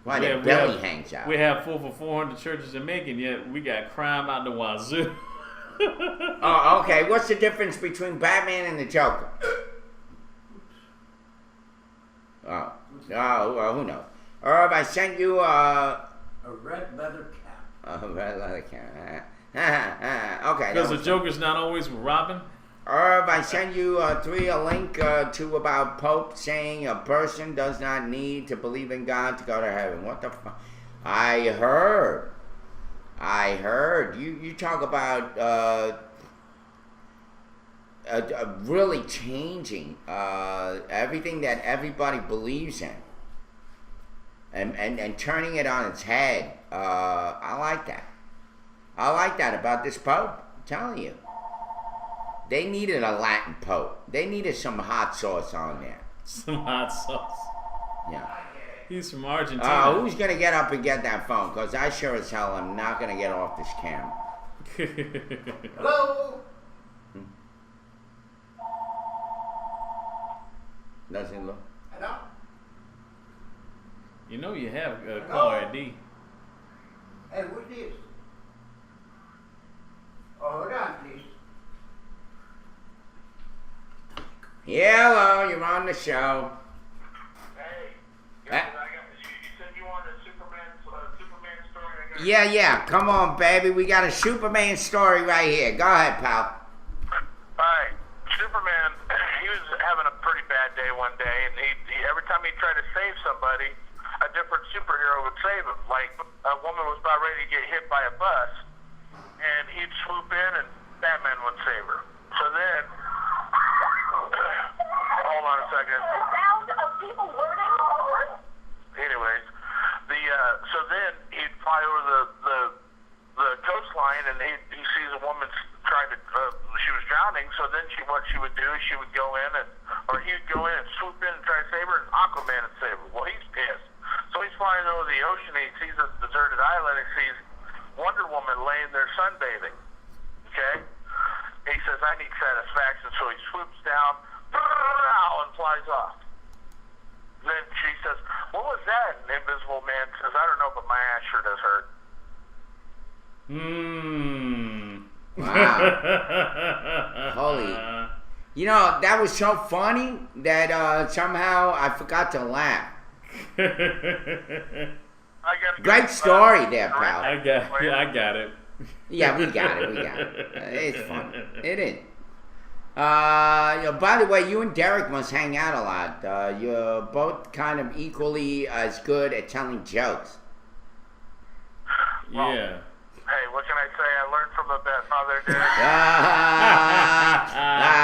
C: Why the belly hangs out.
B: We have 400 churches in Macon, yet we got crime out the wazoo.
C: Oh, okay. What's the difference between Batman and the Joker? Who knows? Irv, I sent you
A: a red leather cap.
C: A red leather cap. Okay.
B: Because the Joker's not always with Robin?
C: Irv, I sent you a link to about Pope saying a person does not need to believe in God to go to heaven. What the fuck? I heard. You talk about really changing everything that everybody believes in and turning it on its head. I like that. I like that about this Pope. I'm telling you. They needed a Latin Pope. They needed some hot sauce on there.
B: Some hot sauce.
C: Yeah.
B: He's from Argentina.
C: Who's going to get up and get that phone? Because I sure as hell am not going to get off this camera.
A: Hello?
C: Doesn't look.
A: Hello?
B: You know you have caller ID.
A: Hey, what's this? Oh, hold on, please.
C: Yeah, hello, you're on the show.
N: Hey, you said you wanted a Superman story.
C: Yeah, come on, baby. We got a Superman story right here. Go ahead, pal.
N: Alright, Superman, he was having a pretty bad day one day, and he every time he tried to save somebody, a different superhero would save him. Like, a woman was about ready to get hit by a bus, and he'd swoop in, and Batman would save her. So then... Hold on a second. The sound of people learning. Anyways, so then he'd fly over the coastline, and he sees a woman trying to. She was drowning. So then what she would do is she would go in he'd go in and swoop in and try to save her, and Aquaman would save her. Well, he's pissed. So he's flying over the ocean, and he sees this deserted island, and he sees Wonder Woman laying there sunbathing. Okay. He says, I need satisfaction, so he swoops down and flies off. Then she says, what was that? And the Invisible Man says, I don't know, but my ass sure does hurt.
C: Wow. Holy. You know, that was so funny that somehow I forgot to laugh. Great story there, pal.
B: I got it.
C: Yeah, we got it. It's fun. It is. By the way, you and Derek must hang out a lot. You're both kind of equally as good at telling jokes.
B: Yeah.
N: Hey, what can I say? I learned from the best father,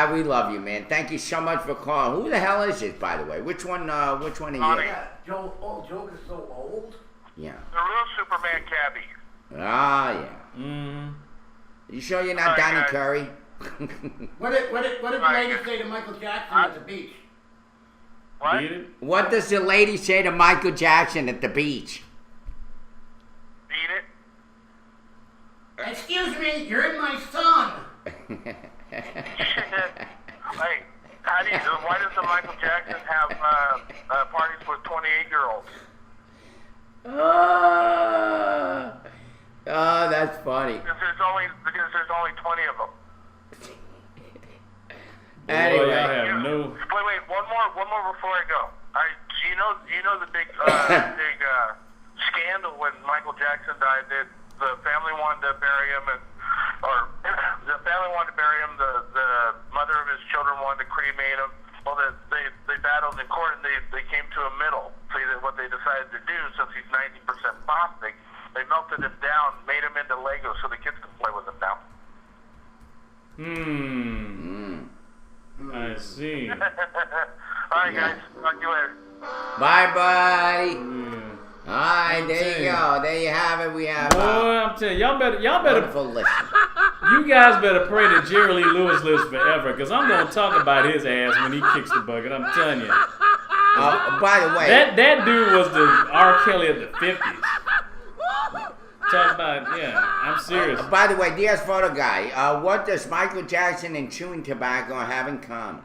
N: Derek.
C: We love you, man. Thank you so much for calling. Who the hell is this, by the way? Which one are you?
A: Yeah, Joe is so old.
C: Yeah.
N: The real Superman cabbie.
C: Yeah. You sure you're not Donnie Curry?
A: What did the lady say to Michael Jackson at the beach?
N: What?
B: Beat it?
C: What does the lady say to Michael Jackson at the beach?
N: Beat it?
A: Excuse me, you're in my son.
N: Hey, why does the Michael Jackson have parties with 28-year-olds?
C: Oh, that's funny.
N: Because there's only 20 of them.
C: Anyway,
B: Boy, I have no.
N: Wait, one more before I go. You know the big scandal when Michael Jackson died. The family wanted to bury him, the mother of his children wanted to cremate him. Well, they battled in court and they came to a middle. See that what they decided to do, since he's 90% plastic, they melted him down, made him into Lego so the kids can play with him now.
B: I see.
N: All right, guys. Talk to you later.
C: bye, buddy. All right, there you go. There you have it. We have.
B: Boy, I'm telling you, y'all better.
C: Wonderful listen.
B: You guys better pray that Jerry Lee Lewis lives forever, because I'm gonna talk about his ass when he kicks the bucket. I'm telling you.
C: By the way,
B: that dude was the R. Kelly of the '50s. Talk about, I'm serious.
C: by the way, Diaz Photo Guy, what does Michael Jackson and chewing tobacco have in common?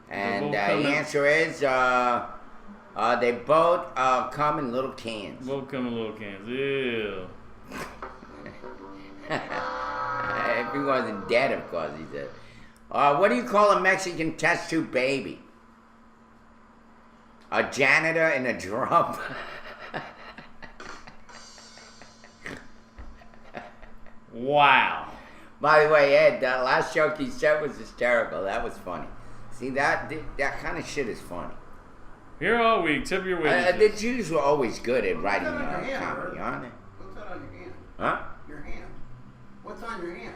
C: And the answer is, they both come in little cans.
B: Both come in little cans. Ew.
C: If he wasn't dead, of course, he said. What do you call a Mexican test tube baby? A janitor in a drum.
B: Wow.
C: By the way, Ed, that last joke he said was hysterical. That was funny. See, that kind of shit is funny.
B: Here all week, tip your witnesses.
C: The Jews were always good at writing
A: What's on your hand,
C: comedy, aren't they?
A: What's that on your hand?
C: Huh?
A: Your hand. What's on your hand?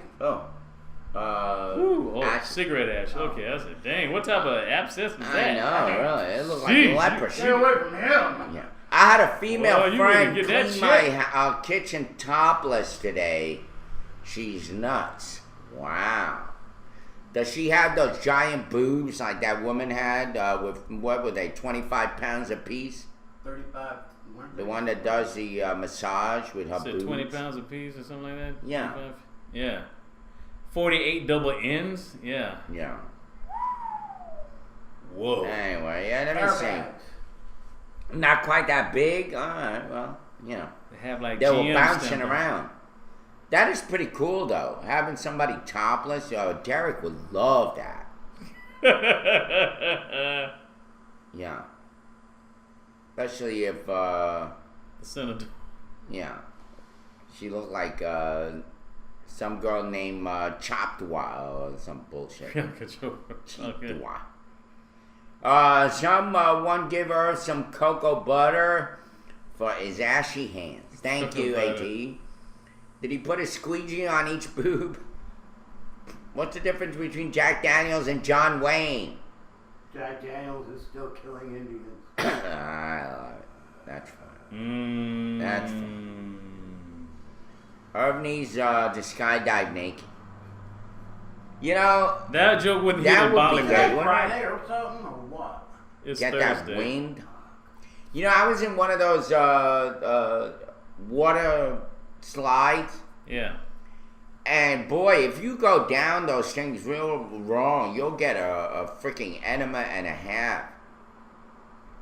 B: Cigarette ash. Okay, I said, dang, what type of abscess is that?
C: I know, really. It looked
B: Jeez,
C: like leprosy.
A: Stay away from him.
C: Yeah. I had a female
B: Well, you
C: friend
B: need to get that
C: clean my kitchen topless today. She's nuts. Wow. Does she have those giant boobs like that woman had with, what were they, 25 pounds apiece?
A: 35.
C: The one that does the massage with her boobs.
B: 20 pounds a piece or something like that?
C: Yeah.
B: 25? Yeah. 48 double N's? Yeah.
C: Yeah.
B: Whoa.
C: Anyway, let me see. Not quite that big. All right, well,
B: They have like
C: they were
B: GM
C: bouncing
B: stamp on.
C: around. That is pretty cool, though. Having somebody topless. Derek would love that. Yeah. Especially if,
B: Senator.
C: yeah. She looked like some girl named Choptwa or some bullshit. Choptwa. Someone give her some cocoa butter for his ashy hands. Thank you, AT. Did he put a squeegee on each boob? What's the difference between Jack Daniels and John Wayne?
A: Jack Daniels is still killing Indians.
C: I love it. That's fun. That's fun. Irv needs to skydive naked. You know,
B: that joke wouldn't hit
C: that
B: a
C: would be great, wouldn't
A: Friday
C: it?
A: or something, or what?
B: It's
C: Get
B: Thursday.
C: that wind. You know, I was in one of those water slides.
B: Yeah.
C: And boy, if you go down those things real wrong, you'll get a freaking enema and a half.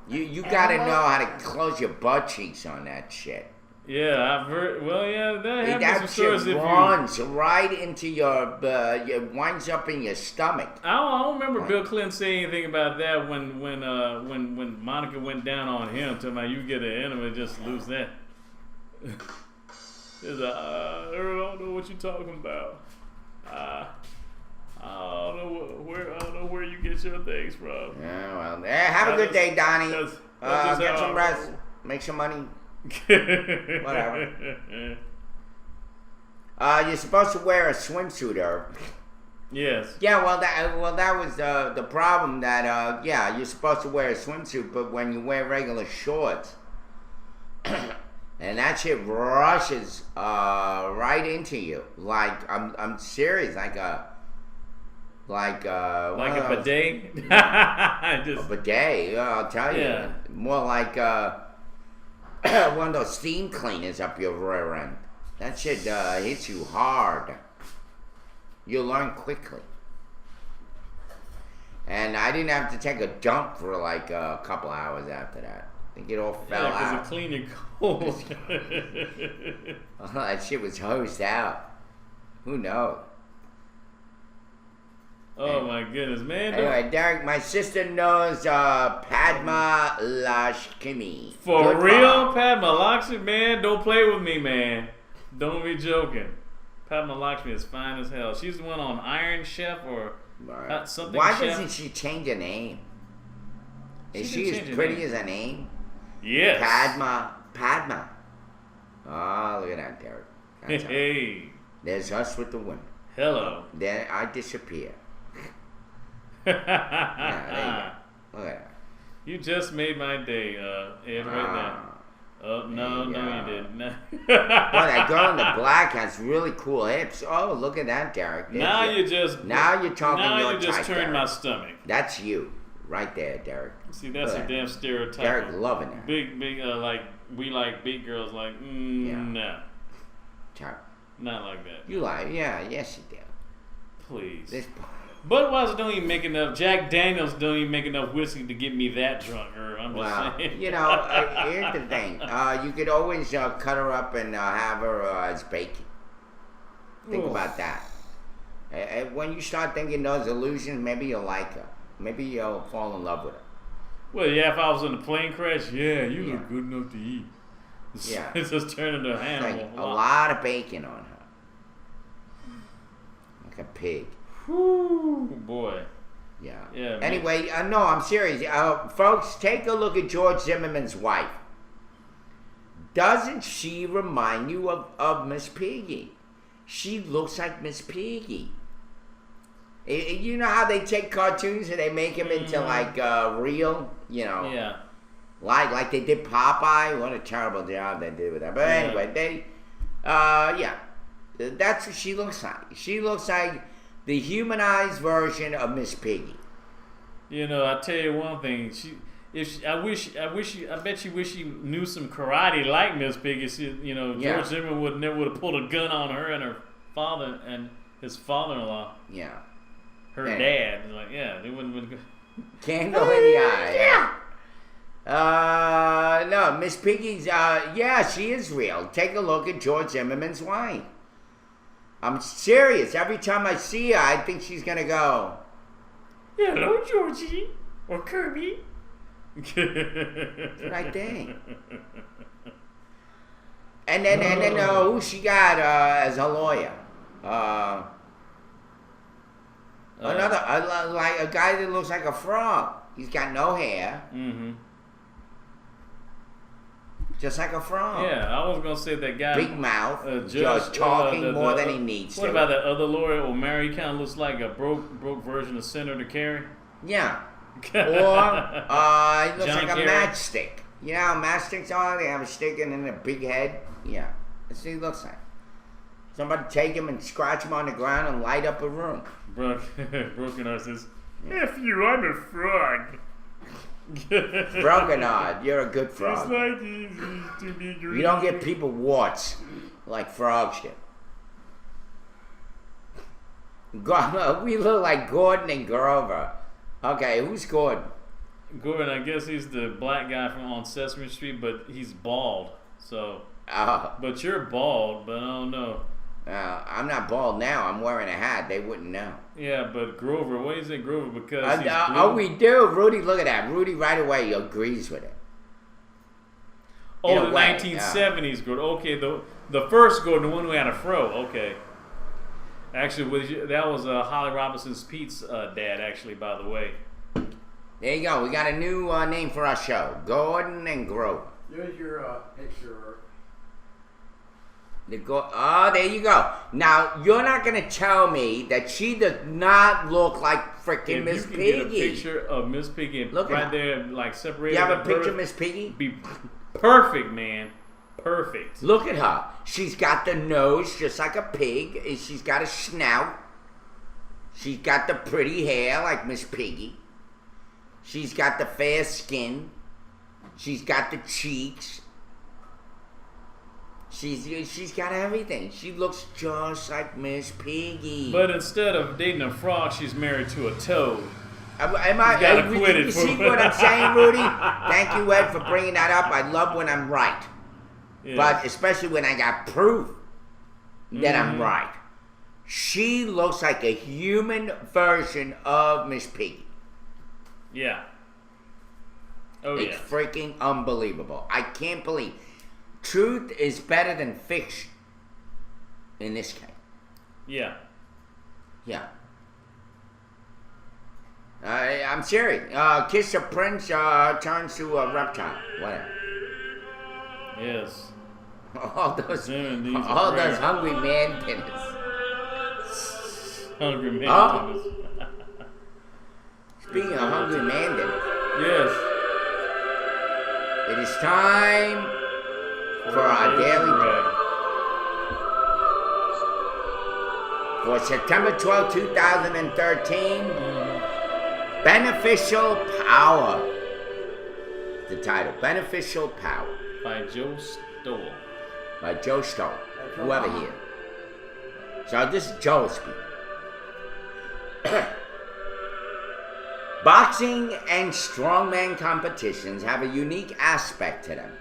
C: You gotta know how to close your butt cheeks on that shit.
B: Yeah, I've heard. Well, yeah, that happens.
C: That
B: Some
C: shit
B: stories if
C: runs right into your, it winds up in your stomach.
B: I don't remember Bill Clinton saying anything about that when Monica went down on him, talking about you get an enema, just lose that. He's like, I don't know what you're talking about. I don't know where you get your things from.
C: Yeah, well, have a good day, Donnie. Get some rest, make some money. Whatever. You're supposed to wear a swimsuit, Irv.
B: Yes.
C: Yeah, well, that was the problem. That you're supposed to wear a swimsuit, but when you wear regular shorts, and that shit rushes right into you. Like I'm serious. Like Like
B: Like a bidet?
C: A bidet, yeah, I'll tell you.
B: Yeah.
C: More like one of those steam cleaners up your rear end. That shit hits you hard. You'll learn quickly. And I didn't have to take a dump for like a couple hours after that. I think it all fell
B: Yeah,
C: out.
B: because it cleaned your cold.
C: Oh, that shit was hosed out. Who knows?
B: Oh my goodness, man.
C: Anyway, Derek, my sister knows Padma Lakshmi.
B: For
C: Good
B: real, Padma Lakshmi, man, don't play with me, man. Don't be joking. Padma Lakshmi is fine as hell. She's the one on Iron Chef or something.
C: Why
B: Chef.
C: doesn't she change her name? Is
B: She
C: she
B: can
C: as
B: change her
C: pretty
B: name.
C: as her name?
B: Yes.
C: Padma. Oh, look at that, Derek. That's her.
B: Hey.
C: There's us with the women.
B: Hello.
C: Then I disappear. Yeah, there you go. Look at that.
B: You just made my day, Ed, right now. Oh, no,
C: There you
B: no, you
C: go.
B: didn't. No.
C: Boy, that girl in the black has really cool hips. Oh, look at that, Derek. There's
B: Now
C: your-
B: you just
C: Now you're talking
B: Now
C: your
B: you just
C: type,
B: turned
C: Derek.
B: my stomach.
C: That's you, right there, Derek.
B: See, that's
C: Look
B: a
C: at
B: damn
C: that.
B: stereotype.
C: Derek loving it.
B: Big, like we like big girls. Like, no,
C: Derek.
B: not like that.
C: You like, yeah, yes you do.
B: Please.
C: This,
B: Budweiser don't even make enough. Jack Daniels don't even make enough whiskey to get me that drunk. Or I'm just
C: well,
B: saying.
C: you know, here's the thing. You could always cut her up and have her as bacon. Think
B: Oof.
C: about that. When you start thinking those illusions, maybe you'll like her. Maybe you'll fall in love with her.
B: Well, yeah, if I was in a plane crash, yeah, you look good enough to eat.
C: Yeah.
B: It's just turning into an
C: It's
B: animal.
C: like a lot of bacon on her. Like a pig.
B: Whew, boy.
C: Yeah.
B: Yeah. man.
C: Anyway, no, I'm serious. Folks, take a look at George Zimmerman's wife. Doesn't she remind you of Miss Piggy? She looks like Miss Piggy. You know how they take cartoons and they make them into like real, you know?
B: Yeah.
C: Like they did Popeye. What a terrible job they did with that. But
B: Yeah.
C: anyway, yeah. That's what she looks like. She looks like the humanized version of Miss Piggy.
B: You know, I tell you one thing. I bet you wish she knew some karate like Miss Piggy. George
C: Yeah.
B: Zimmerman would have pulled a gun on her and her father and his father-in-law.
C: Yeah.
B: Her
C: Yeah.
B: dad. Like, yeah, they wouldn't.
C: Candle in the eye. Yeah. No, Miss Piggy's. Yeah, she is real. Take a look at George Zimmerman's wife. I'm serious. Every time I see her, I think she's gonna go.
B: Hello, Georgie or Kirby.
C: That's what I think. And then who she got as a lawyer? Another like a guy that looks like a frog. He's got no hair,
B: Mm-hmm.
C: just like a frog.
B: Yeah, I was gonna say that guy.
C: Big mouth,
B: Judge,
C: just talking
B: the-
C: more
B: the-
C: than he needs
B: What
C: to.
B: about that other lawyer, O'Mary? He kind of looks like a broke version of Senator Kerry.
C: Yeah. Or he looks
B: John
C: like a
B: Kerry.
C: matchstick. You know how matchsticks are? They have a stick and then a big head. Yeah. That's what he looks like. Somebody take him and scratch him on the ground and light up a room.
B: Broken Heart says, F you, I'm a frog.
C: Broken Heart, you're a good
B: It's
C: frog.
B: like easy to be green.
C: You don't get people warts like frog shit. We look like Gordon and Grover. Okay, who's Gordon?
B: Gordon, I guess he's the black guy from on Sesame Street, but he's bald. So, but you're bald, but I don't know.
C: I'm not bald now. I'm wearing a hat. They wouldn't know.
B: Yeah, but Grover, why is it Grover? Because he's blue?
C: Oh, we do. Rudy, look at that. Rudy right away agrees with it.
B: Oh,
C: In a
B: the
C: way,
B: 1970s Gordon. Okay, the first Gordon, the one who had a fro. Okay. Actually, that was Holly Robinson's Pete's dad, actually, by the way.
C: There you go. We got a new name for our show. Gordon and Grover.
A: There's your picture.
C: There you go. Now, you're not going to tell me that she does not look like freaking Miss
B: If you can get a
C: Piggy.
B: picture of Miss Piggy and
C: Look at
B: right
C: her.
B: there, like separated.
C: You have a
B: the
C: picture
B: birth,
C: of Miss Piggy?
B: Be perfect, man. Perfect.
C: Look at her. She's got the nose just like a pig. And she's got a snout. She's got the pretty hair like Miss Piggy. She's got the fair skin. She's got the cheeks. She's got everything. She looks just like Miss Piggy.
B: But instead of dating a frog, she's married to a toad.
C: You see what I'm saying, Rudy? Thank you, Ed, for bringing that up. I love when I'm right.
B: Yes.
C: But especially when I got proof that I'm right. She looks like a human version of Miss Piggy.
B: Yeah. Oh,
C: it's
B: yeah.
C: freaking unbelievable. I can't believe. Truth is better than fiction in this case.
B: Yeah.
C: Yeah. I'm serious. Kiss a Prince turns to a reptile. Whatever.
B: Yes.
C: All those hungry man dinners.
B: Hungry man dinners.
C: Speaking of hungry man dinners.
B: Yes.
C: It is time for our daily bread. For September 12, 2013, Beneficial Power. The title, Beneficial Power.
B: By Joe Stoll.
C: By Joe Stoll. Whoever he is. So this is Joe speaking. Boxing and strongman competitions have a unique aspect to them.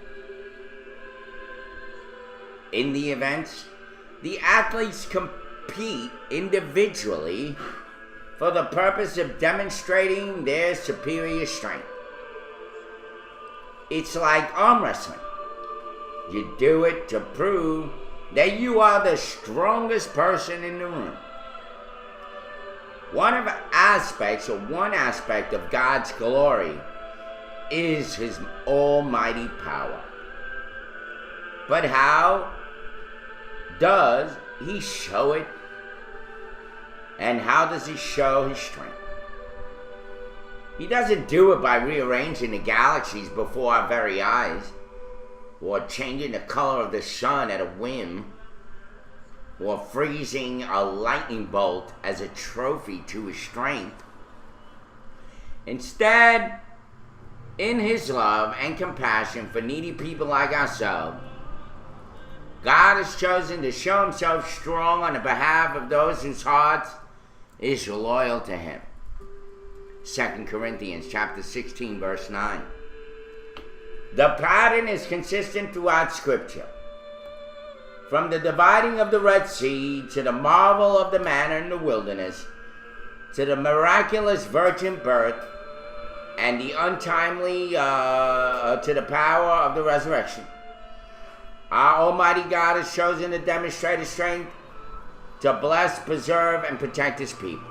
C: In the events, the athletes compete individually for the purpose of demonstrating their superior strength. It's like arm wrestling. You do it to prove that you are the strongest person in the room. One aspect of God's glory is His almighty power. But how does He show it? And how does He show His strength? He doesn't do it by rearranging the galaxies before our very eyes, or changing the color of the sun at a whim, or freezing a lightning bolt as a trophy to His strength. Instead, in His love and compassion for needy people like ourselves, God has chosen to show Himself strong on the behalf of those whose hearts is loyal to Him. 2 Corinthians chapter 16, verse 9. The pattern is consistent throughout Scripture. From the dividing of the Red Sea, to the marvel of the manna in the wilderness, to the miraculous virgin birth, and the untimely, to the power of the resurrection. Our Almighty God has chosen to demonstrate His strength to bless, preserve, and protect His people.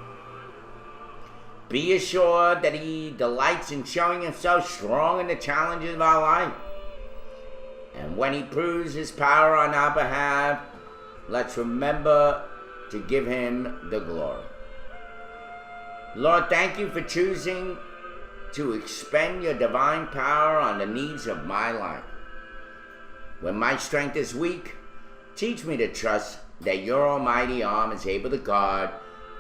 C: Be assured that He delights in showing Himself strong in the challenges of our life. And when He proves His power on our behalf, let's remember to give Him the glory. Lord, thank You for choosing to expend Your divine power on the needs of my life. When my strength is weak, teach me to trust that Your almighty arm is able to guard,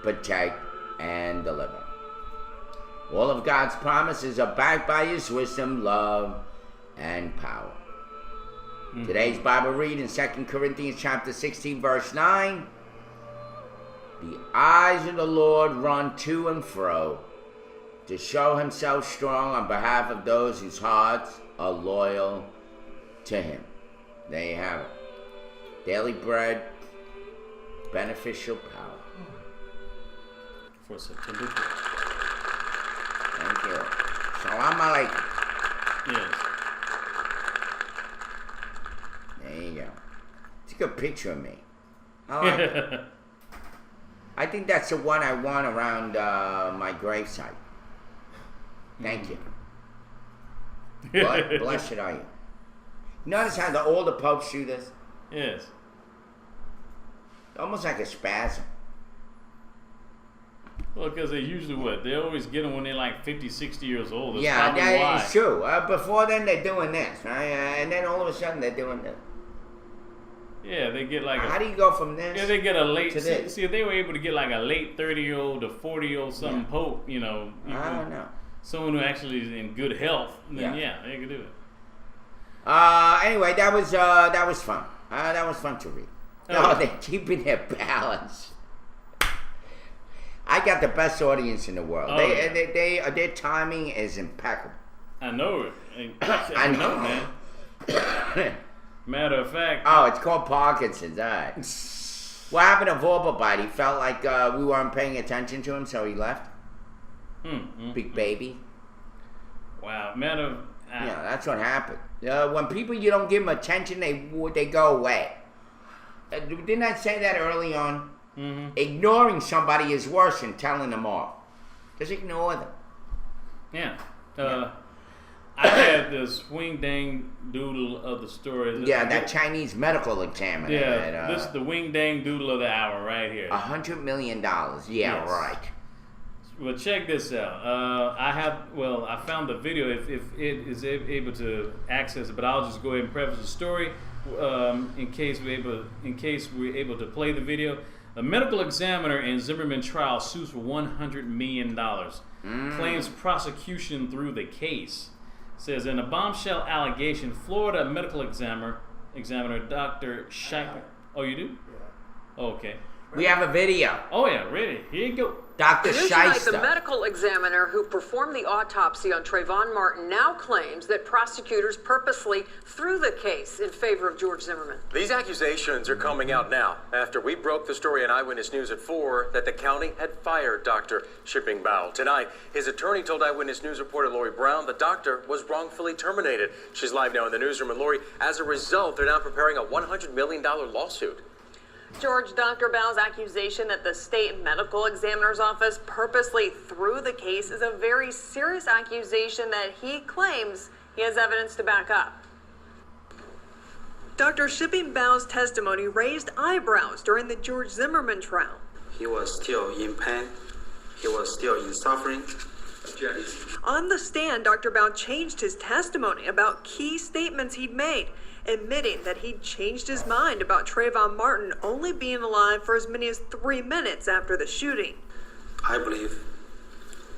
C: protect, and deliver. All of God's promises are backed by His wisdom, love, and power. Today's Bible read in 2 Corinthians chapter 16, verse 9. The eyes of the Lord run to and fro to show Himself strong on behalf of those whose hearts are loyal to Him. There you have it. Daily bread, beneficial power.
B: For September 12th.
C: Thank you. Salam alaikum.
B: Yes.
C: There you go. It's a good picture of me. I like it. I think that's the one I want around my gravesite. Thank you. Blessed are you. Notice how all the popes do this?
B: Yes.
C: Almost like a spasm.
B: Well, because they usually they always get them when they're like 50, 60 years old. That's
C: yeah,
B: that
C: is true. Before then, they're doing this, right? And then all of a sudden, they're doing this.
B: Yeah, they get like
C: How do you go from this?
B: Yeah, they get a late.
C: to this?
B: See, if they were able to get like a late 30-year-old to 40-year-old something pope,
C: I don't know.
B: Someone who actually is in good health, then
C: Yeah.
B: they could do it.
C: Anyway, that was fun. That was fun to read.
B: Oh.
C: Oh, they're keeping their balance. I got the best audience in the world.
B: Oh,
C: Their timing is impeccable.
B: I know it.
C: I know,
B: man. Matter of fact.
C: Oh, it's called Parkinson's. All right. What happened to Vorbabite? He felt like we weren't paying attention to him, so he left. Big baby.
B: Wow.
C: Yeah, that's what happened. When people you don't give them attention, they go away. Didn't I say that early on?
B: Mm-hmm.
C: Ignoring somebody is worse than telling them off. Just ignore them.
B: Yeah. I had the swing dang doodle of the story.
C: Yeah, that Chinese medical examiner.
B: Yeah, this is the wing dang doodle of the hour right here.
C: $100 million. Yeah,
B: Yes.
C: right.
B: Well, check this out. I found the video if it is able to access it, but I'll just go ahead and preface the story in case we're able to play the video. The medical examiner in Zimmerman trial sues for $100 million. Claims prosecution through the case. Says in a bombshell allegation, Florida medical examiner Dr. Scheib. Oh, you do? Yeah. Oh, okay.
C: We have a video.
B: Oh yeah, ready. Here you go.
C: Dr.
O: News tonight, the
C: Scheib.
O: medical examiner who performed the autopsy on Trayvon Martin now claims that prosecutors purposely threw the case in favor of George Zimmerman.
P: These accusations are coming out now after we broke the story in Eyewitness News at 4 that the county had fired Dr. Shipping Bow. Tonight, his attorney told Eyewitness News reporter Lori Brown the doctor was wrongfully terminated. She's live now in the newsroom. And Lori, as a result, they're now preparing a $100 million lawsuit.
O: George, Dr. Bow's accusation that the state medical examiner's office purposely threw the case is a very serious accusation that he claims he has evidence to back up. Dr. Shipping Bow's testimony raised eyebrows during the George Zimmerman trial.
Q: He was still in pain. He was still in suffering.
O: On the stand, Dr. Bow changed his testimony about key statements he'd made, admitting that he'd changed his mind about Trayvon Martin only being alive for as many as 3 minutes after the shooting.
Q: I believe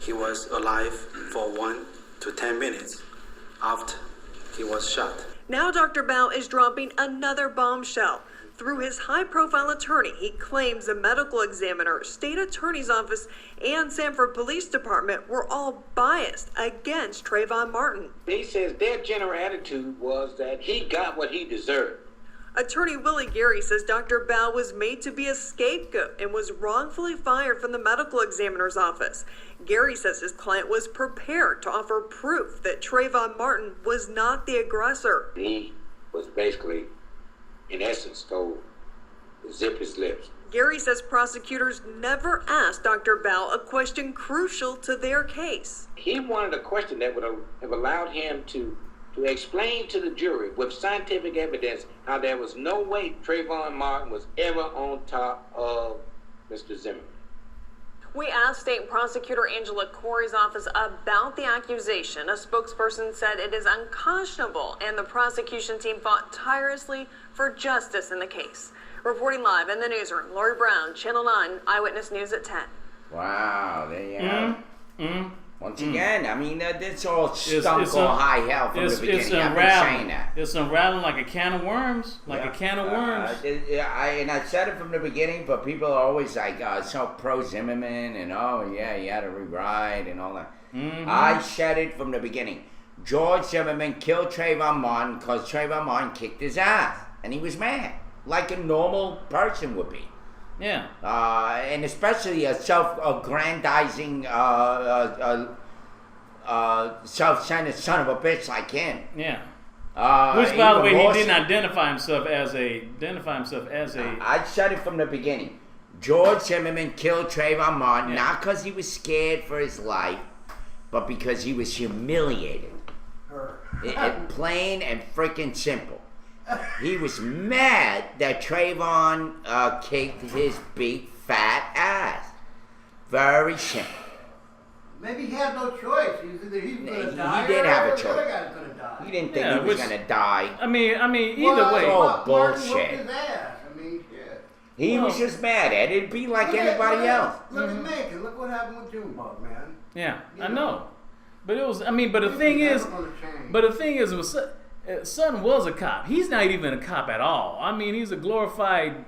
Q: he was alive for 1 to 10 minutes after he was shot.
O: Now Dr. Bow is dropping another bombshell. Through his high-profile attorney, he claims the medical examiner, state attorney's office, and Sanford Police Department were all biased against Trayvon Martin.
R: He says their general attitude was that he got what he deserved.
O: Attorney Willie Gary says Dr. Bow was made to be a scapegoat and was wrongfully fired from the medical examiner's office. Gary says his client was prepared to offer proof that Trayvon Martin was not the aggressor.
R: He was basically, in essence, told to zip his lips.
O: Gary says prosecutors never asked Dr. Bow a question crucial to their case.
R: He wanted a question that would have allowed him to explain to the jury with scientific evidence how there was no way Trayvon Martin was ever on top of Mr. Zimmerman.
O: We asked State Prosecutor Angela Corey's office about the accusation. A spokesperson said it is unconscionable, and the prosecution team fought tirelessly for justice in the case. Reporting live in the newsroom, Lori Brown, Channel 9, Eyewitness News at 10.
C: Wow, there you have. Once again, I mean, this all stunk all high hell from the beginning. I've been saying that.
B: It's unraveling like a can of worms. A can of worms.
C: And I said it from the beginning, but people are always like, so pro-Zimmerman, and oh, yeah, he had to rewrite and all that. I said it from the beginning. George Zimmerman killed Trayvon Martin because Trayvon Martin kicked his ass. And he was mad, like a normal person would be.
B: Yeah.
C: And especially a self-aggrandizing, self-centered son of a bitch like him.
B: Yeah. Which, by the way, he didn't identify himself as a.
C: I said it from the beginning. George Zimmerman killed Trayvon Martin not because he was scared for his life, but because he was humiliated. Plain and freaking simple. He was mad that Trayvon kicked his big fat ass. Very simple.
A: Maybe he had no choice. He's going to die.
C: He did have a choice.
A: The other guy's going to die.
C: He didn't think he was going to die.
B: I mean, either way.
C: It's all bullshit. He was just mad at it. It'd be like anybody else.
A: Look at Macon. Look what happened with Junebug, man.
B: Yeah, I know. But it was. I mean, but the thing is, it was. Sutton was a cop. He's not even a cop at all. I mean, he's a glorified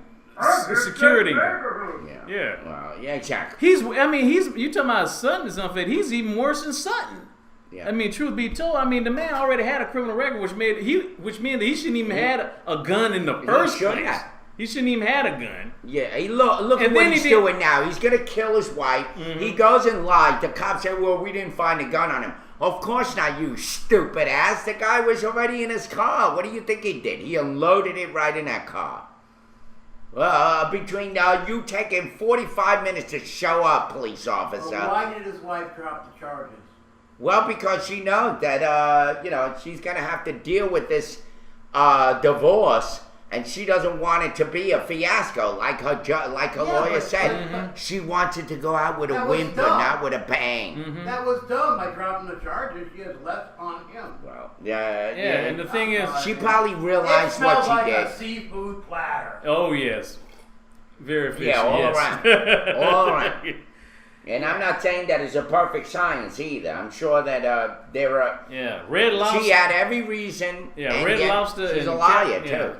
B: security. Yeah.
C: Well, yeah, exactly.
B: He's. I mean, he's. You talking about Sutton is unfit? He's even worse than Sutton.
C: Yeah.
B: I mean, truth be told, I mean the man already had a criminal record, which meant that he shouldn't even had a gun in the first place. He shouldn't even had a gun.
C: Yeah, look at what he's doing now. He's gonna kill his wife. He goes and lies. The cops say, "Well, we didn't find a gun on him." Of course not, you stupid ass. The guy was already in his car. What do you think he did? He unloaded it right in that car. Between you taking 45 minutes to show up, police officer.
A: Well, why did his wife drop the charges?
C: Well, because she knows that, she's going to have to deal with this divorce, and she doesn't want it to be a fiasco, like her lawyer said. She wants it to go out with a whimper, not with a bang.
A: That was dumb. By dropping the charges, she has less on him.
C: Well,
B: and the thing is,
C: she probably realized what she
A: like
C: did.
A: A seafood platter.
B: Oh yes, very fishy.
C: Yeah, all
B: yes.
C: around, all around. And I'm not saying that it's a perfect science either. I'm sure that there are.
B: Yeah, Red Lobster.
C: She had every reason.
B: Yeah, Red Lobster.
C: She's a liar too.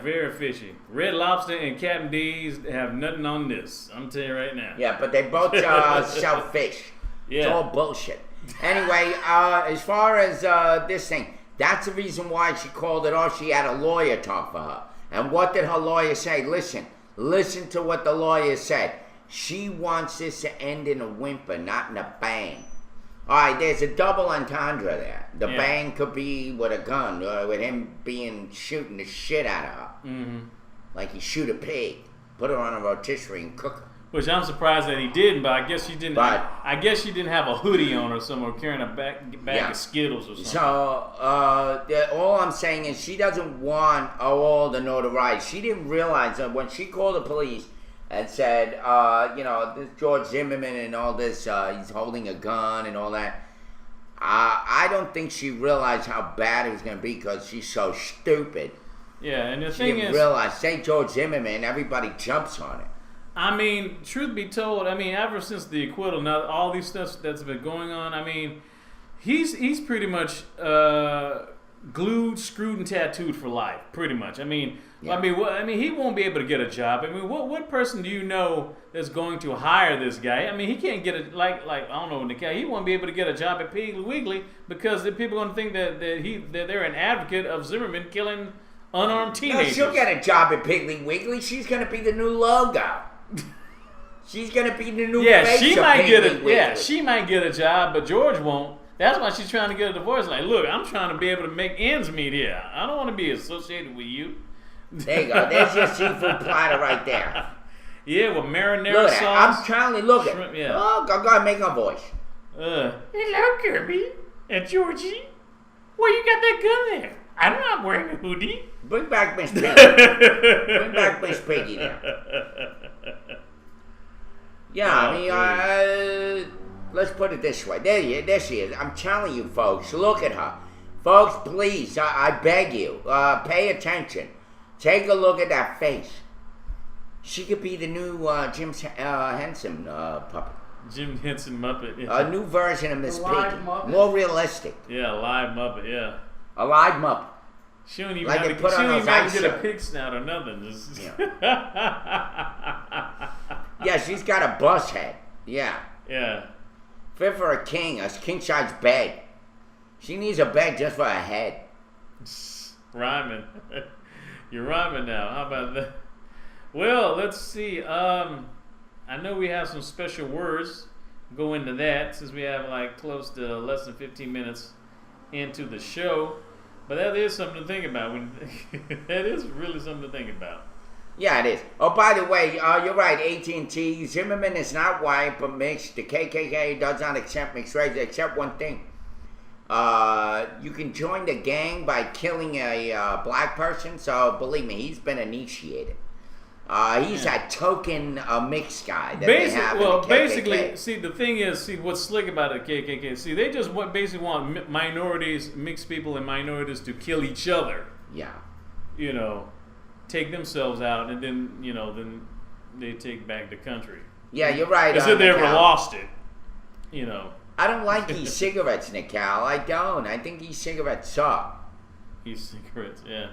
B: Very fishy. Red Lobster and Captain D's have nothing on this. I'm telling you right now.
C: Yeah, but they both sell fish.
B: Yeah.
C: It's all bullshit. Anyway, as far as this thing, that's the reason why she called it off. She had a lawyer talk for her. And what did her lawyer say? Listen to what the lawyer said. She wants this to end in a whimper, not in a bang. All right, there's a double entendre there. The bang could be with a gun, with him shooting the shit out of her. Mm-hmm. Like he shoot a pig, put her on a rotisserie and cook her.
B: Which I'm surprised that he didn't, but I guess she didn't. I guess she didn't have a hoodie on or something, or carrying a bag of Skittles or something.
C: So all I'm saying is she doesn't want all the notoriety. She didn't realize that when she called the police and said, this George Zimmerman and all this, he's holding a gun and all that. I don't think she realized how bad it was going to be because she's so stupid.
B: Yeah, and the
C: she
B: thing
C: didn't
B: is,
C: realize, say George Zimmerman, everybody jumps on it.
B: I mean, truth be told, ever since the acquittal, now all these stuff that's been going on, he's pretty much glued, screwed, and tattooed for life, pretty much. He won't be able to get a job. What person do you know that's going to hire this guy? He can't get it like I don't know, Nikkei. He won't be able to get a job at Piggly Wiggly because the people are going to think that they're an advocate of Zimmerman killing unarmed teenagers.
C: No, she'll get a job at Piggly Wiggly. She's going to be the new logo. She's going to be the new face
B: she
C: of
B: might get
C: Piggly Wiggly.
B: Yeah, she might get a job, but George won't. That's why she's trying to get a divorce. Like, look, I'm trying to be able to make ends meet here. I don't want to be associated with you.
C: There you go. There's your seafood platter right there.
B: Yeah, with marinara sauce.
C: I'm trying to look at it.
B: Yeah.
C: Oh, go ahead, make a voice.
B: Hello, Kirby and Georgie. Why you got that gun there? I'm not wearing a hoodie.
C: Bring back Miss Piggy. Bring back Miss Piggy there. Yeah, let's put it this way. There she is. I'm telling you, folks, look at her. Folks, please, I beg you, pay attention. Take a look at that face. She could be the new Jim Henson puppet.
B: Jim Henson Muppet. Yeah.
C: A new version of Miss Piggy. More realistic.
B: Yeah, a live Muppet, yeah.
C: A live Muppet.
B: She don't even
C: like
B: have
C: they
B: to,
C: put
B: she
C: on
B: don't
C: those
B: even have
C: ice
B: to get a
C: shows.
B: pig snout or nothing. Just
C: Yeah, she's got a bus head. Yeah.
B: Yeah.
C: Fit for a king-size bed. She needs a bed just for her head.
B: Rhyming. You're rhyming now. How about that? Well, let's see. I know we have some special words. Go into that since we have like close to less than 15 minutes into the show. But that is something to think about. That is really something to think about.
C: Yeah, it is. Oh, by the way, you're right, AT&T. Zimmerman is not white, but mixed. The KKK does not accept mixed race, except one thing. You can join the gang by killing a black person, so believe me, he's been initiated. He's a token mixed guy that they have in the KKK.
B: Basically, see, the thing is, what's slick about the KKK, they just basically want minorities, mixed people and minorities to kill each other.
C: Yeah.
B: take themselves out, and then then they take back the country.
C: Yeah, you're right.
B: As if they ever lost it.
C: I don't like these cigarettes, Nicole. I don't. I think these cigarettes suck.
B: These cigarettes, yeah.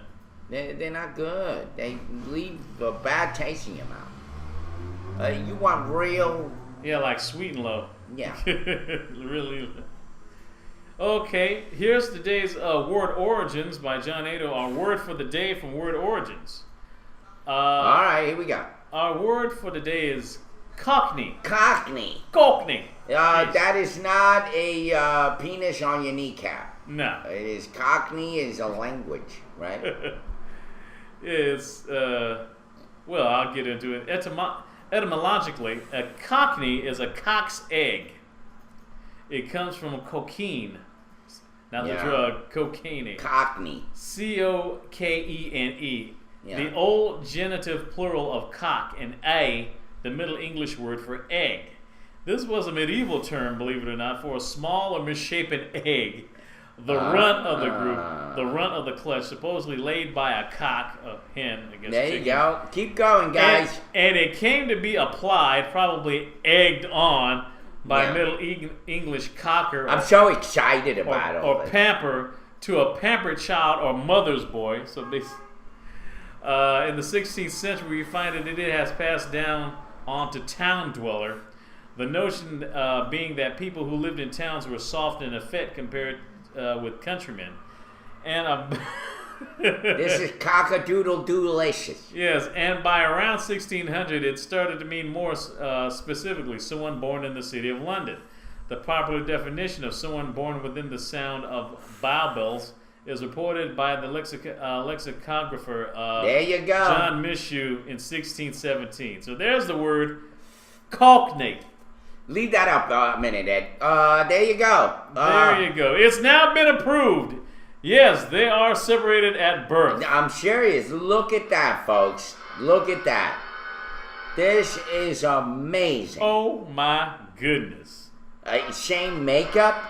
C: They're not good. They leave a bad taste in your mouth. You want real...
B: Yeah, like Sweet and Low.
C: Yeah.
B: Really. Okay, here's today's Word Origins by John Ado. Our word for the day from Word Origins.
C: All right, here we go.
B: Our word for the day is Cockney.
C: Cockney.
B: Cockney.
C: That is not a penis on your kneecap.
B: No.
C: It is Cockney is a language, right?
B: It's, well, I'll get into it. Etymologically, a Cockney is a cock's egg. It comes from cocaine, not the drug, cocaine.
C: Cockney.
B: C-O-K-E-N-E.
C: Yeah.
B: The old genitive plural of cock, and a, the Middle English word for egg. This was a medieval term, believe it or not, for a small or misshapen egg. The runt of the group, the runt of the clutch, supposedly laid by a cock, a hen, I guess.
C: There you go. Keep going, guys.
B: And it came to be applied, probably egged on, by Middle English cocker.
C: I'm so excited about it.
B: Or pamper to a pampered child or mother's boy. So they, in the 16th century, we find that it has passed down on to town dweller. The notion being that people who lived in towns were soft and effete compared with countrymen. And
C: this is cock-a-doodle-doodle-licious.
B: Yes, and by around 1600, it started to mean more specifically someone born in the city of London. The popular definition of someone born within the sound of bow bells is reported by the lexicographer
C: there you go.
B: John Mishu in 1617. So there's the word Cockney.
C: Leave that up a minute, Ed. There you go.
B: There you go. It's now been approved. Yes, they are separated at birth.
C: I'm serious. Look at that, folks. Look at that. This is amazing.
B: Oh my goodness.
C: Same makeup.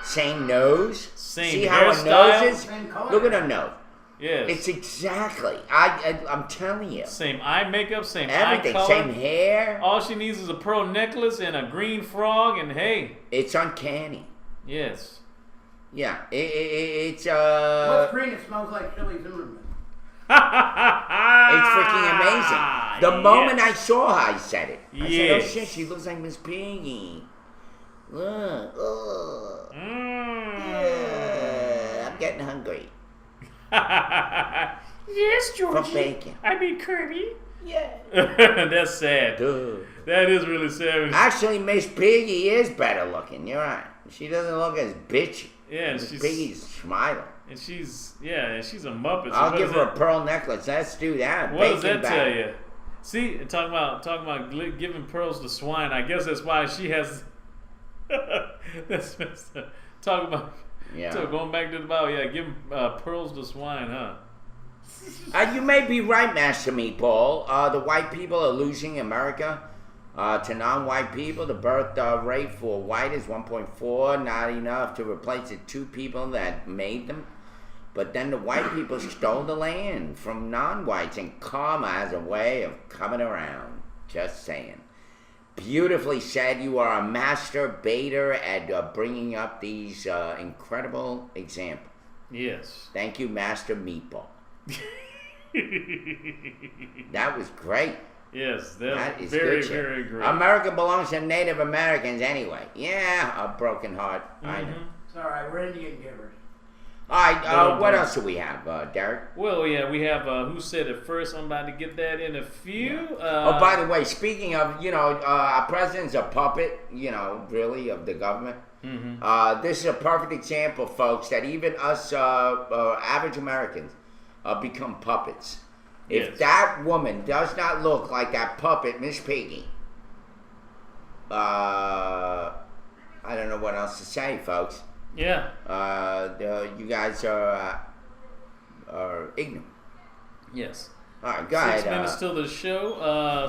C: Same nose.
B: Same
C: See how
B: hairstyle?
C: a nose is? Look at her nose.
B: Yes.
C: It's exactly. I'm telling you.
B: Same eye makeup, same
C: everything,
B: eye color.
C: Same hair.
B: All she needs is a pearl necklace and a green frog, and hey.
C: It's uncanny.
B: Yes.
C: Yeah. It's
A: What's green? It smells like chili Zimmerman.
C: It's freaking amazing. The moment I saw her, I said it. I said, oh shit, she looks like Miss Piggy. Yeah, I'm getting hungry.
B: Yes, Georgie.
C: For bacon.
B: I mean, Kirby.
C: Yeah.
B: That's sad.
C: Duh.
B: That is really sad.
C: Actually, Miss Piggy is better looking. You're right. She doesn't look as bitchy.
B: Yeah,
C: Miss
B: she's
C: Piggy's smiling.
B: And she's a muppet. So
C: I'll give her a pearl necklace. Let's do that.
B: What does that tell you? See, talking about giving pearls to swine. I guess that's why she has. That's talking about.
C: Yeah.
B: So going back to the Bible, yeah, giving pearls to swine, huh?
C: You may be right, Master Meatball. The white people are losing America to non-white people. The birth rate for white is 1.4, not enough to replace the 2 people that made them. But then the white people stole the land from non-whites, and karma has a way of coming around. Just saying. Beautifully said. You are a master baiter at bringing up these incredible examples.
B: Yes.
C: Thank you, Master Meatball. That was great.
B: Yes,
C: that is
B: very,
C: good
B: very
C: shit.
B: great.
C: America belongs to Native Americans anyway. Yeah, a broken heart. I know.
A: It's all right. We're Indian givers.
C: All right, what else do we have, Derek?
B: Well, yeah, we have Who Said It First. I'm about to get that in a few.
C: Oh, by the way, speaking of, our president's a puppet, really, of the government.
B: Mm-hmm.
C: This is a perfect example, folks, that even us average Americans become puppets. If that woman does not look like that puppet, Miss Piggy, I don't know what else to say, folks.
B: Yeah.
C: You guys are ignorant.
B: Yes.
C: All right, go ahead.
B: 6 minutes till the show.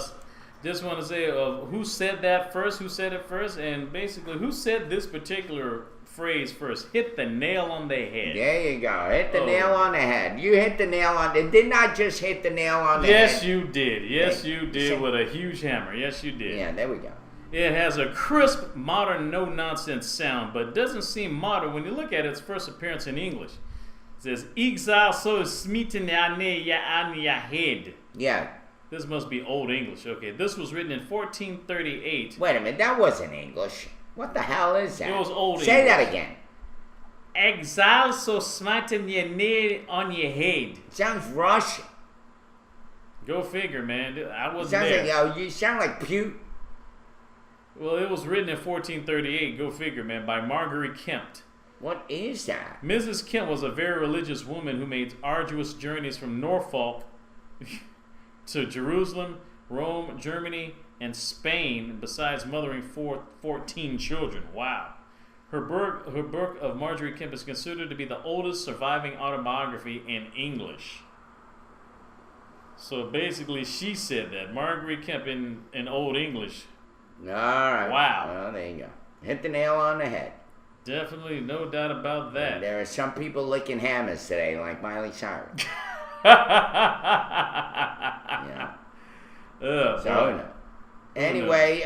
B: Just want to say who said that first, who said it first, and basically who said this particular phrase first. Hit the nail on the head.
C: There you go. Hit the nail on the head. You hit the nail on the... Didn't I just hit the nail on the head?
B: Yes, you did. Yes, you did with a huge hammer. Yes, you did.
C: Yeah, there we go.
B: It has a crisp, modern, no-nonsense sound, but doesn't seem modern when you look at its first appearance in English. It says, Exile so smitten on your head.
C: Yeah.
B: This must be Old English. Okay, this was written in 1438.
C: Wait a minute, that wasn't English. What the hell is that?
B: It was Old
C: Say
B: English.
C: that again.
B: Exile so smitten your near on your head.
C: Sounds Russian.
B: Go figure, man. I wasn't
C: Sounds
B: there.
C: like, you sound like Pew.
B: Well, it was written in 1438, go figure, man, by Marguerite Kempt.
C: What is that?
B: Mrs. Kempt was a very religious woman who made arduous journeys from Norfolk to Jerusalem, Rome, Germany, and Spain, besides mothering 14 children. Wow. Her book of Marguerite Kempt is considered to be the oldest surviving autobiography in English. So basically, she said that. Marguerite Kempt in Old English.
C: All right.
B: Wow.
C: Well, there you go. Hit the nail on the head.
B: Definitely, no doubt about that.
C: And there are some people licking hammers today, like Miley Cyrus. Yeah. So, no. Anyway,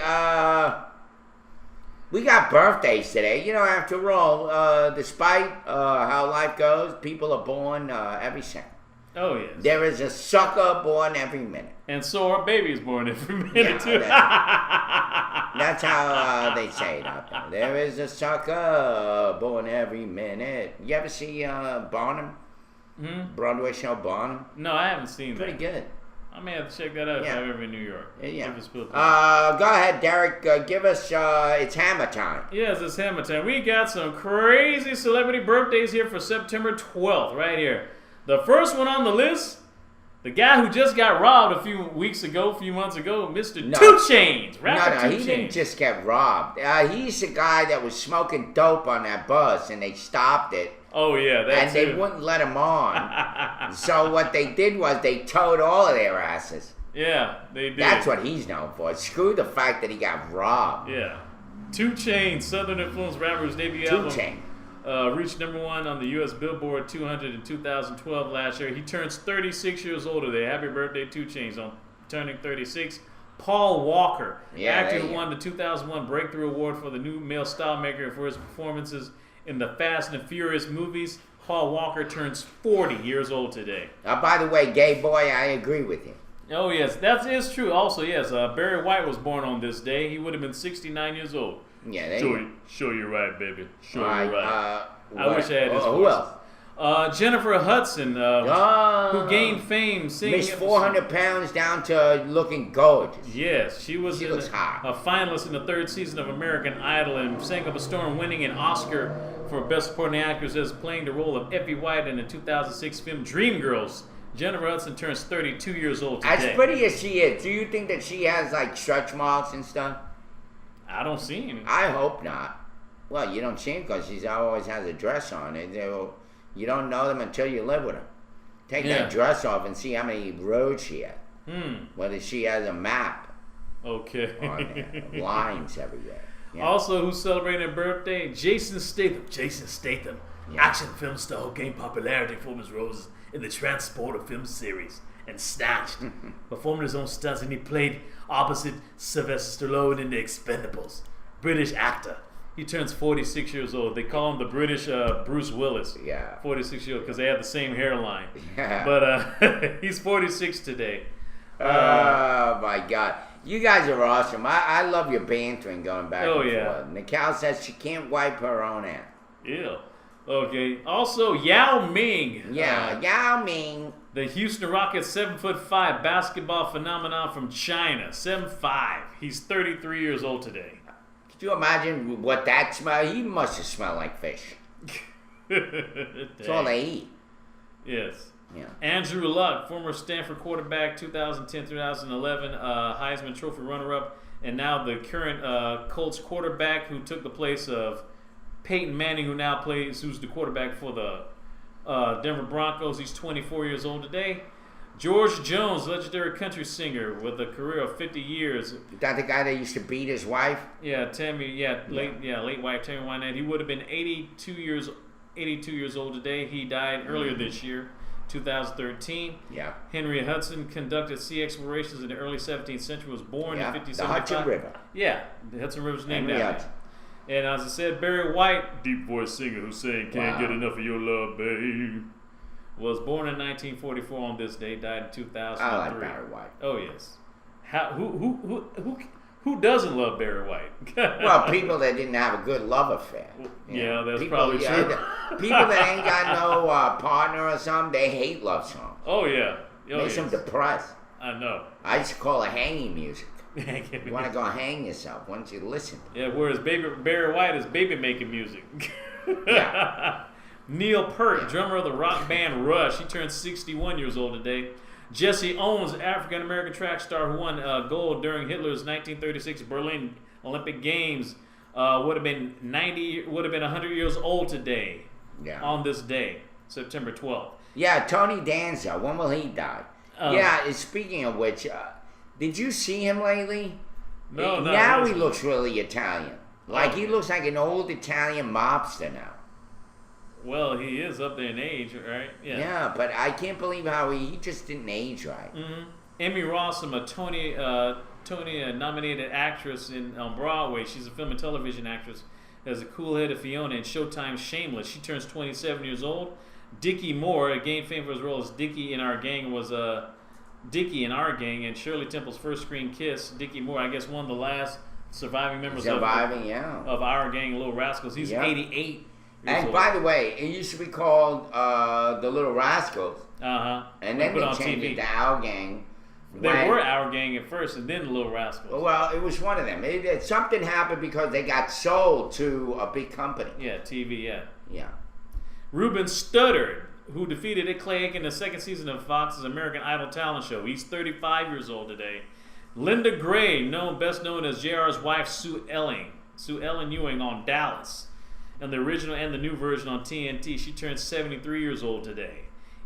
C: we got birthdays today. You know, after all, despite how life goes, people are born every second.
B: Oh, yes.
C: There is a sucker born every minute.
B: And so are babies born every minute, too.
C: That's how they say it out there. There is a sucker born every minute. You ever see Barnum? Broadway show Barnum?
B: No, I haven't seen
C: Pretty
B: that.
C: good.
B: I may have to check that out if I'm ever in New York.
C: Yeah.
B: If it's built
C: Go ahead, Derek. Give us, it's hammer time.
B: Yes, it's hammer time. We got some crazy celebrity birthdays here for September 12th, right here. The first one on the list, the guy who just got robbed a few months ago, Mr. 2 Chainz. Rapper 2
C: he
B: Chainz.
C: didn't just get robbed. He's the guy that was smoking dope on that bus, and they stopped it.
B: Oh, yeah, that's
C: And they wouldn't let him on. So what they did was they towed all of their asses.
B: Yeah, they did.
C: That's what he's known for. Screw the fact that he got robbed.
B: Yeah. 2 Chainz, Southern influenced rapper's debut
C: 2
B: album.
C: Chainz.
B: Reached number 1 on the U.S. Billboard 200 in 2012 last year. He turns 36 years old today. Happy birthday, 2 Chainz, on turning 36. Paul Walker, actor who won the 2001 Breakthrough Award for the new male style maker for his performances in the Fast and Furious movies. Paul Walker turns 40 years old today.
C: By the way, gay boy, I agree with you.
B: Oh, yes, that is true. Also, yes, Barry White was born on this day. He would have been 69 years old.
C: Yeah, they
B: Show you right, baby. Show
C: Right,
B: you right. I
C: what-
B: wish I had his
C: who
B: voice.
C: else?
B: Jennifer Hudson, who gained fame singing.
C: Missed 400 pounds down to looking gorgeous.
B: Yes, she was
C: looks hot.
B: a finalist in the 3rd season of American Idol and sang up a storm, winning an Oscar for Best Supporting Actress as playing the role of Effie White in the 2006 film Dreamgirls. Jennifer Hudson turns 32 years old today.
C: As pretty as she is, do you think that she has like stretch marks and stuff?
B: I don't see any.
C: I hope not. Well, you don't see them because she always has a dress on. You don't know them until you live with her. Take that dress off and see how many roads she has. Whether she has a map.
B: Okay.
C: On there. Lines everywhere. Yeah.
B: Also, who's celebrating a birthday? Jason Statham. Jason Statham. Action film star who gained popularity for his roles in the Transporter film series and Snatched, performing his own stunts, and he played opposite Sylvester Stallone in The Expendables. British actor. He turns 46 years old. They call him the British Bruce Willis.
C: Yeah.
B: 46 years old because they have the same hairline.
C: Yeah.
B: But he's 46 today.
C: Oh my God. You guys are awesome. I love your bantering going back and
B: yeah.
C: forth. Nicole says she can't wipe her own ass.
B: Ew. Okay. Also, Yao Ming.
C: Yao Ming.
B: The Houston Rockets 7'5" basketball phenomenon from China. 7'5". He's 33 years old today.
C: Could you imagine what that smell? He must have smelled like fish. That's all they eat.
B: Yes.
C: Yeah.
B: Andrew Luck, former Stanford quarterback, 2010-2011 Heisman Trophy runner-up, and now the current Colts quarterback who took the place of Peyton Manning, who's the quarterback for the Denver Broncos. He's 24 years old today. George Jones, legendary country singer with a career of 50 years.
C: Is that the guy that used to beat his wife?
B: Yeah, late wife Tammy Wynette. He would have been 82 years old today. He died earlier this year, 2013.
C: Yeah.
B: Henry Hudson conducted sea explorations in the early 17th century. Was born in 1575.
C: The Hudson River.
B: Yeah, the Hudson River's named
C: Henry
B: after
C: Hudson.
B: him. And as I said, Barry White, deep voice singer who sang "Can't Get Enough of Your Love, Babe," was born in 1944 on this day. Died in 2003.
C: I like Barry White.
B: Oh yes. Who doesn't love Barry White?
C: Well, people that didn't have a good love affair.
B: Yeah, that's
C: people,
B: probably true.
C: People that ain't got no partner or something, they hate love songs.
B: Oh yeah.
C: Makes them depressed.
B: I know.
C: I used to call it hanging music. You want to go hang yourself once you listen.
B: Yeah, whereas Barry White is baby making music.
C: Yeah.
B: Neil Peart, drummer of the rock band Rush, he turned 61 years old today. Jesse Owens, African American track star who won gold during Hitler's 1936 Berlin Olympic Games, would have been 100 years old today.
C: Yeah.
B: On this day, September 12th.
C: Yeah, Tony Danza. When will he die? Speaking of which, did you see him lately?
B: No, no.
C: Now he looks really Italian. Like he looks like an old Italian mobster now.
B: Well, he is up there in age, right?
C: Yeah, but I can't believe how he just didn't age right.
B: Mm-hmm. Emmy Rossum, a Tony-nominated actress on Broadway. She's a film and television actress as a cool-headed Fiona in Showtime's Shameless. She turns 27 years old. Dickie Moore, again famous for his role as Dickie in Our Gang, was Dickie in Our Gang, and Shirley Temple's first screen kiss. Dickie Moore, I guess, one of the last surviving members of Our Gang, Little Rascals. He's 88.
C: And by the way, it used to be called the Little Rascals.
B: Uh-huh.
C: And then they changed it to Our Gang.
B: They were Our Gang at first, and then the Little Rascals.
C: Well, it was one of them. Something happened because they got sold to a big company.
B: Yeah, TV,
C: Yeah.
B: Ruben Studdard, who defeated Clay Aiken in the second season of Fox's American Idol talent show. He's 35 years old today. Linda Gray, best known as JR's wife, Sue Ellen Ewing on Dallas. And the original and the new version on TNT. She turned 73 years old today.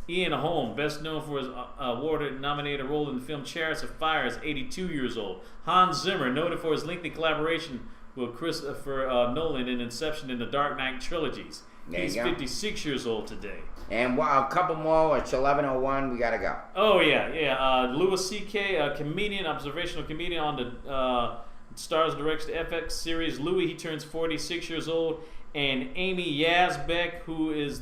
B: Ian Holm, best known for his award-nominated role in the film Chariots of Fire, is 82 years old. Hans Zimmer, noted for his lengthy collaboration with Christopher Nolan in Inception and the Dark Knight trilogies. He's 56 years old today.
C: And a couple more. It's 11:01. We gotta go.
B: Oh yeah. Louis C.K., a comedian, observational comedian on the Stars Directs the FX series Louis. He turns 46 years old. And Amy Yazbek, who is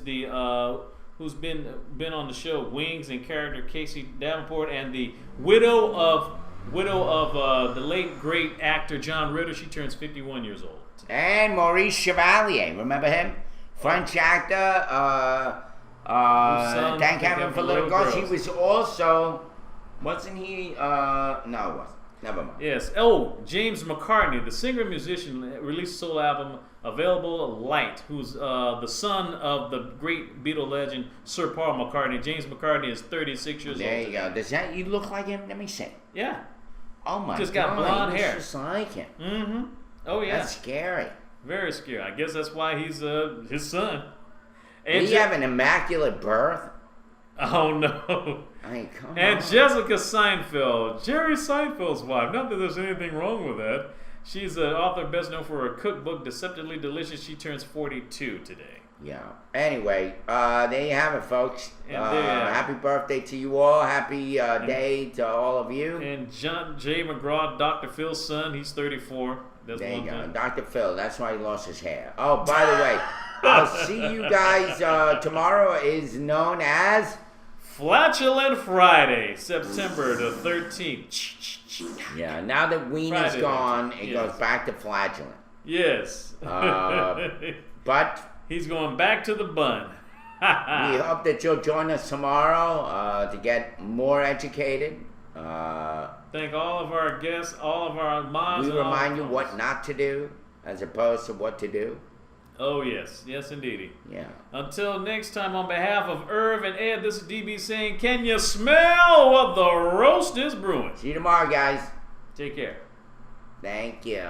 B: who's been on the show Wings and character Casey Davenport, and the widow of the late great actor John Ritter. She turns 51 years old.
C: And Maurice Chevalier, remember him? French actor. Thank Heaven for Little Girls. He was also, wasn't he? No, it wasn't. Never mind.
B: Yes. Oh, James McCartney, the singer and musician, released a solo album, Available Light, who's the son of the great Beatle legend Sir Paul McCartney. James McCartney is 36 years old.
C: There you go. Does that you look like him? Let me see.
B: Yeah.
C: Oh my God.
B: Just got blonde hair.
C: Just like him.
B: Mm-hmm. Oh yeah.
C: That's scary.
B: Very scary. I guess that's why he's his son.
C: Did he have an immaculate birth?
B: Oh no.
C: Come on.
B: Jessica Seinfeld, Jerry Seinfeld's wife. Not that there's anything wrong with that. She's an author best known for her cookbook, Deceptively Delicious. She turns 42 today.
C: Yeah. Anyway, there you have it, folks. Happy birthday to you all. Happy day to all of you.
B: And John J. McGraw, Dr. Phil's son, he's 34.
C: There you go. Dr. Phil. That's why he lost his hair. Oh, by the way, I'll see you guys tomorrow is known as
B: Flatulent Friday, September the 13th.
C: Yeah, now that Wiener's gone, it goes back to flatulent.
B: Yes.
C: But
B: he's going back to the bun.
C: We hope that you'll join us tomorrow to get more educated.
B: Thank all of our guests, all of our moms.
C: We remind you what not to do as opposed to what to do.
B: Oh, yes. Yes, indeedy.
C: Yeah.
B: Until next time, on behalf of Irv and Ed, this is DB saying, can you smell what the roast is brewing?
C: See you tomorrow, guys.
B: Take care.
C: Thank you.